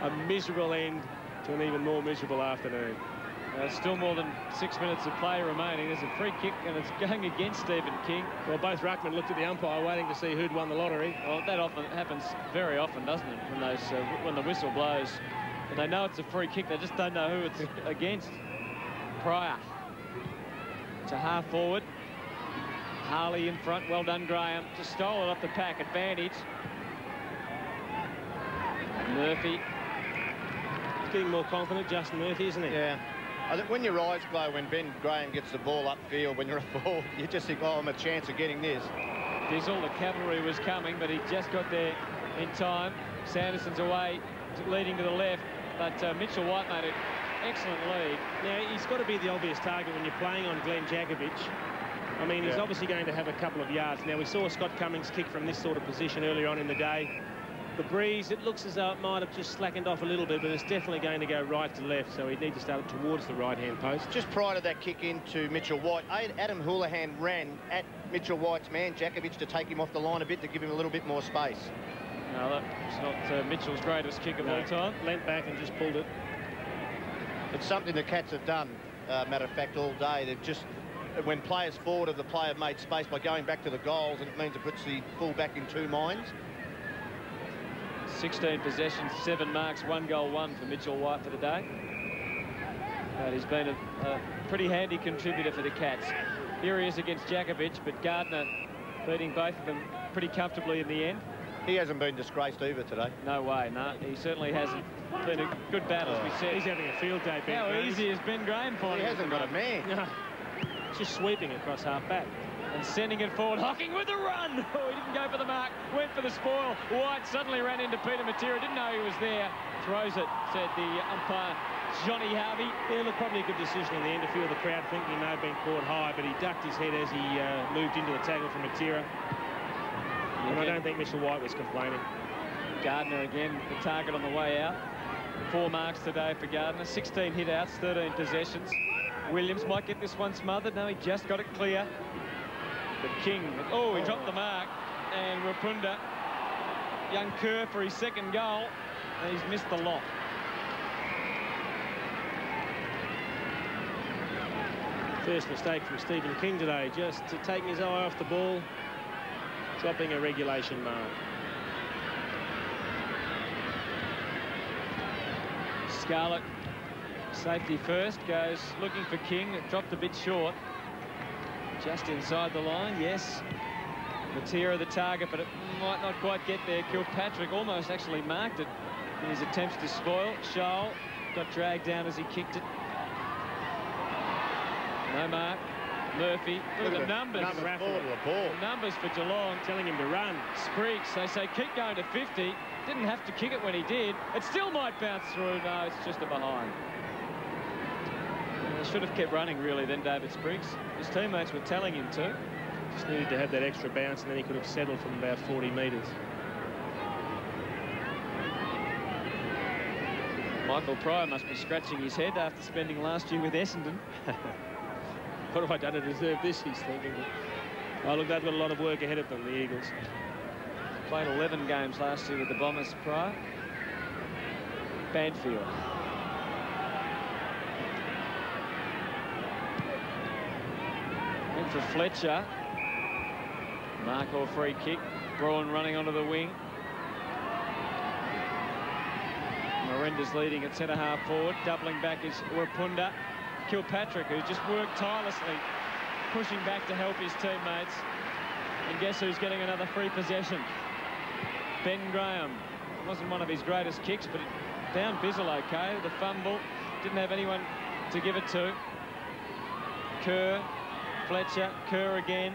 a miserable end to an even more miserable afternoon. Still more than 6 minutes of play remaining. There's a free kick, and it's going against Stephen King. Well, both ruckmen looked at the umpire waiting to see who'd won the lottery. Well, that often happens very often, doesn't it, when the whistle blows. But they know it's a free kick. They just don't know who it's against. Pryor to half forward. Harley in front. Well done, Graham. Just stole it off the pack. Advantage. Murphy. He's getting more confident, Justin Murphy, isn't he? Yeah. I think when your eyes glow when Ben Graham gets the ball upfield, when you're a forward, you just think, oh, I'm a chance of getting this. Diesel, the cavalry was coming, but he just got there in time. Sanderson's away, leading to the left, but Mitchell White made an excellent lead. Now, he's got to be the obvious target when you're playing on Glenn Jakovich. I mean, he's obviously going to have a couple of yards. Now, we saw Scott Cummings kick from this sort of position earlier on in the day. The breeze, it looks as though it might have just slackened off a little bit, but it's definitely going to go right to left, so he'd need to start it towards the right-hand post. Just prior to that kick into Mitchell White, Adam Houlihan ran at Mitchell White's man, Jakovich, to take him off the line a bit, to give him a little bit more space. No, that's not Mitchell's greatest kick of all time. Leant back and just pulled it. It's something the Cats have done, matter of fact, all day. They've just, when players forward of the play have made space by going back to the goals, and it means it puts the full back in 2 minds. 16 possessions, 7 marks, 1 goal, 1 for Mitchell White for the day. But he's been a pretty handy contributor for the Cats. Here he is against Jakovich, but Gardner beating both of them pretty comfortably in the end. He hasn't been disgraced either today. No way, no. He certainly hasn't. Been a good battle, as we said. He's having a field day, Ben. How easy has Ben Graham for him? He hasn't got a man. No. Just sweeping across half back. And sending it forward. Hocking with the run. Oh, he didn't go for the mark. Went for the spoil. White suddenly ran into Peter Matera. Didn't know he was there. throws it, said the umpire, Johnny Harvey. Yeah, look, probably a good decision in the end to feel the crowd thinking he may have been caught high, but he ducked his head as he moved into the tackle from Matera. And I don't think Mitchell White was complaining. Gardner again, the target on the way out. 4 marks today for Gardner. 16 hit-outs, 13 possessions. Williams might get this one smothered. No, he just got it clear. But King, oh, he dropped the mark. And Rapunda, young Kerr for his second goal. And he's missed the lot. First mistake from Stephen King today, just taking his eye off the ball, dropping a regulation mark. Scarlett, safety first, goes looking for King. It dropped a bit short. Just inside the line, yes. Matera the target, but it might not quite get there. Kilpatrick almost actually marked it in his attempts to spoil. Scholl got dragged down as he kicked it. No mark. Murphy, look at the numbers. Numbers for Geelong. Telling him to run. Spriggs, they say keep going to 50. Didn't have to kick it when he did. It still might bounce through. No, it's just a behind. They should have kept running, really, then, David Spriggs. His teammates were telling him to. Just needed to have that extra bounce, and then he could have settled from about 40 metres. Michael Pryor must be scratching his head after spending last year with Essendon. What have I done to deserve this, he's thinking. Oh, look, they've got a lot of work ahead of them, the Eagles. Played 11 games last year with the Bombers, Pryor. Banfield. In for Fletcher. Mark or free kick. Braun running onto the wing. Miranda's leading at centre-half forward. Doubling back is Rapunda. Kilpatrick, who's just worked tirelessly, pushing back to help his teammates. And guess who's getting another free possession? Ben Graham. It wasn't one of his greatest kicks, but it found Bizzle okay. The fumble, didn't have anyone to give it to. Kerr, Fletcher, Kerr again.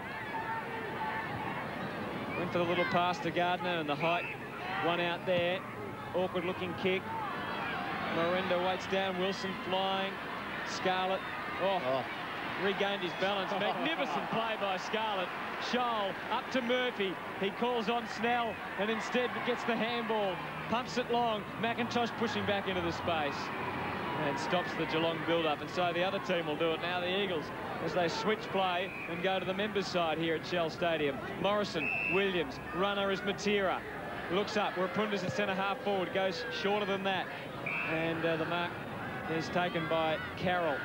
Went for the little pass to Gardner, and the height one out there. Awkward looking kick. Miranda waits down, Wilson flying. Scarlett, regained his balance. Magnificent play by Scarlett. Scholl up to Murphy. He calls on Snell and instead gets the handball. Pumps it long. McIntosh pushing back into the space and stops the Geelong build-up. And so the other team will do it now, the Eagles, as they switch play and go to the members' side here at Shell Stadium. Morrison, Williams, runner is Matera. Looks up. Rapunda's at centre-half forward. Goes shorter than that. And the mark is taken by Carroll.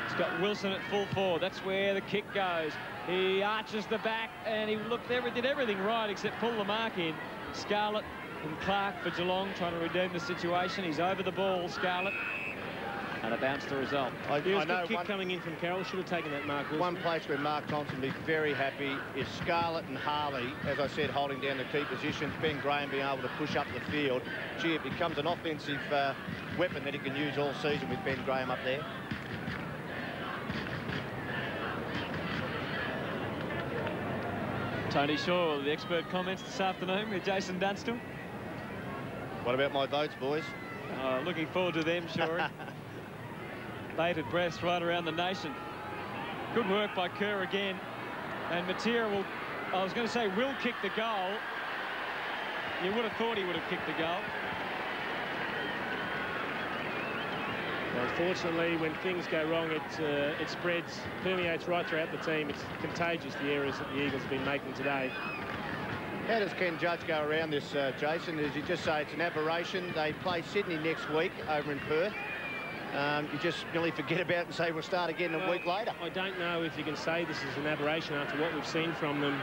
He's got Wilson at full forward. That's where the kick goes. He arches the back, and he did everything right except pull the mark in. Scarlett and Clark for Geelong trying to redeem the situation. He's over the ball, Scarlett. And a bounce the result. I know kick coming in from Carroll. Should have taken that mark. One place where Mark Thompson would be very happy is Scarlett and Harley, as I said, holding down the key positions. Ben Graham being able to push up the field. Gee, it becomes an offensive weapon that he can use all season with Ben Graham up there. Tony Shaw, the expert comments this afternoon with Jason Dunstall. What about my votes, boys? Looking forward to them, Shaw. Bated breaths right around the nation. Good work by Kerr again. And Matera will, I was going to say, will kick the goal. You would have thought he would have kicked the goal. Unfortunately, when things go wrong, it spreads, permeates right throughout the team. It's contagious, the errors that the Eagles have been making today. How does Ken Judge go around this, Jason? Does he just say it's an aberration? They play Sydney next week over in Perth. You just nearly forget about it and say we'll start again a week later. I don't know if you can say this is an aberration after what we've seen from them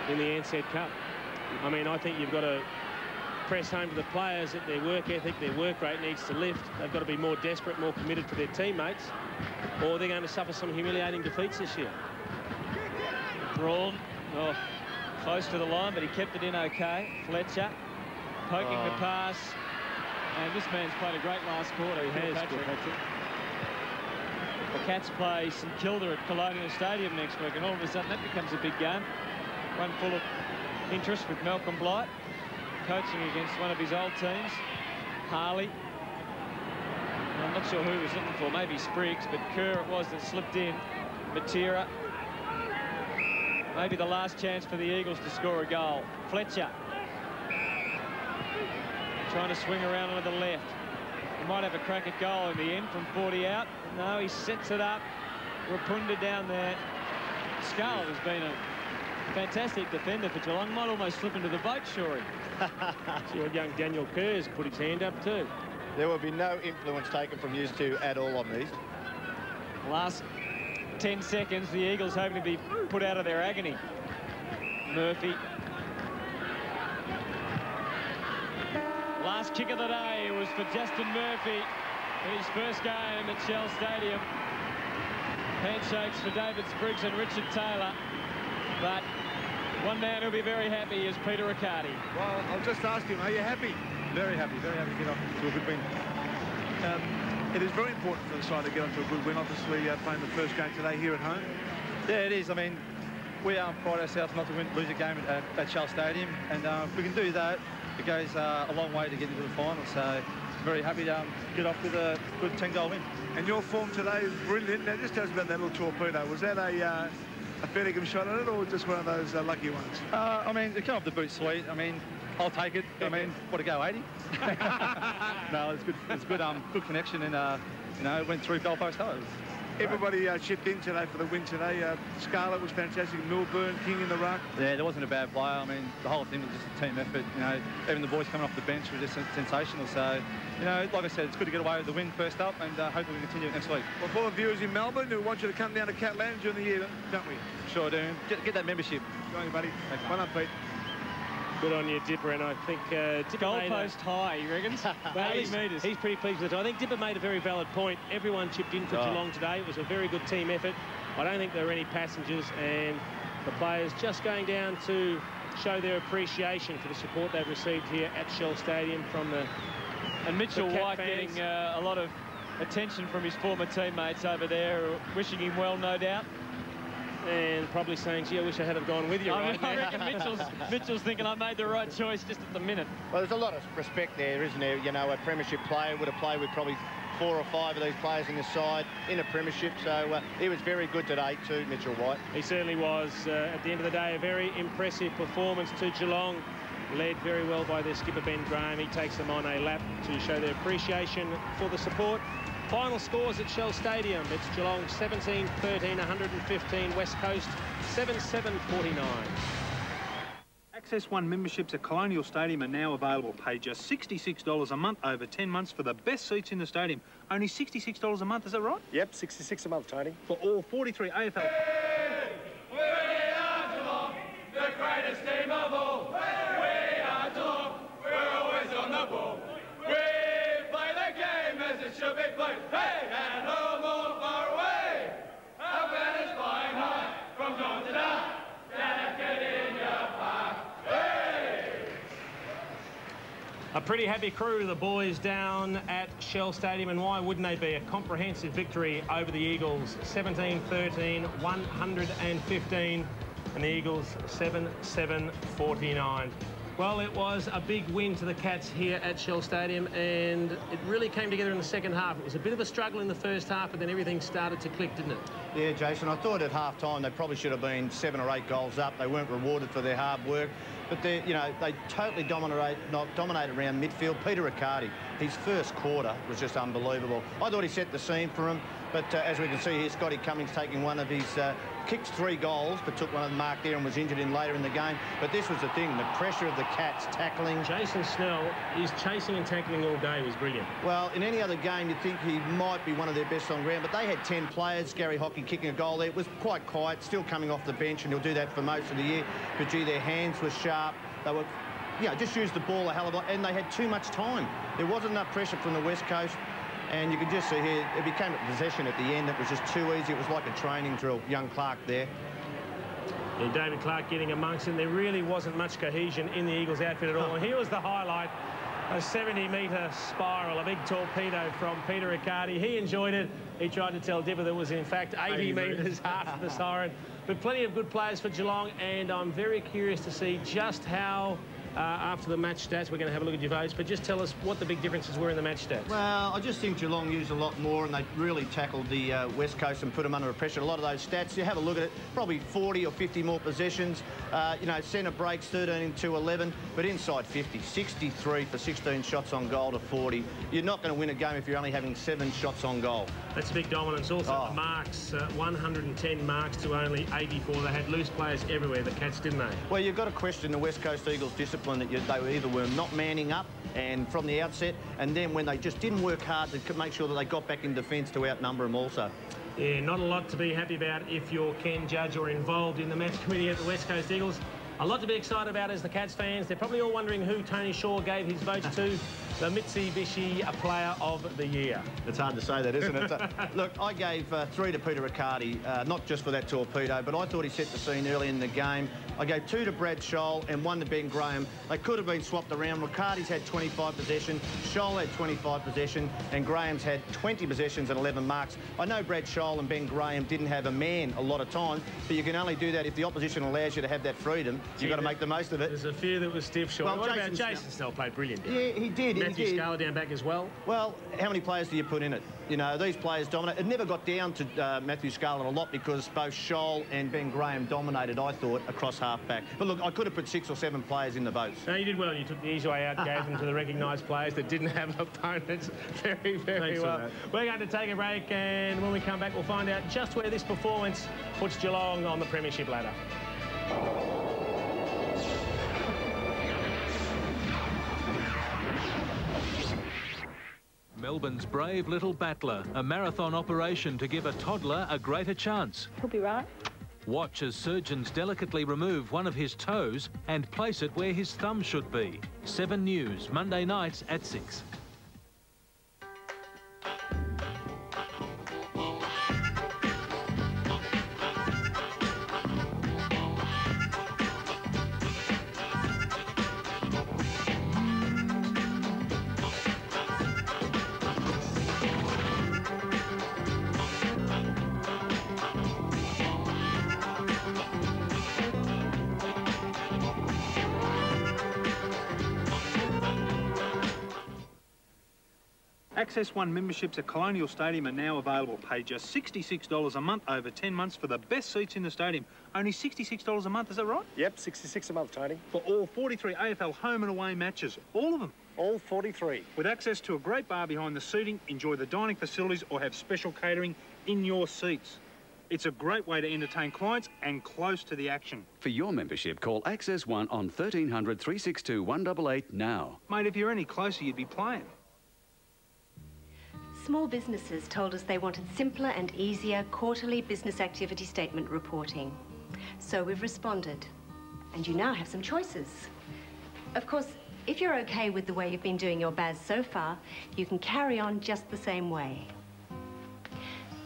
in the Ansett Cup. I mean, I think you've got to press home to the players that their work ethic, their work rate needs to lift. They've got to be more desperate, more committed to their teammates, or they're going to suffer some humiliating defeats this year. Braun, close to the line, but he kept it in okay. Fletcher poking the pass. And this man's played a great last quarter. He has, Patrick. The Cats play St Kilda at Colonial Stadium next week, and all of a sudden that becomes a big game. One full of interest with Malcolm Blight coaching against one of his old teams. Harley. I'm not sure who he was looking for, maybe Spriggs, but Kerr it was that slipped in. Metre. Maybe the last chance for the Eagles to score a goal. Fletcher. Trying to swing around onto the left. He might have a crack at goal in the end from 40 out. No, he sets it up. Rapunda down there. Scull has been a fantastic defender for Geelong. Might almost slip into the boat, Shorey. See what young Daniel Kerr's put his hand up too. There will be no influence taken from you two at all on these. Last 10 seconds, the Eagles hoping to be put out of their agony. Murphy. Last kick of the day was for Justin Murphy. His first game at Shell Stadium. Handshakes for David Spriggs and Richard Taylor. But one man who'll be very happy is Peter Riccardi. Well, I'll just ask him, are you happy? Very happy to get off to a good win. It is very important for the side to get off to a good win, obviously playing the first game today here at home. Yeah, it is. I mean, we pride ourselves not to lose a game at Shell Stadium, and if we can do that, it goes a long way to get into the final. So very happy to get off with a good 10-goal win. And your form today is brilliant. Now, just tell us about that little torpedo. Was that a Benningham shot at it, or just one of those lucky ones? I mean, it came off the boot sweet. I mean, I'll take it. I mean, what a go, 80? No, it's good. It's good. Good connection, and you know, it went through goalpost high. Everybody chipped in today for the win today. Scarlett was fantastic. Milburn, King in the ruck. Yeah, there wasn't a bad player. I mean, the whole thing was just a team effort. You know, even the boys coming off the bench were just sensational. So, you know, like I said, it's good to get away with the win first up, and hopefully we can continue it next week. Well, for the viewers in Melbourne who want you to come down to Catland during the year, don't we? Sure do. Get that membership. Go on, you, buddy. Well done, Pete. Good on you, Dipper, and I think goalpost high, he reckons. Well, he's pretty pleased with it. I think Dipper made a very valid point. Everyone chipped in for Geelong today. It was a very good team effort. I don't think there were any passengers, and the players just going down to show their appreciation for the support they've received here at Shell Stadium from the And Mitchell White fans. getting a lot of attention from his former teammates over there, wishing him well, no doubt. And probably saying, gee, I wish I had have gone with you right I now. reckon Mitchell's thinking I made the right choice just at the minute. Well, there's a lot of respect there, isn't there? You know, a premiership player would have played with probably 4 or 5 of these players in the side in a premiership, so he was very good today too, Mitchell White. He certainly was. At the end of the day, a very impressive performance to Geelong, led very well by their skipper Ben Graham. He takes them on a lap to show their appreciation for the support. Final scores at Shell Stadium. It's Geelong 17-13, 115. West Coast 7-7-49. Access One memberships at Colonial Stadium are now available. Pay just $66 a month over 10 months for the best seats in the stadium. Only $66 a month, is that right? Yep, $66 a month, Tony. For all 43 AFL... We are Geelong, the greatest team of all. We are Geelong, we're always on the ball. We play the game as it should be played. Hey, and no more far away. Our banners flying high from dawn to dark. Get in your park. Hey! A pretty happy crew, the boys down at Shell Stadium, and why wouldn't they be? A comprehensive victory over the Eagles, 17-13, 115, and the Eagles 7-7-49. Well, it was a big win to the Cats here at Shell Stadium, and it really came together in the second half. It was a bit of a struggle in the first half, but then everything started to click, didn't it? Yeah, Jason, I thought at half-time they probably should have been 7 or 8 goals up. They weren't rewarded for their hard work. But they totally dominated around midfield. Peter Riccardi, his first quarter was just unbelievable. I thought he set the scene for him, but as we can see here, Scotty Cummings taking one of his kicks 3 goals, but took one of the mark there and was injured in later in the game. But this was the thing, the pressure of the Cats tackling. Jason Snell, his chasing and tackling all day was brilliant. Well, in any other game, you'd think he might be one of their best on ground, but they had 10 players. Gary Hockey kicking a goal there. It was quite quiet, still coming off the bench, and he'll do that for most of the year. But, gee, their hands were sharp. They were, just used the ball a hell of a lot, and they had too much time. There wasn't enough pressure from the West Coast, and you could just see here, it became a possession at the end. It was just too easy. It was like a training drill. Young Clark there. Yeah, David Clark getting amongst them. There really wasn't much cohesion in the Eagles outfit at all. And here was the highlight, a 70-metre spiral, a big torpedo from Peter Riccardi. He enjoyed it. He tried to tell Dipper that was, in fact, 80 metres after the siren. But plenty of good players for Geelong, and I'm very curious to see just how after the match stats. We're going to have a look at your votes, but just tell us what the big differences were in the match stats. Well, I just think Geelong used a lot more, and they really tackled the West Coast and put them under pressure. A lot of those stats, you have a look at it, probably 40 or 50 more possessions. You know, centre breaks 13 to 11, but inside 50, 63 for 16 shots on goal to 40. You're not going to win a game if you're only having 7 shots on goal. That's big dominance. Also, the marks, 110 marks to only 84. They had loose players everywhere, the Cats, didn't they? Well, you've got to question the West Coast Eagles' discipline that they either were not manning up and from the outset, and then when they just didn't work hard to make sure that they got back in defence to outnumber them also. Yeah, not a lot to be happy about if you're Ken Judge or involved in the match committee at the West Coast Eagles. A lot to be excited about as the Cats fans. They're probably all wondering who Tony Shaw gave his votes to. The Mitsubishi Player of the Year. It's hard to say that, isn't it? Look, I gave 3 to Peter Riccardi, not just for that torpedo, but I thought he set the scene early in the game. I gave 2 to Brad Scholl and 1 to Ben Graham. They could have been swapped around. Riccardi's had 25 possession, Scholl had 25 possession, and Graham's had 20 possessions and 11 marks. I know Brad Scholl and Ben Graham didn't have a man a lot of time, but you can only do that if the opposition allows you to have that freedom. You've got to make the most of it. There's a few that was stiff short. Well, what about Jason Snell? Played brilliant. Yeah, he did. Matthew Scarlett down back as well. Well, how many players do you put in it? You know, these players dominate. It never got down to Matthew Scarlett a lot because both Scholl and Ben Graham dominated, I thought, across half-back. But look, I could have put 6 or 7 players in the votes. No, you did well. You took the easy way out, gave them to the recognised players that didn't have opponents very, very well. We're going to take a break, and when we come back, we'll find out just where this performance puts Geelong on the premiership ladder. Melbourne's brave little battler, a marathon operation to give a toddler a greater chance. He'll be right. Watch as surgeons delicately remove one of his toes and place it where his thumb should be. 7 News, Monday nights at 6. Access 1 memberships at Colonial Stadium are now available. Pay just $66 a month over 10 months for the best seats in the stadium. Only $66 a month, is that right? Yep, $66 a month, Tony. For all 43 AFL home and away matches. All of them? All 43. With access to a great bar behind the seating, enjoy the dining facilities or have special catering in your seats. It's a great way to entertain clients and close to the action. For your membership, call Access 1 on 1300 362 188 now. Mate, if you're any closer, you'd be playing. Small businesses told us they wanted simpler and easier quarterly business activity statement reporting. So we've responded. And you now have some choices. Of course, if you're okay with the way you've been doing your BAS so far, you can carry on just the same way.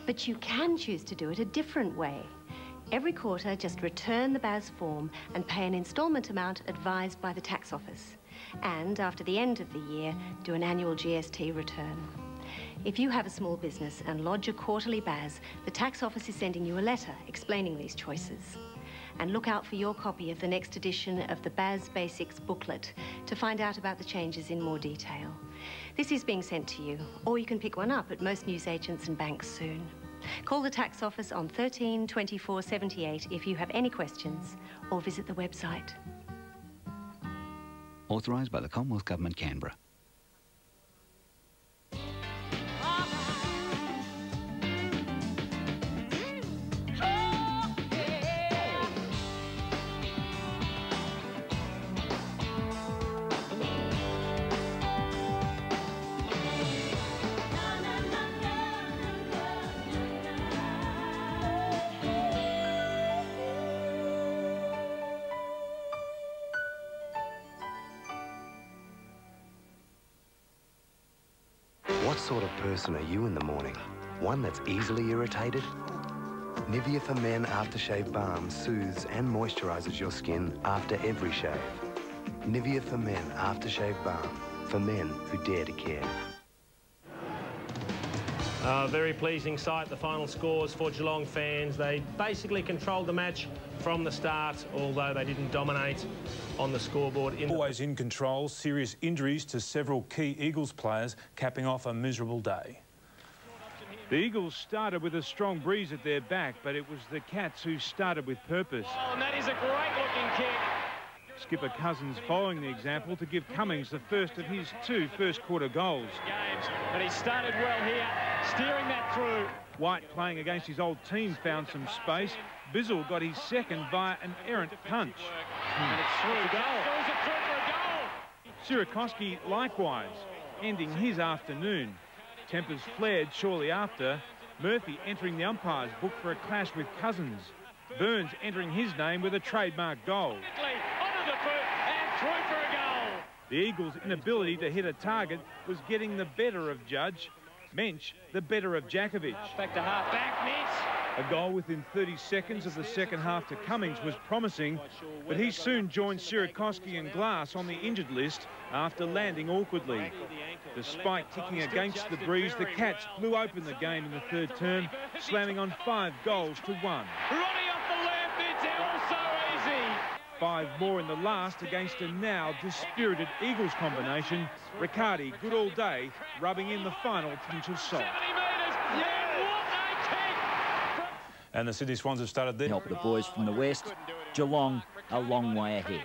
But you can choose to do it a different way. Every quarter, just return the BAS form and pay an instalment amount advised by the tax office. And after the end of the year, do an annual GST return. If you have a small business and lodge a quarterly BAS, the tax office is sending you a letter explaining these choices. And look out for your copy of the next edition of the BAS Basics booklet to find out about the changes in more detail. This is being sent to you, or you can pick one up at most newsagents and banks soon. Call the tax office on 13 24 78 if you have any questions, or visit the website. Authorised by the Commonwealth Government, Canberra. What sort of person are you in the morning? One that's easily irritated? Nivea for Men Aftershave Balm soothes and moisturises your skin after every shave. Nivea for Men Aftershave Balm, for men who dare to care. Very pleasing sight, the final scores for Geelong fans. They basically controlled the match from the start, although they didn't dominate on the scoreboard. Always in control, serious injuries to several key Eagles players, capping off a miserable day. The Eagles started with a strong breeze at their back, but it was the Cats who started with purpose. Oh, and that is a great-looking kick. Skipper Cousins following the example to give Cummings the first of his 2 first-quarter goals. And he started well here, steering that through. White, playing against his old team, found some space. Bizzle got his second via an errant punch. And it's through. Goes it through for a goal. Sierakowski likewise, ending his afternoon. Tempers flared shortly after. Murphy entering the umpire's book for a clash with Cousins. Burns entering his name with a trademark goal. Onto the boot and through for a goal. The Eagles' inability to hit a target was getting the better of Judge. Mensch the better of Jakovic. Back to half back, Mensch. A goal within 30 seconds of the second half to Cummings was promising, but he soon joined Sierakowski and Glass on the injured list after landing awkwardly. Despite kicking against the breeze, the Cats blew open the game in the third term, slamming on 5 goals to 1. Running off the left, it's all so easy. 5 more in the last against a now dispirited Eagles combination. Riccardi, good all day, rubbing in the final pinch of salt. 70 metres, yeah, what a kick! And the Sydney Swans have started there. Help the boys from the west. Geelong a long way ahead.